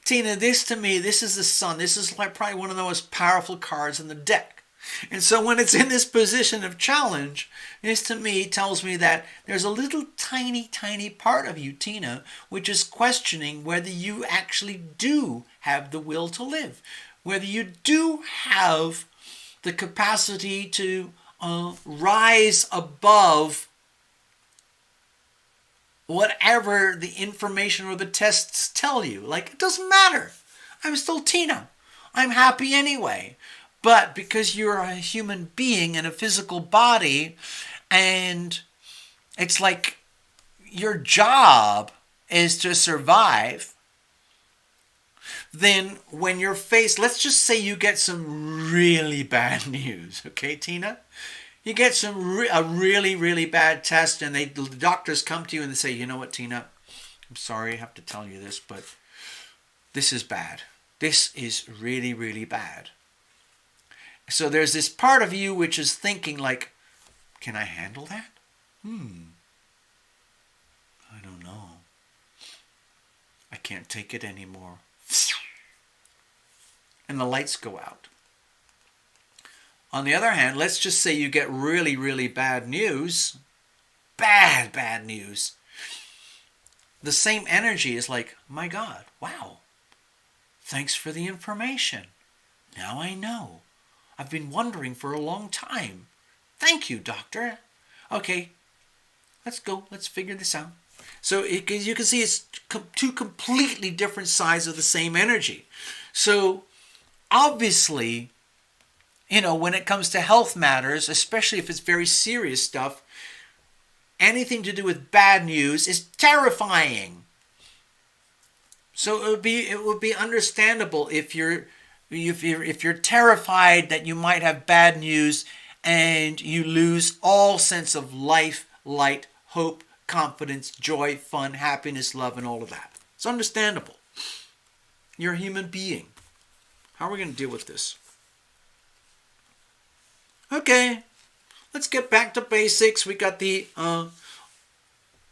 Tina, this is the Sun. This is like probably one of the most powerful cards in the deck. And so when it's in this position of challenge, this to me tells me that there's a little tiny, tiny part of you, Tina, which is questioning whether you actually do have the will to live, whether you do have the capacity to rise above whatever the information or the tests tell you. Like, it doesn't matter. I'm still Tina. I'm happy anyway. But because you're a human being in a physical body, and it's like your job is to survive, then when you're faced, let's just say you get some really bad news, okay, Tina? You get a really, really bad test, and the doctors come to you and they say, you know what, Tina, I'm sorry I have to tell you this, but this is bad. This is really, really bad. So there's this part of you which is thinking like, can I handle that? I don't know. I can't take it anymore. And the lights go out. On the other hand, let's just say you get really, really bad news. Bad news. The same energy is like, my God, wow. Thanks for the information. Now I know. I've been wondering for a long time. Thank you, doctor. Okay, let's go. Let's figure this out. So you can see it's two completely different sides of the same energy. So obviously, when it comes to health matters, especially if it's very serious stuff, anything to do with bad news is terrifying. So it would be understandable if you're terrified that you might have bad news and you lose all sense of life, light, hope, confidence, joy, fun, happiness, love, and all of that. It's understandable. You're a human being. How are we going to deal with this? Okay, let's get back to basics. We got the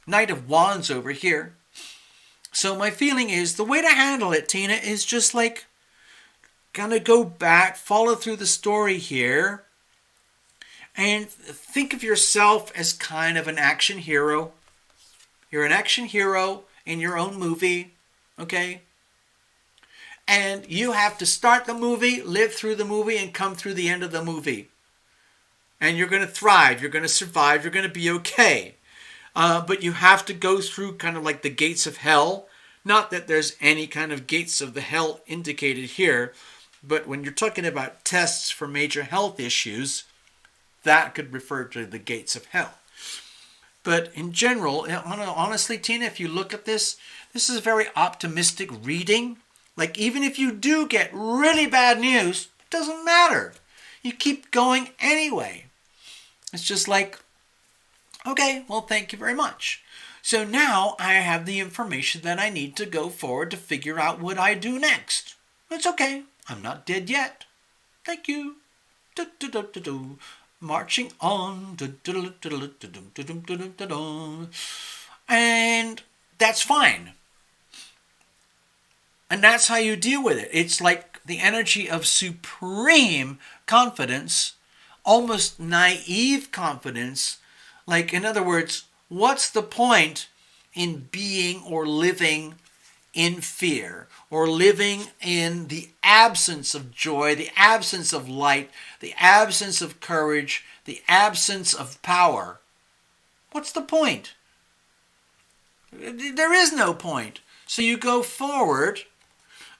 Knight of Wands over here. So my feeling is the way to handle it, Tina, is just like gonna go back, follow through the story here, and think of yourself as kind of an action hero. You're an action hero in your own movie, okay? And you have to start the movie, live through the movie, and come through the end of the movie. and you're going to thrive, you're going to survive, you're going to be okay. But you have to go through kind of like the gates of hell. Not that there's any kind of gates of the hell indicated here, but when you're talking about tests for major health issues, that could refer to the gates of hell. But in general, honestly, Tina, if you look at this, this is a very optimistic reading. Like, even if you do get really bad news, it doesn't matter. You keep going anyway. It's just like, okay, well, thank you very much. So now I have the information that I need to go forward to figure out what I do next. It's okay. I'm not dead yet. Thank you. Marching on. And that's fine. And that's how you deal with it. It's like the energy of supreme confidence, almost naive confidence. Like, in other words, what's the point in being or living in fear, or living in the absence of joy, the absence of light, the absence of courage, the absence of power? What's the point? There is no point. So you go forward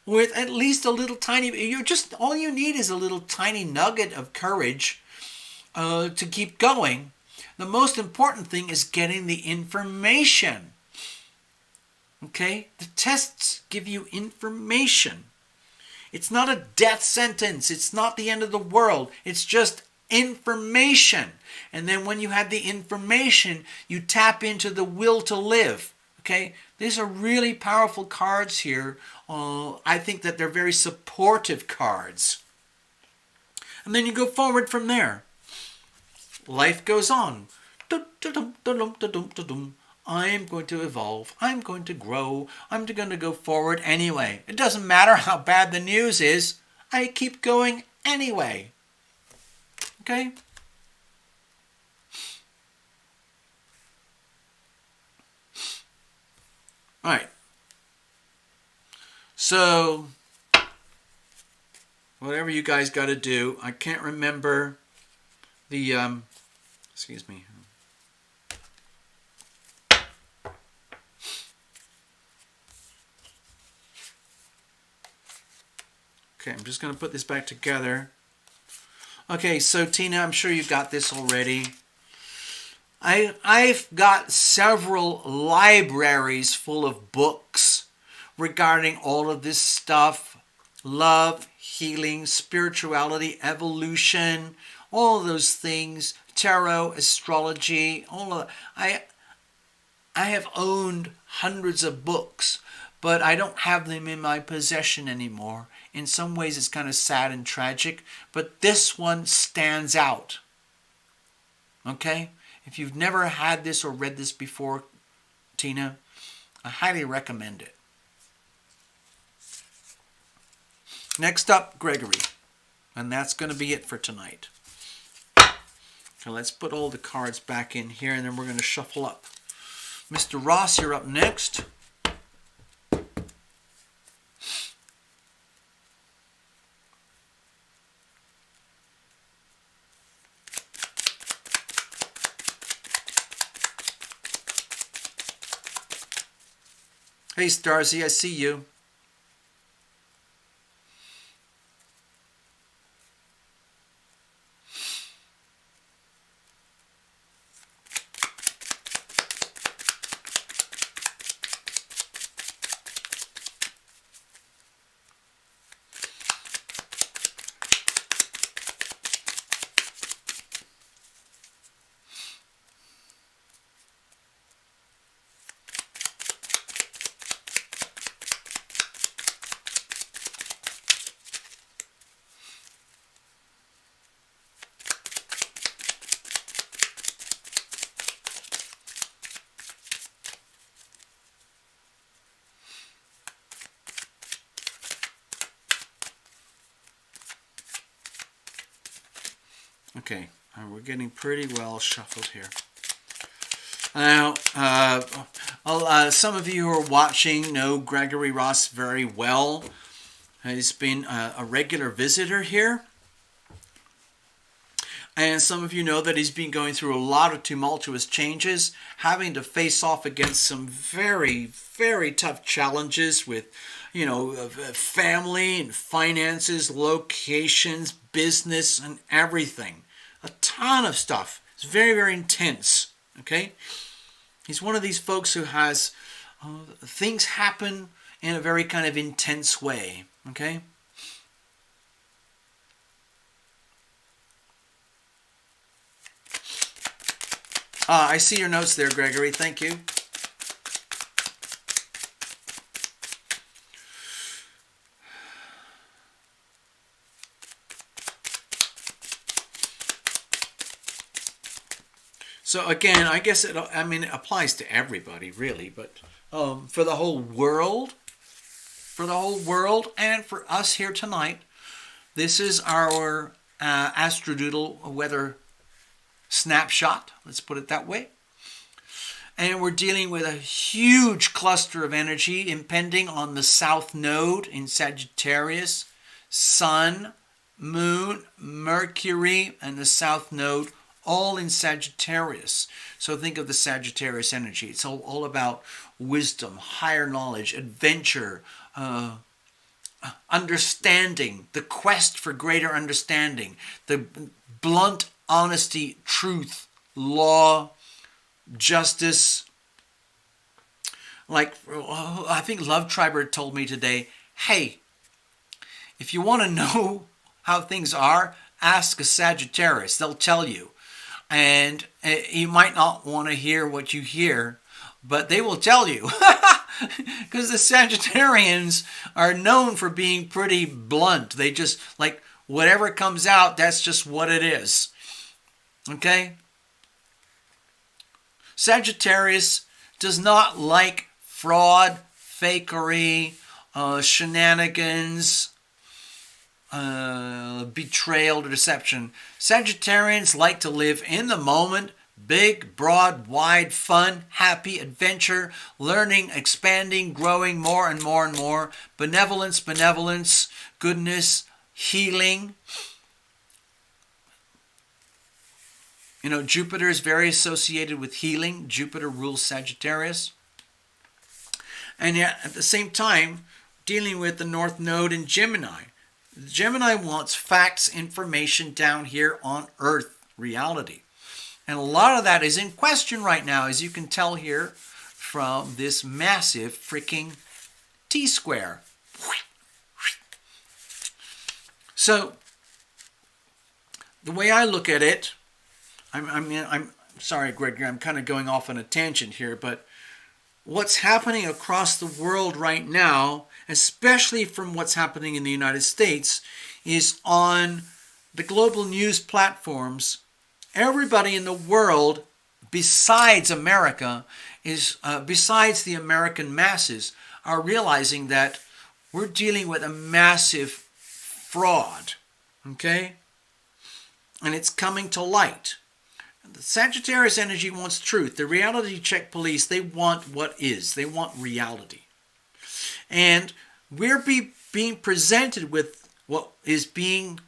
with at least a little tiny, all you need is a little tiny nugget of courage to keep going. The most important thing is getting the information. Okay? The tests give you information. It's not a death sentence. It's not the end of the world. It's just information. And then when you have the information, you tap into the will to live. Okay? These are really powerful cards here. I think that they're very supportive cards. And then you go forward from there. Life goes on. I'm going to evolve. I'm going to grow. I'm going to go forward anyway. It doesn't matter how bad the news is. I keep going anyway. Okay? All right. So, whatever you guys got to do, I can't remember the, excuse me. Okay, I'm just going to put this back together. Okay, so Tina, I'm sure you got this already. I've got several libraries full of books regarding all of this stuff. Love, healing, spirituality, evolution, all of those things. Tarot, astrology, all of that. I have owned hundreds of books, but I don't have them in my possession anymore. In some ways, it's kind of sad and tragic, but this one stands out. Okay? If you've never had this or read this before, Tina, I highly recommend it. Next up, Gregory. And that's going to be it for tonight. So let's put all the cards back in here, and then we're going to shuffle up. Mr. Ross, you're up next. Hey, Starzy, I see you. Okay, we're getting pretty well shuffled here. Now, some of you who are watching know Gregory Ross very well. He's been a regular visitor here. And some of you know that he's been going through a lot of tumultuous changes, having to face off against some very, very tough challenges with, family and finances, locations, business, and everything. A ton of stuff. It's very, very intense. Okay? He's one of these folks who has things happen in a very kind of intense way. Okay? I see your notes there, Gregory. Thank you. So again, I guess it applies to everybody really, but for the whole world, and for us here tonight, this is our Astrodoodle weather snapshot, let's put it that way. And we're dealing with a huge cluster of energy impending on the South Node in Sagittarius, Sun, Moon, Mercury, and the South Node all in Sagittarius. So think of the Sagittarius energy. It's all about wisdom, higher knowledge, adventure, understanding, the quest for greater understanding, the blunt honesty, truth, law, justice. Like, I think Love Triber told me today, hey, if you want to know how things are, ask a Sagittarius. They'll tell you. And you might not want to hear what you hear, but they will tell you. Because the Sagittarians are known for being pretty blunt. They just, like, whatever comes out, that's just what it is. Okay? Sagittarius does not like fraud, fakery, shenanigans, betrayal or deception. Sagittarians like to live in the moment, big, broad, wide, fun, happy, adventure, learning, expanding, growing more and more and more, benevolence, goodness, healing. Jupiter is very associated with healing. Jupiter rules Sagittarius. And yet, at the same time, dealing with the North Node in Gemini. Gemini wants facts, information down here on Earth, reality. And a lot of that is in question right now, as you can tell here from this massive freaking T-square. So, the way I look at it, I'm sorry, Gregory, I'm kind of going off on a tangent here, but what's happening across the world right now, especially from what's happening in the United States, is on the global news platforms. Everybody in the world, besides America, besides the American masses, are realizing that we're dealing with a massive fraud, okay? And it's coming to light. The Sagittarius energy wants truth. The reality check police, they want what is. They want reality. And we're being presented with what is being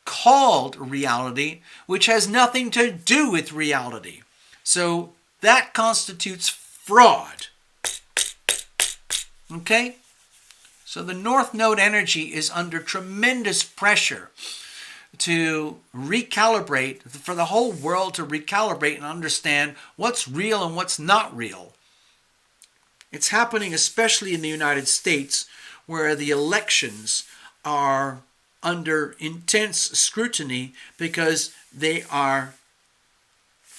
called reality, which has nothing to do with reality. So that constitutes fraud. Okay? So the North Node energy is under tremendous pressure to recalibrate, for the whole world to recalibrate and understand what's real and what's not real. It's happening especially in the United States, where the elections are under intense scrutiny because they are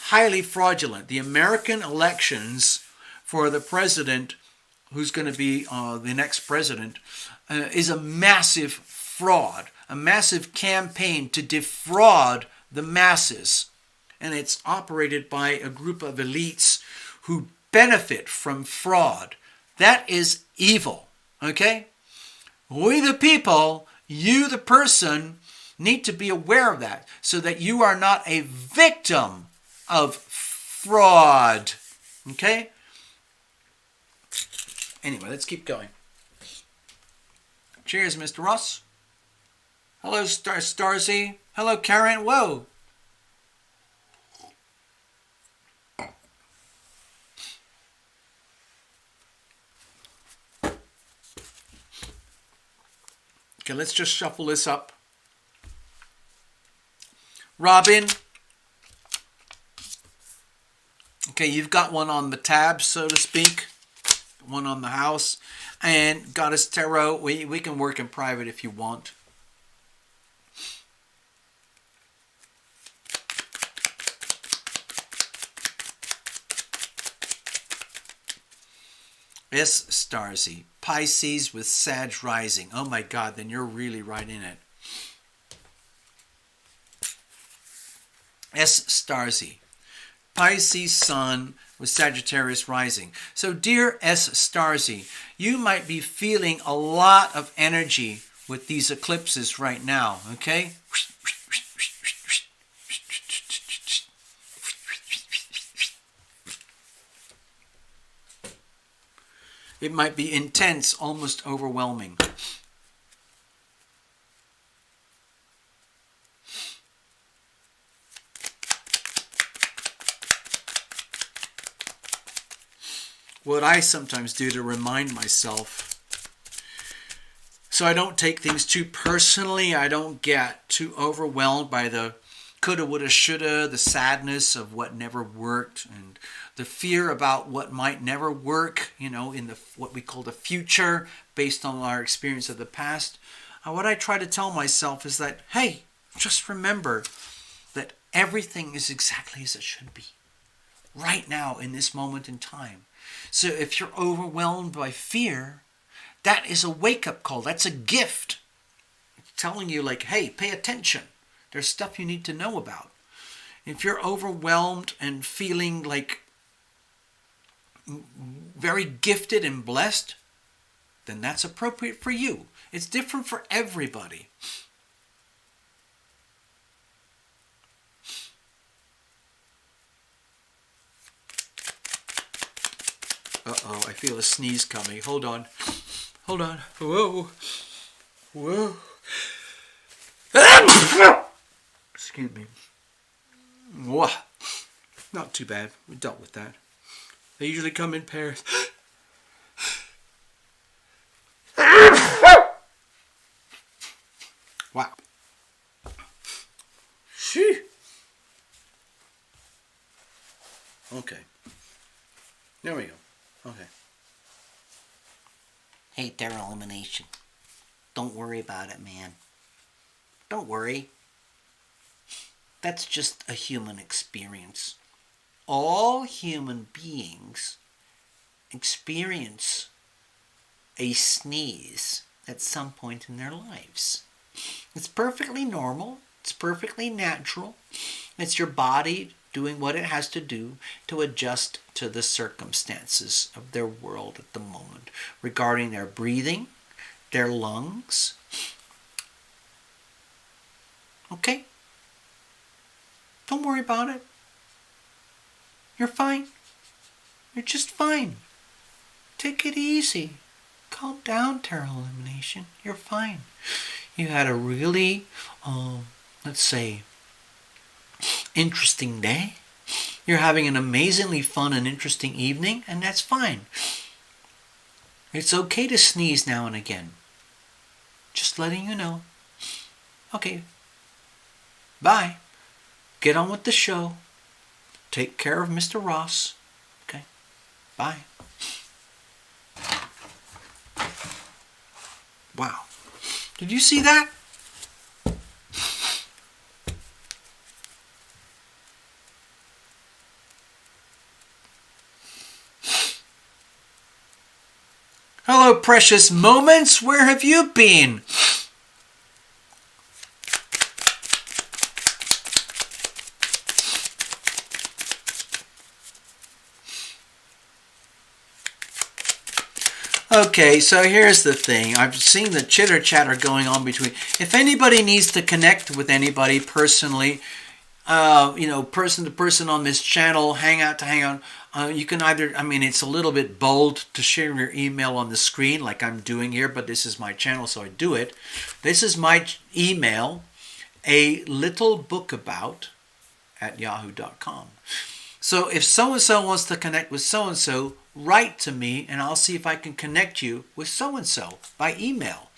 highly fraudulent. The American elections for the president, who's going to be the next president, is a massive fraud, a massive campaign to defraud the masses. And it's operated by a group of elites who benefit from fraud. That is evil, okay? We the people, you the person, need to be aware of that so that you are not a victim of fraud, okay? Anyway, let's keep going. Cheers, Mr. Ross. Hello, Starzy. Hello, Karen. Whoa. Okay, let's just shuffle this up. Robin. Okay, you've got one on the tab, so to speak. One on the house. And Goddess Tarot, we can work in private if you want. S. Starzy, Pisces with Sag rising. Oh my God, then you're really right in it. S. Starzy, Pisces Sun with Sagittarius rising. So dear S. Starzy, you might be feeling a lot of energy with these eclipses right now, okay? It might be intense, almost overwhelming. What I sometimes do to remind myself, so I don't take things too personally, I don't get too overwhelmed by the coulda, woulda, shoulda, the sadness of what never worked, and the fear about what might never work, in the what we call the future, based on our experience of the past. What I try to tell myself is that, hey, just remember that everything is exactly as it should be, right now in this moment in time. So if you're overwhelmed by fear, that is a wake-up call. That's a gift. It's telling you, like, hey, pay attention. There's stuff you need to know about. If you're overwhelmed and feeling like very gifted and blessed, then that's appropriate for you. It's different for everybody. Uh-oh, I feel a sneeze coming. Hold on. Hold on. Whoa. Whoa. Excuse me. Whoa. Not too bad. We dealt with that. They usually come in pairs. Wow. Shee. Okay. There we go. Okay. Hey, Daryl Illumination. Don't worry about it, man. Don't worry. That's just a human experience. All human beings experience a sneeze at some point in their lives. It's perfectly normal. It's perfectly natural. It's your body doing what it has to do to adjust to the circumstances of their world at the moment, regarding their breathing, their lungs. Okay? Don't worry about it. You're fine. You're just fine. Take it easy. Calm down, Tarot Illumination. You're fine. You had a really, let's say, interesting day. You're having an amazingly fun and interesting evening, and that's fine. It's okay to sneeze now and again. Just letting you know. Okay. Bye. Get on with the show. Take care of Mr. Ross. Okay. Bye. Wow. Did you see that? Hello, precious moments. Where have you been? Okay, so here's the thing. I've seen the chitter chatter going on between. If anybody needs to connect with anybody personally, person to person on this channel, hangout to hangout, you can either, it's a little bit bold to share your email on the screen like I'm doing here, but this is my channel, so I do it. This is my email, alittlebookabout@yahoo.com. So if so-and-so wants to connect with so-and-so, write to me and I'll see if I can connect you with so-and-so by email.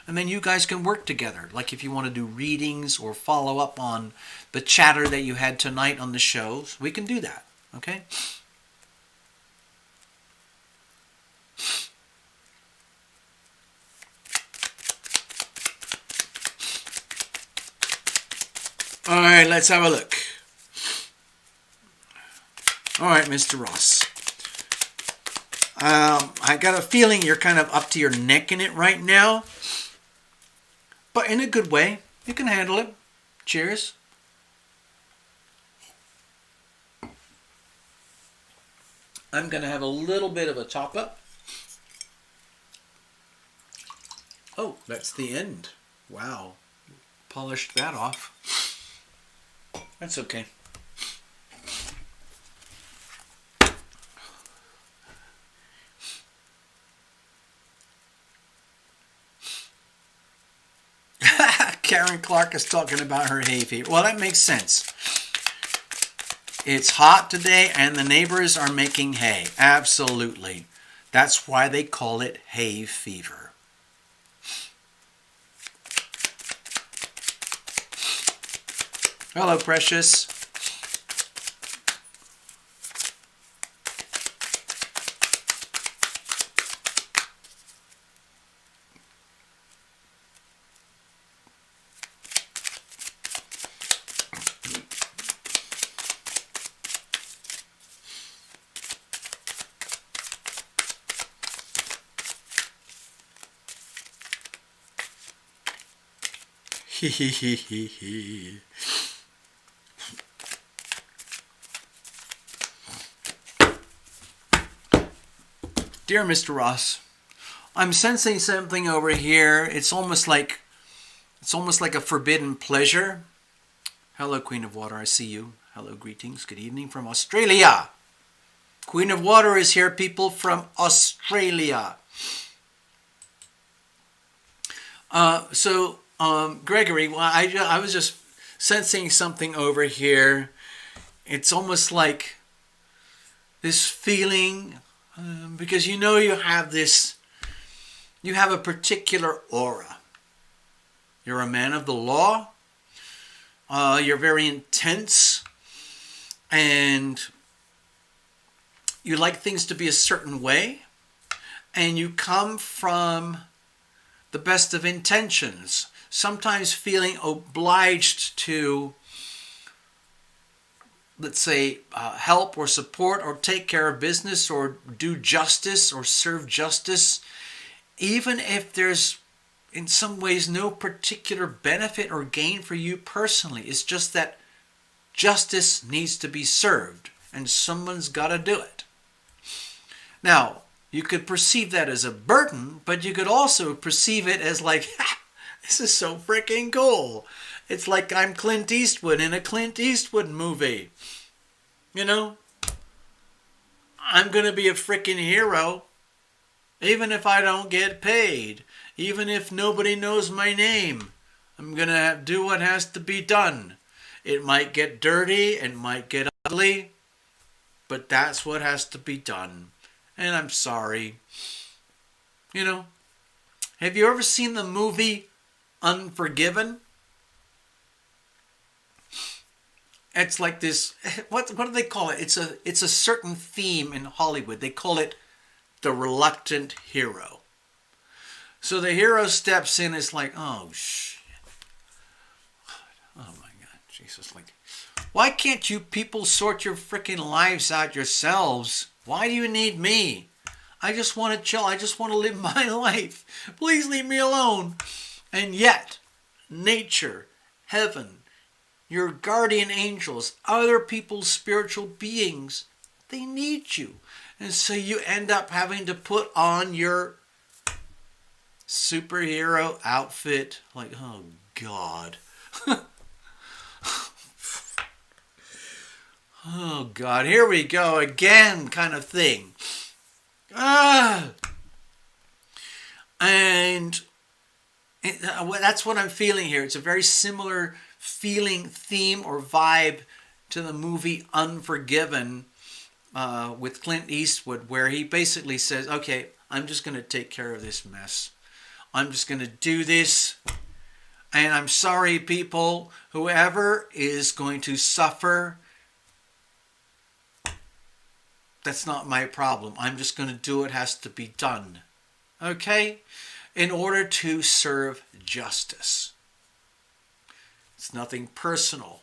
And then you guys can work together. Like if you want to do readings or follow up on the chatter that you had tonight on the shows, we can do that. Okay? All right, let's have a look. All right, Mr. Ross. I got a feeling you're kind of up to your neck in it right now. But in a good way. You can handle it. Cheers. I'm going to have a little bit of a top up. Oh, that's the end. Wow. Polished that off. That's okay. Karen Clark is talking about her hay fever. Well, that makes sense. It's hot today and the neighbors are making hay. Absolutely. That's why they call it hay fever. Hello, precious. Dear Mr. Ross, I'm sensing something over here. It's almost like a forbidden pleasure. Hello, Queen of Water, I see you. Hello, greetings. Good evening from Australia. Queen of Water is here, people from Australia. Gregory, well, I was just sensing something over here. It's almost like this feeling, because you have a particular aura. You're a man of the law. You're very intense, and you like things to be a certain way, and you come from the best of intentions, sometimes feeling obliged to, let's say, help or support or take care of business or do justice or serve justice, even if there's in some ways no particular benefit or gain for you personally. It's just that justice needs to be served and someone's got to do it. Now, you could perceive that as a burden, but you could also perceive it as like, this is so freaking cool. It's like I'm Clint Eastwood in a Clint Eastwood movie. I'm going to be a freaking hero, even if I don't get paid, even if nobody knows my name. I'm going to do what has to be done. It might get dirty, it might get ugly, but that's what has to be done. And I'm sorry. Have you ever seen the movie Unforgiven? It's like this, what do they call it? It's a certain theme in Hollywood. They call it the reluctant hero. So the hero steps in, it's like, oh shit. Oh my God, Jesus, like, why can't you people sort your freaking lives out yourselves? Why do you need me? I just want to chill. I just want to live my life. Please leave me alone. And yet, nature, heaven, your guardian angels, other people's spiritual beings, they need you. And so you end up having to put on your superhero outfit. Like, oh God. Oh God, here we go again, kind of thing. And that's what I'm feeling here. It's a very similar feeling, theme, or vibe to the movie Unforgiven with Clint Eastwood, where he basically says, okay, I'm just going to take care of this mess. I'm just going to do this. And I'm sorry, people, whoever is going to suffer, that's not my problem. I'm just going to do what has to be done. Okay? In order to serve justice. It's nothing personal.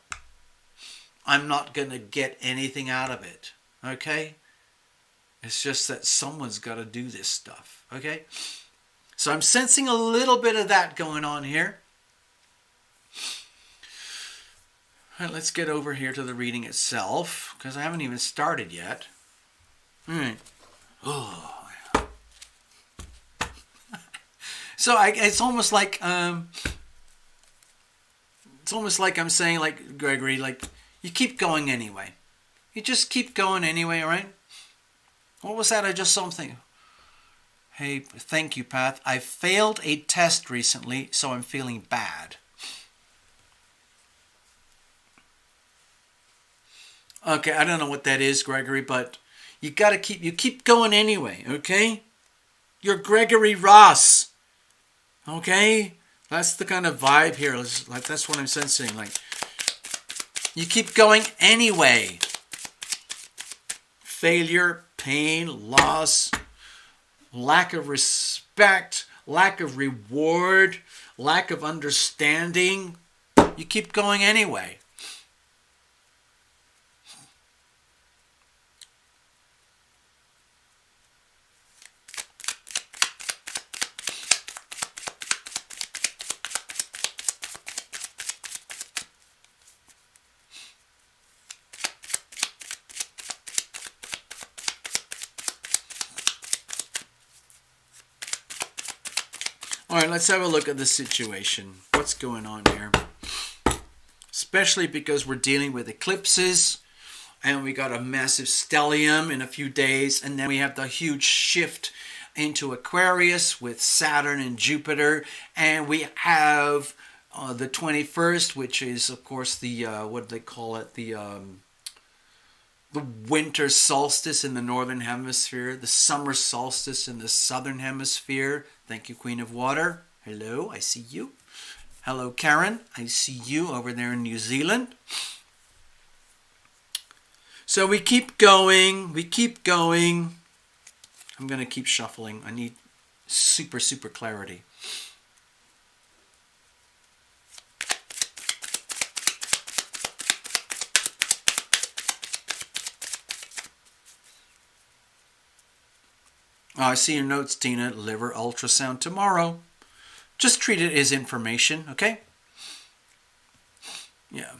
I'm not going to get anything out of it. Okay? It's just that someone's got to do this stuff. Okay? So I'm sensing a little bit of that going on here. All right, let's get over here to the reading itself, because I haven't even started yet. All right. Oh. So it's almost like I'm saying, like, Gregory, like, you keep going anyway. You just keep going anyway, all right? What was that? I just saw something. Hey, thank you, Pat. I failed a test recently, so I'm feeling bad. Okay, I don't know what that is, Gregory, but you keep going anyway, okay? You're Gregory Ross, okay? That's the kind of vibe here. Like, that's what I'm sensing. Like, you keep going anyway. Failure, pain, loss, lack of respect, lack of reward, lack of understanding. You keep going anyway. All right, let's have a look at the situation. What's going on here? Especially because we're dealing with eclipses, and we got a massive stellium in a few days, and then we have the huge shift into Aquarius with Saturn and Jupiter, and we have the 21st, which is, of course, the what do they call it? The winter solstice in the northern hemisphere, the summer solstice in the southern hemisphere. Thank you, Queen of Water. Hello, I see you. Hello, Karen. I see you over there in New Zealand. So we keep going. We keep going. I'm going to keep shuffling. I need super, super clarity. Oh, I see your notes, Tina. Liver ultrasound tomorrow. Just treat it as information, okay? Yeah.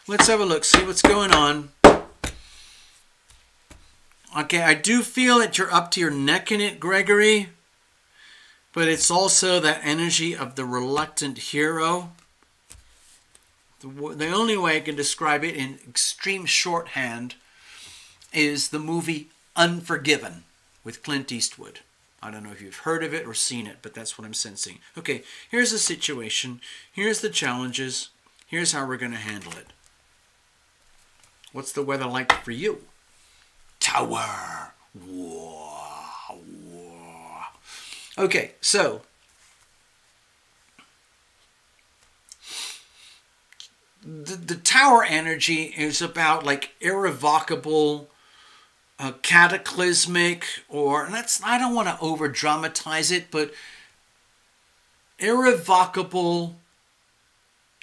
Let's have a look, see what's going on. Okay, I do feel that you're up to your neck in it, Gregory. But it's also that energy of the reluctant hero. The only way I can describe it in extreme shorthand is the movie Unforgiven with Clint Eastwood. I don't know if you've heard of it or seen it, but that's what I'm sensing. Okay, here's the situation. Here's the challenges. Here's how we're going to handle it. What's the weather like for you? Tower. Whoa, whoa. Okay, so the tower energy is about like irrevocable, cataclysmic, or I don't want to over dramatize it, but irrevocable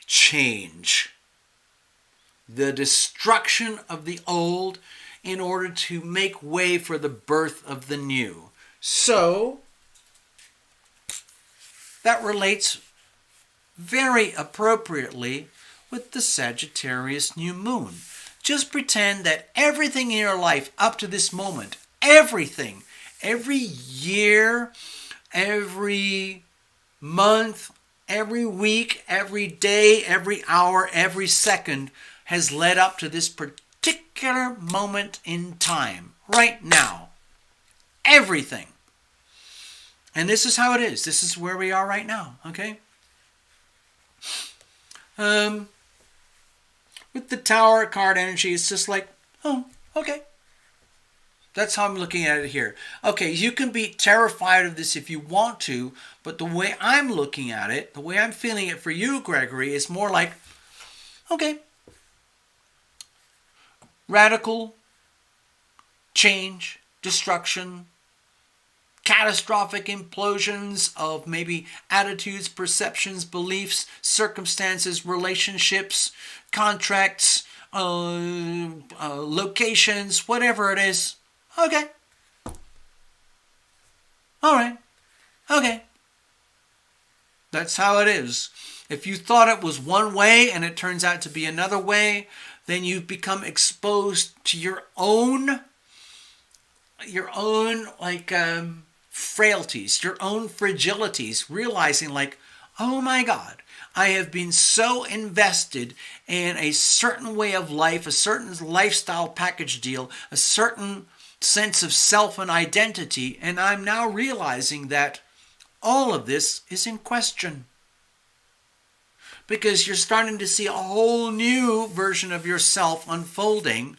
change. The destruction of the old in order to make way for the birth of the new. So that relates very appropriately with the Sagittarius new moon. Just pretend that everything in your life up to this moment, everything, every year, every month, every week, every day, every hour, every second has led up to this particular moment in time, right now. Everything. And this is how it is. This is where we are right now, okay? Um, with the Tower card energy, it's just like, oh, okay. That's how I'm looking at it here. Okay, you can be terrified of this if you want to, but the way I'm looking at it, the way I'm feeling it for you, Gregory, is more like, okay, radical change, destruction, catastrophic implosions of maybe attitudes, perceptions, beliefs, circumstances, relationships, contracts, locations, whatever it is. Okay. All right. Okay. That's how it is. If you thought it was one way and it turns out to be another way, then you've become exposed to your own frailties, your own fragilities, realizing like, oh my God, I have been so invested in a certain way of life, a certain lifestyle package deal, a certain sense of self and identity, and I'm now realizing that all of this is in question. Because you're starting to see a whole new version of yourself unfolding.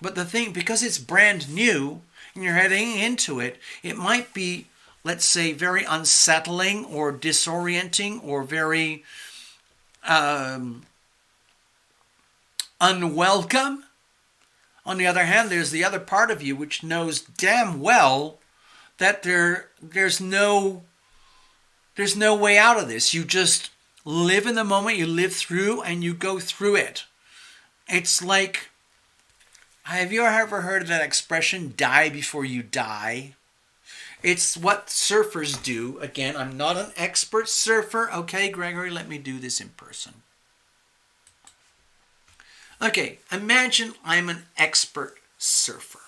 But the thing, because it's brand new and you're heading into it, it might be, let's say, very unsettling or disorienting or very unwelcome. On the other hand, there's the other part of you which knows damn well that there's no way out of this. You just live in the moment, you live through, and you go through it. It's like, have you ever heard of that expression, die before you die? It's what surfers do. Again, I'm not an expert surfer. Okay, Gregory, let me do this in person. Okay, imagine I'm an expert surfer.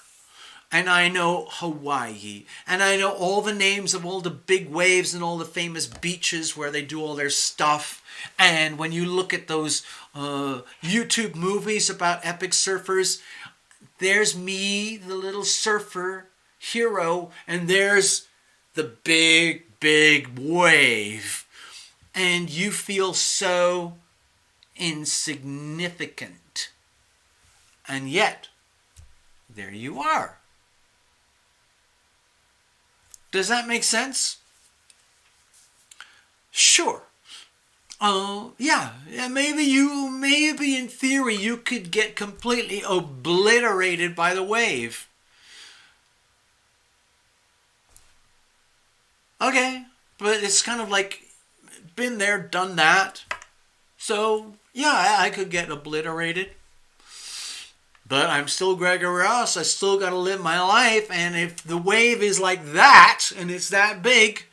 And I know Hawaii. And I know all the names of all the big waves and all the famous beaches where they do all their stuff. And when you look at those YouTube movies about epic surfers, there's me, the little surfer hero, and there's the big, big wave. And you feel so insignificant. And yet, there you are. Does that make sense? Sure. Yeah, maybe in theory you could get completely obliterated by the wave. Okay, but it's kind of like, been there, done that. So, yeah, I could get obliterated. But I'm still Gregory Ross. I still got to live my life. And if the wave is like that, and it's that big,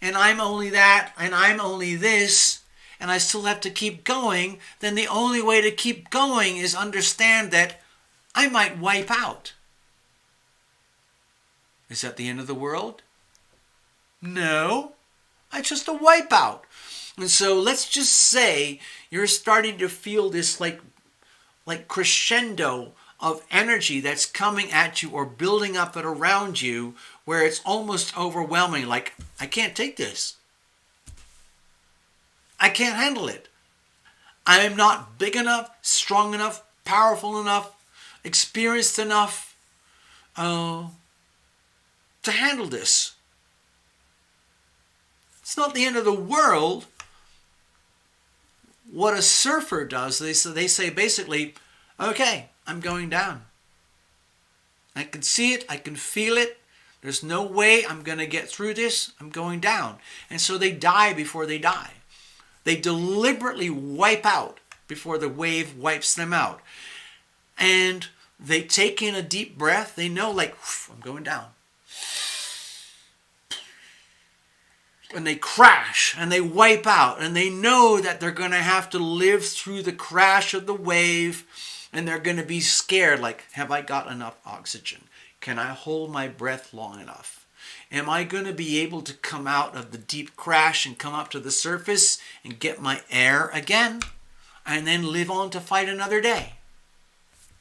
and I'm only that, and I'm only this, and I still have to keep going, then the only way to keep going is understand that I might wipe out. Is that the end of the world? No. It's just a wipeout. And so let's just say you're starting to feel this like crescendo of energy that's coming at you or building up and around you where it's almost overwhelming. Like, I can't take this. I can't handle it. I am not big enough, strong enough, powerful enough, experienced enough to handle this. It's not the end of the world. What a surfer does, they say basically, okay, I'm going down. I can see it. I can feel it. There's no way I'm going to get through this. I'm going down. And so they die before they die. They deliberately wipe out before the wave wipes them out. And they take in a deep breath. They know, like, I'm going down. And they crash and they wipe out. And they know that they're going to have to live through the crash of the wave. And they're going to be scared, like, have I got enough oxygen? Can I hold my breath long enough? Am I going to be able to come out of the deep crash and come up to the surface and get my air again? And then live on to fight another day?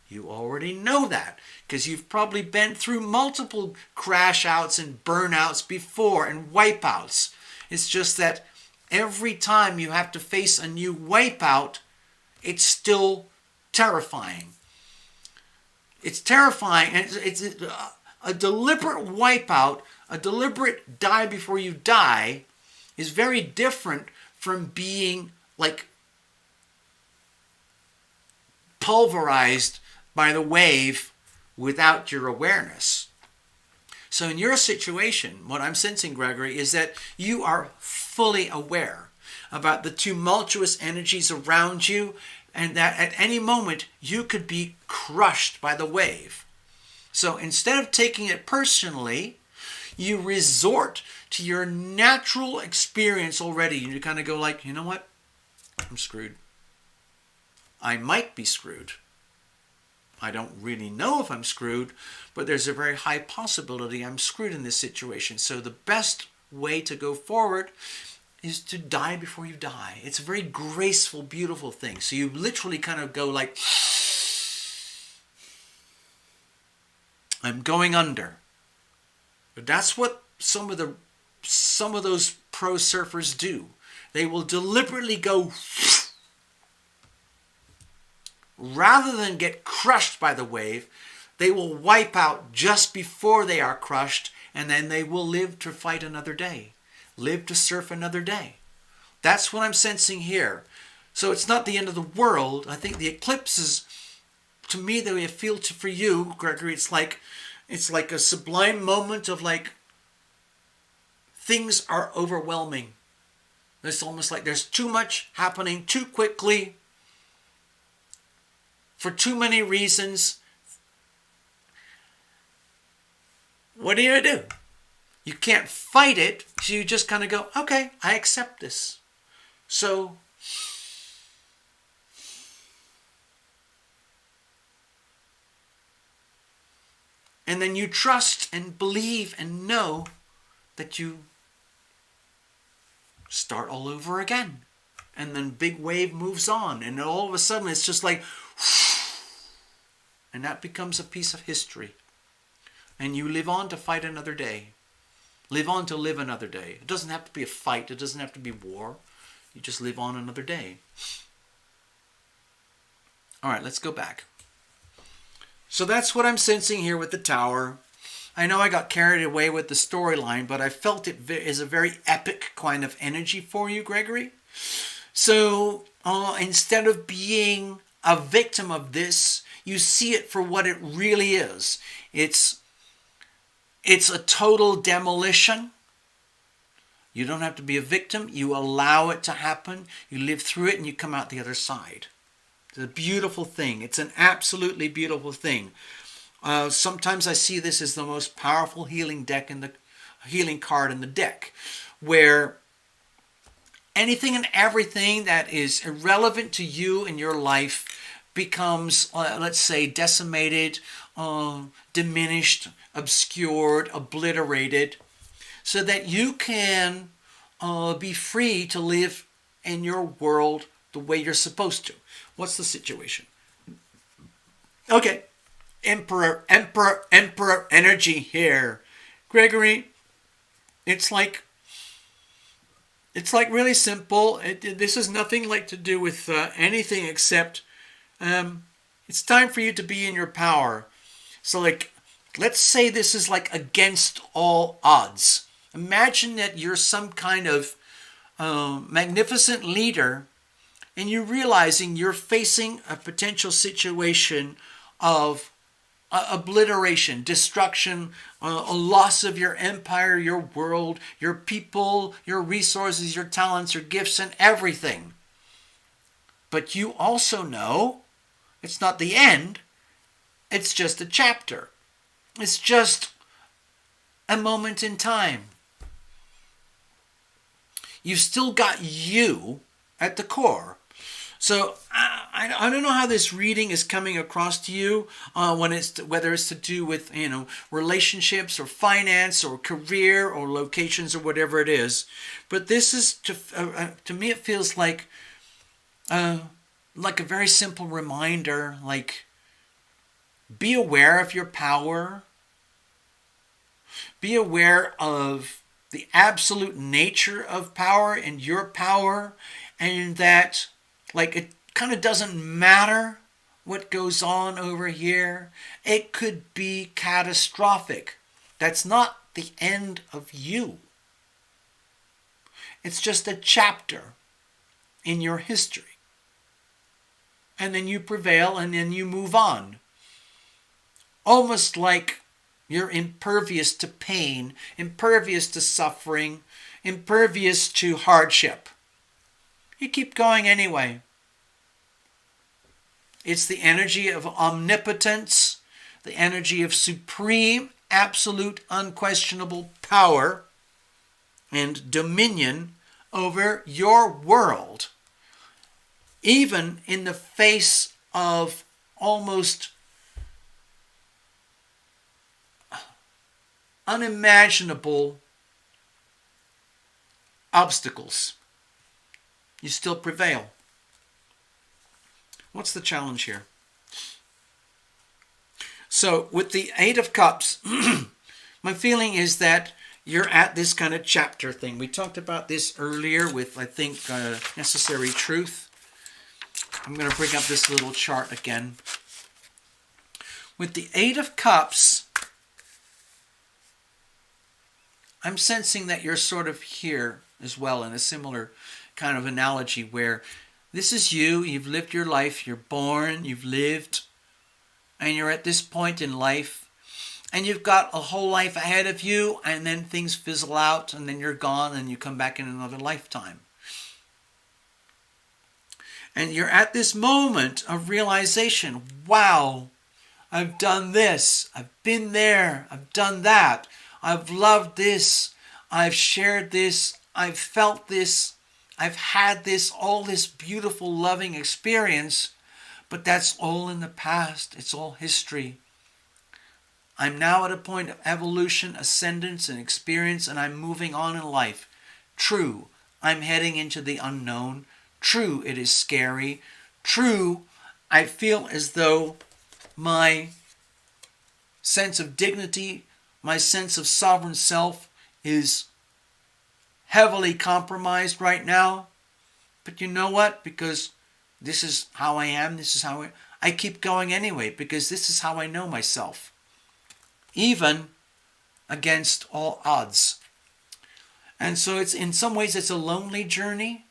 You already know that because you've probably been through multiple crash outs and burnouts before and wipeouts. It's just that every time you have to face a new wipeout, it's still terrifying. It's terrifying, and it's a deliberate wipeout, a deliberate die before you die, is very different from being like pulverized by the wave without your awareness. So in your situation, what I'm sensing, Gregory, is that you are fully aware about the tumultuous energies around you, and that at any moment you could be crushed by the wave. So instead of taking it personally, you resort to your natural experience already, and you kind of go like, you know what? I'm screwed. I might be screwed. I don't really know if I'm screwed, but there's a very high possibility I'm screwed in this situation. So the best way to go forward is to die before you die. It's a very graceful, beautiful thing. So you literally kind of go like, I'm going under. But that's what some of those pro surfers do. They will deliberately go, rather than get crushed by the wave, they will wipe out just before they are crushed, and then they will live to fight another day, live to surf another day. That's what I'm sensing here. So it's not the end of the world. I think the eclipse is, to me, the way I feel for you, Gregory, it's like a sublime moment of like, things are overwhelming. It's almost like there's too much happening too quickly, for too many reasons. What are you going to do? You can't fight it, so you just kind of go, okay, I accept this. So, and then you trust and believe and know that you start all over again. And then big wave moves on, and all of a sudden it's just like, and that becomes a piece of history. And you live on to fight another day. Live on to live another day. It doesn't have to be a fight. It doesn't have to be war. You just live on another day. All right, let's go back. So that's what I'm sensing here with the tower. I know I got carried away with the storyline, but I felt it is a very epic kind of energy for you, Gregory. So instead of being a victim of this, you see it for what it really is. It's a total demolition. You don't have to be a victim. You allow it to happen. You live through it and you come out the other side. It's a beautiful thing. It's an absolutely beautiful thing. Sometimes I see this as the most powerful healing card in the deck, where anything and everything that is irrelevant to you in your life becomes, let's say, decimated, diminished, obscured, obliterated, so that you can be free to live in your world the way you're supposed to. What's the situation? Okay, Emperor energy here. Gregory, it's like really simple. This is nothing like to do with anything except it's time for you to be in your power. So like, let's say this is like against all odds. Imagine that you're some kind of magnificent leader, and you're realizing you're facing a potential situation of obliteration, destruction, a loss of your empire, your world, your people, your resources, your talents, your gifts, and everything. But you also know it's not the end. It's just a chapter. It's just a moment in time. You've still got you at the core. So I don't know how this reading is coming across to you whether it's to do with relationships or finance or career or locations or whatever it is. But this is to me it feels like a very simple reminder, like, be aware of your power. Be aware of the absolute nature of power and your power, and that like it kind of doesn't matter what goes on over here. It could be catastrophic. That's not the end of you. It's just a chapter in your history. And then you prevail and then you move on. Almost like you're impervious to pain, impervious to suffering, impervious to hardship. You keep going anyway. It's the energy of omnipotence, the energy of supreme, absolute, unquestionable power and dominion over your world, even in the face of almost unimaginable obstacles. You still prevail. What's the challenge here? So with the Eight of Cups, my feeling is that you're at this kind of chapter thing. We talked about this earlier with, I think, Necessary Truth. I'm going to bring up this little chart again. With the Eight of Cups, I'm sensing that you're sort of here as well in a similar kind of analogy where this is you, you've lived your life, you're born, you've lived, and you're at this point in life, and you've got a whole life ahead of you, and then things fizzle out, and then you're gone, and you come back in another lifetime. And you're at this moment of realization, wow, I've done this, I've been there, I've done that, I've loved this, I've shared this, I've felt this, I've had this, all this beautiful, loving experience, but that's all in the past. It's all history. I'm now at a point of evolution, ascendance, and experience, and I'm moving on in life. True, I'm heading into the unknown. True, it is scary. True, I feel as though my sense of dignity, my sense of sovereign self is heavily compromised right now. But you know what? Because this is how I am, this is how I keep going anyway, because this is how I know myself. Even against all odds. And so it's in some ways it's a lonely journey,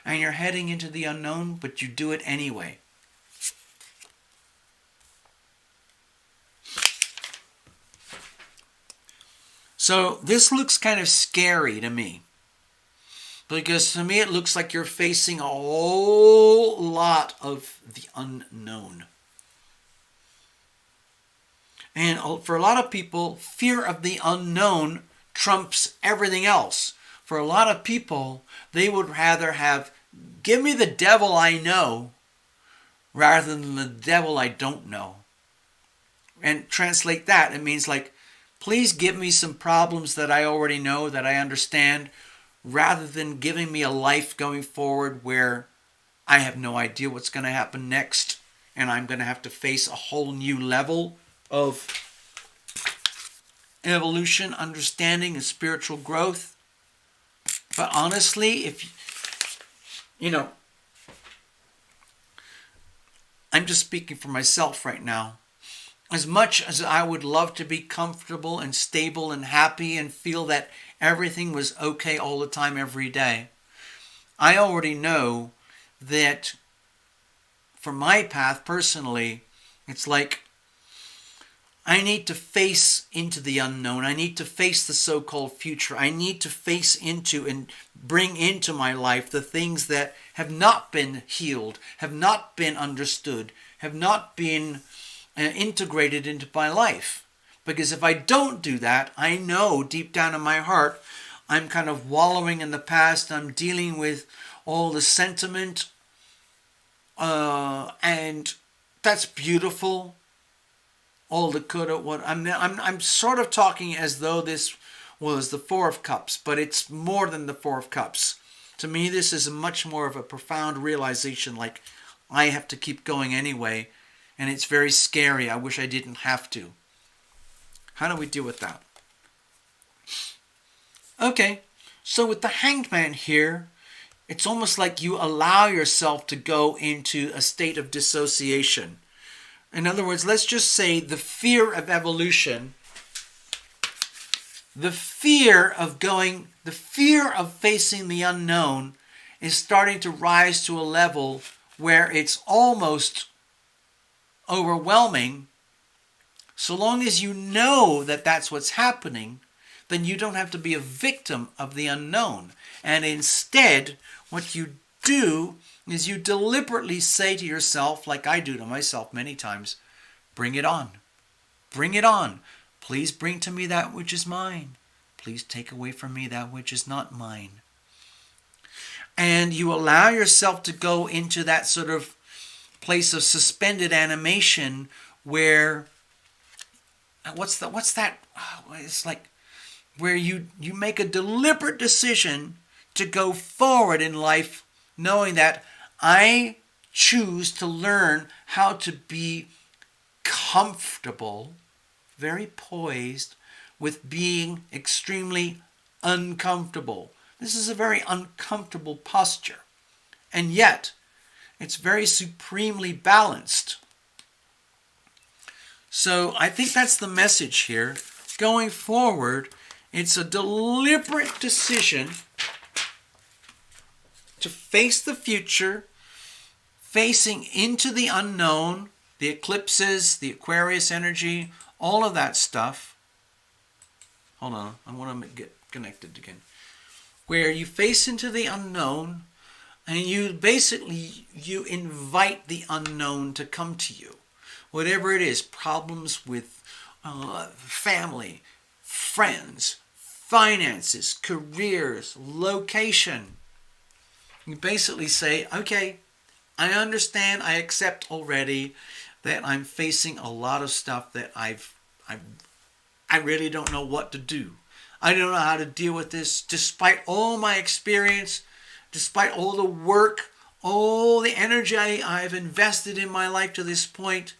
and you're heading into the unknown, but you do it anyway. So this looks kind of scary to me. Because to me it looks like you're facing a whole lot of the unknown. And for a lot of people, fear of the unknown trumps everything else. For a lot of people, they would rather have, give me the devil I know, rather than the devil I don't know. And translate that, it means like, please give me some problems that I already know, that I understand, rather than giving me a life going forward where I have no idea what's going to happen next, and I'm going to have to face a whole new level of evolution, understanding, and spiritual growth. But honestly, I'm just speaking for myself right now. As much as I would love to be comfortable and stable and happy and feel that everything was okay all the time, every day, I already know that for my path personally, it's like I need to face into the unknown. I need to face the so-called future. I need to face into and bring into my life the things that have not been healed, have not been understood, have not been integrated into my life. Because if I don't do that, I know deep down in my heart, I'm kind of wallowing in the past. I'm dealing with all the sentiment, and that's beautiful. All the coulda, what I'm sort of talking as though this was the Four of Cups, but it's more than the Four of Cups. To me, this is much more of a profound realization. Like I have to keep going anyway. And it's very scary. I wish I didn't have to. How do we deal with that? Okay, so with the Hanged Man here, it's almost like you allow yourself to go into a state of dissociation. In other words, let's just say the fear of evolution, the fear of facing the unknown is starting to rise to a level where it's almost overwhelming. So long as you know that that's what's happening, then you don't have to be a victim of the unknown. And instead, what you do is you deliberately say to yourself, like I do to myself many times, bring it on. Bring it on. Please bring to me that which is mine. Please take away from me that which is not mine. And you allow yourself to go into that sort of place of suspended animation where, what's that? Oh, it's like where you make a deliberate decision to go forward in life, knowing that I choose to learn how to be comfortable, very poised, with being extremely uncomfortable. This is a very uncomfortable posture, and yet it's very supremely balanced. So I think that's the message here. Going forward, it's a deliberate decision to face the future, facing into the unknown, the eclipses, the Aquarius energy, all of that stuff. Hold on, I want to get connected again. Where you face into the unknown, and you invite the unknown to come to you. Whatever it is, problems with family, friends, finances, careers, location. You basically say, okay, I understand, I accept already that I'm facing a lot of stuff that I really don't know what to do. I don't know how to deal with this, despite all my experience, despite all the work, all the energy I've invested in my life to this point.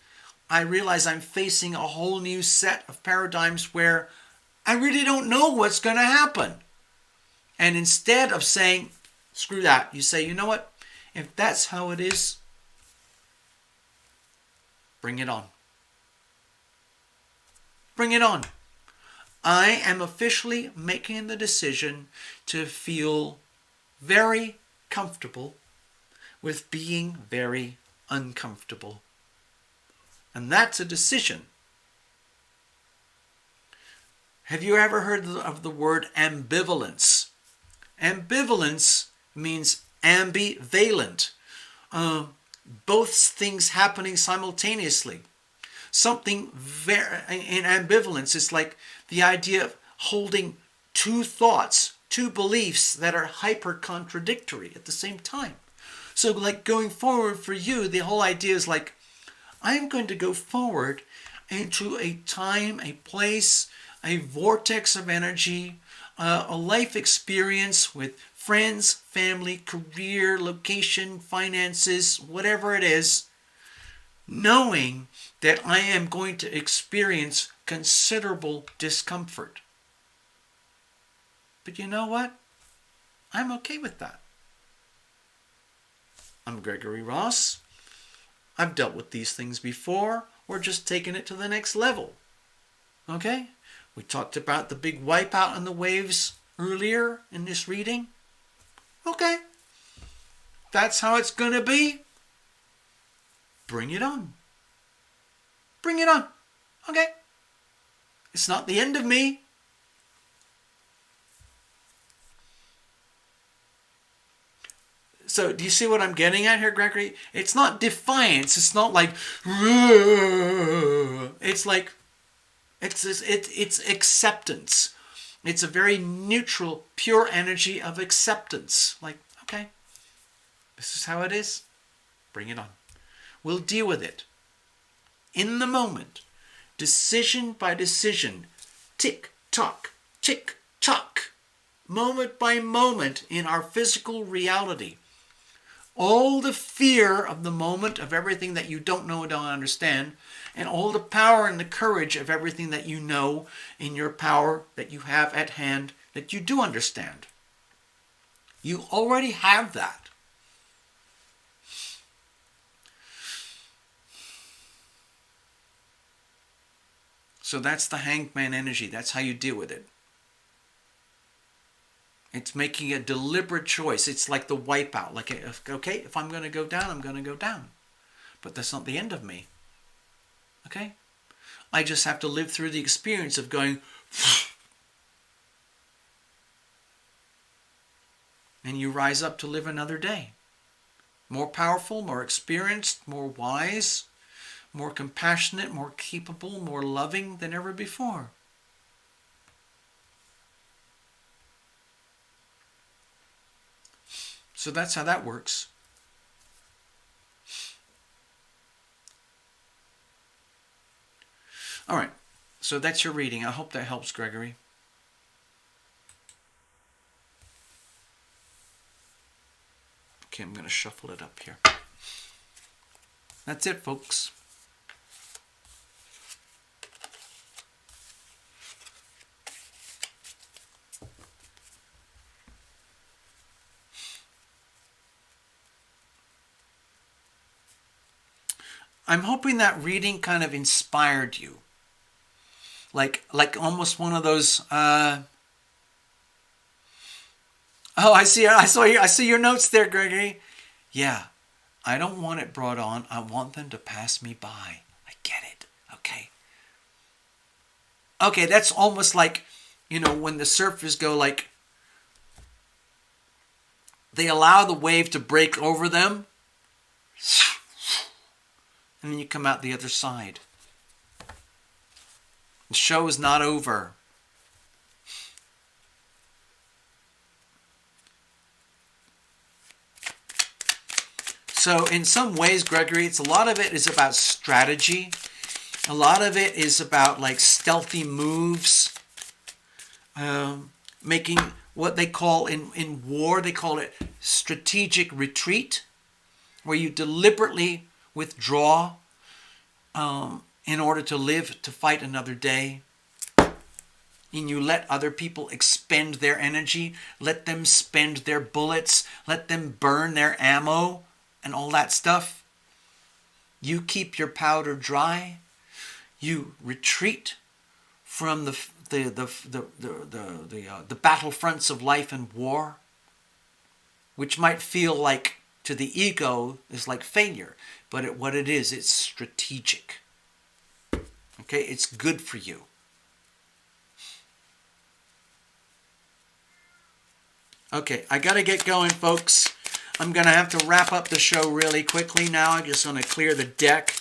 I realize I'm facing a whole new set of paradigms where I really don't know what's going to happen. And instead of saying, screw that, you say, you know what? If that's how it is, bring it on. Bring it on. I am officially making the decision to feel very comfortable with being very uncomfortable. And that's a decision. Have you ever heard of the word ambivalence? Ambivalence means ambivalent. Both things happening simultaneously. Something very in ambivalence is like the idea of holding two thoughts, two beliefs that are hyper-contradictory at the same time. So like going forward for you, the whole idea is like, I'm going to go forward into a time, a place, a vortex of energy, a life experience with friends, family, career, location, finances, whatever it is, knowing that I am going to experience considerable discomfort. But you know what? I'm okay with that. I'm Gregory Ross. I've dealt with these things before. We're just taking it to the next level. Okay? We talked about the big wipeout on the waves earlier in this reading. Okay. That's how it's going to be. Bring it on. Bring it on. Okay. It's not the end of me. So do you see what I'm getting at here, Gregory? It's not defiance. It's not like, it's like, it's acceptance. It's a very neutral, pure energy of acceptance. Like, okay, this is how it is. Bring it on. We'll deal with it. In the moment, decision by decision, tick tock, moment by moment in our physical reality. All the fear of the moment of everything that you don't know and don't understand, and all the power and the courage of everything that you know in your power that you have at hand that you do understand. You already have that. So that's the Hanged Man energy. That's how you deal with it. It's making a deliberate choice. It's like the wipeout. Like, okay, if I'm going to go down, I'm going to go down. But that's not the end of me. Okay? I just have to live through the experience of going, and you rise up to live another day. More powerful, more experienced, more wise, more compassionate, more capable, more loving than ever before. So that's how that works. All right, so that's your reading. I hope that helps, Gregory. Okay, I'm going to shuffle it up here. That's it, folks. I'm hoping that reading kind of inspired you. Like almost one of those oh, I see your notes there, Gregory. Yeah. I don't want it brought on. I want them to pass me by. I get it. Okay. Okay, that's almost like, when the surfers go like, they allow the wave to break over them, and then you come out the other side. The show is not over. So in some ways, Gregory, a lot of it is about strategy. A lot of it is about like stealthy moves. Making what they call in war, they call it strategic retreat, where you deliberately withdraw in order to live, to fight another day. And you let other people expend their energy, let them spend their bullets, let them burn their ammo and all that stuff. You keep your powder dry. You retreat from the battlefronts of life and war, which might feel like to the ego is like failure, but what it is, it's strategic. Okay, it's good for you. Okay, I gotta get going, folks. I'm gonna have to wrap up the show really quickly now. I'm just gonna clear the deck.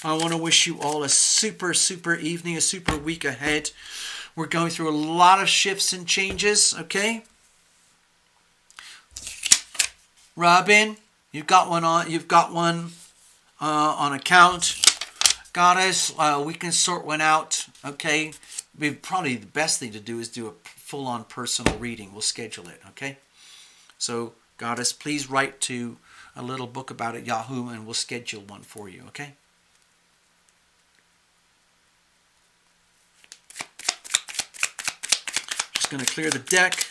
I want to wish you all a super, super evening, a super week ahead. We're going through a lot of shifts and changes, okay? Robin, you've got one on account. Goddess, we can sort one out, okay? Probably the best thing to do is do a full-on personal reading. We'll schedule it, okay? So, Goddess, please write to alittlebookabout at Yahoo, and we'll schedule one for you, okay? Just going to clear the deck.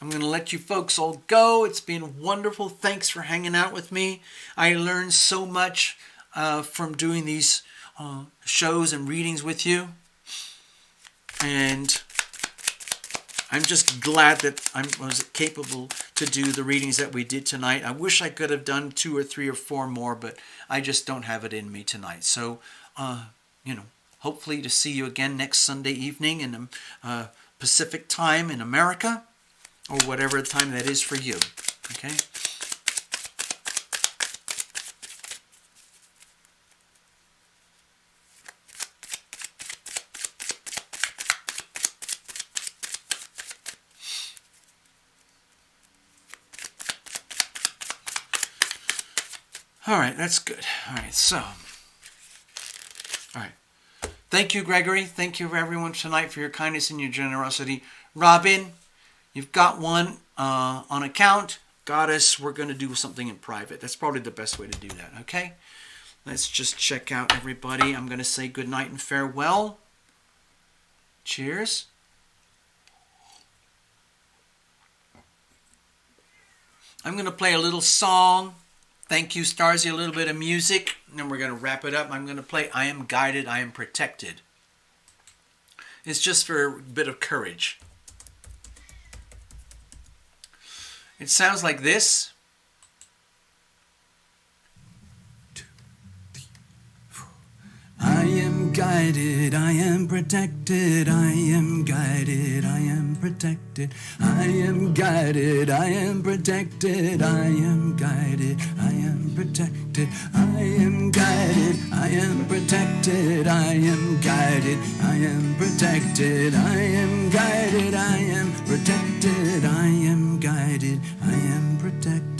I'm going to let you folks all go. It's been wonderful. Thanks for hanging out with me. I learned so much from doing these shows and readings with you. And I'm just glad that I was capable to do the readings that we did tonight. I wish I could have done 2 or 3 or 4 more, but I just don't have it in me tonight. So, hopefully to see you again next Sunday evening in Pacific time in America, or whatever time that is for you. Okay? All right, that's good. All right, so. All right. Thank you, Gregory. Thank you, everyone, tonight for your kindness and your generosity. Robin, you've got one on account. Goddess, we're going to do something in private. That's probably the best way to do that, okay? Let's just check out everybody. I'm going to say good night and farewell. Cheers. I'm going to play a little song. Thank you, Starzy, a little bit of music. And then we're going to wrap it up. I'm going to play I Am Guided, I Am Protected. It's just for a bit of courage. It sounds like this. I am guided, I am protected, I am guided, I am protected, I am guided, I am protected, I am guided, I am protected, I am guided, I am protected, I am guided, I am protected, I am guided, I am protected, I am guided, I am protected.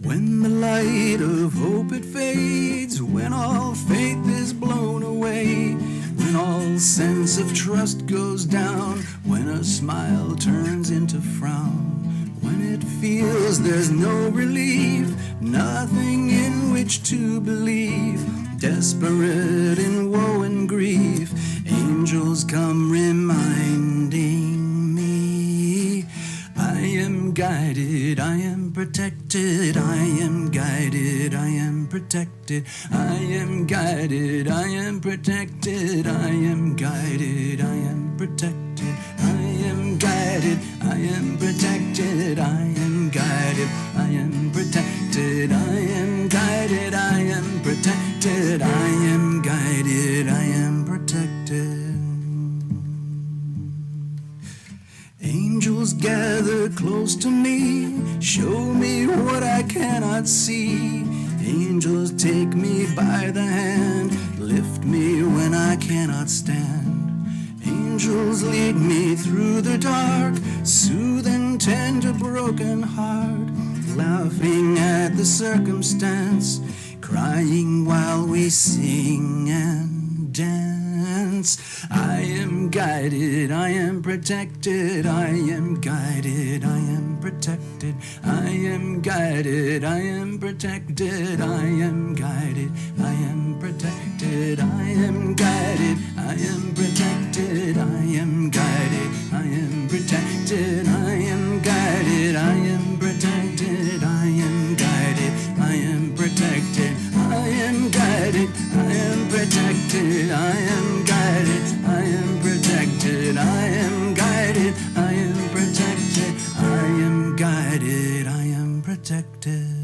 When the light of hope it fades, when all faith is blown away, when all sense of trust goes down, when a smile turns into frown, when it feels there's no relief, nothing in which to believe, desperate in woe and grief, angels come reminding me, I am guided, I am protected, I am guided, I am protected, I am guided, I am protected, I am guided, I am protected, I am guided, I am protected, I am guided, I am protected, I am guided, I am protected, I am guided, I am protected. Angels gather close to me, show me what I cannot see. Angels take me by the hand, lift me when I cannot stand. Angels lead me through the dark, soothe and tend a broken heart, laughing at the circumstance, crying while we sing and dance. I am guided, I am protected, I am guided, I am protected, I am guided, I am protected, I am guided, I am protected, I am guided, I am protected, I am guided, I am protected, I am guided, I am protected, I am guided, I am protected, I am guided, I am protected, I am guided, I am protected, I am guided, I am protected, I am guided, I am protected.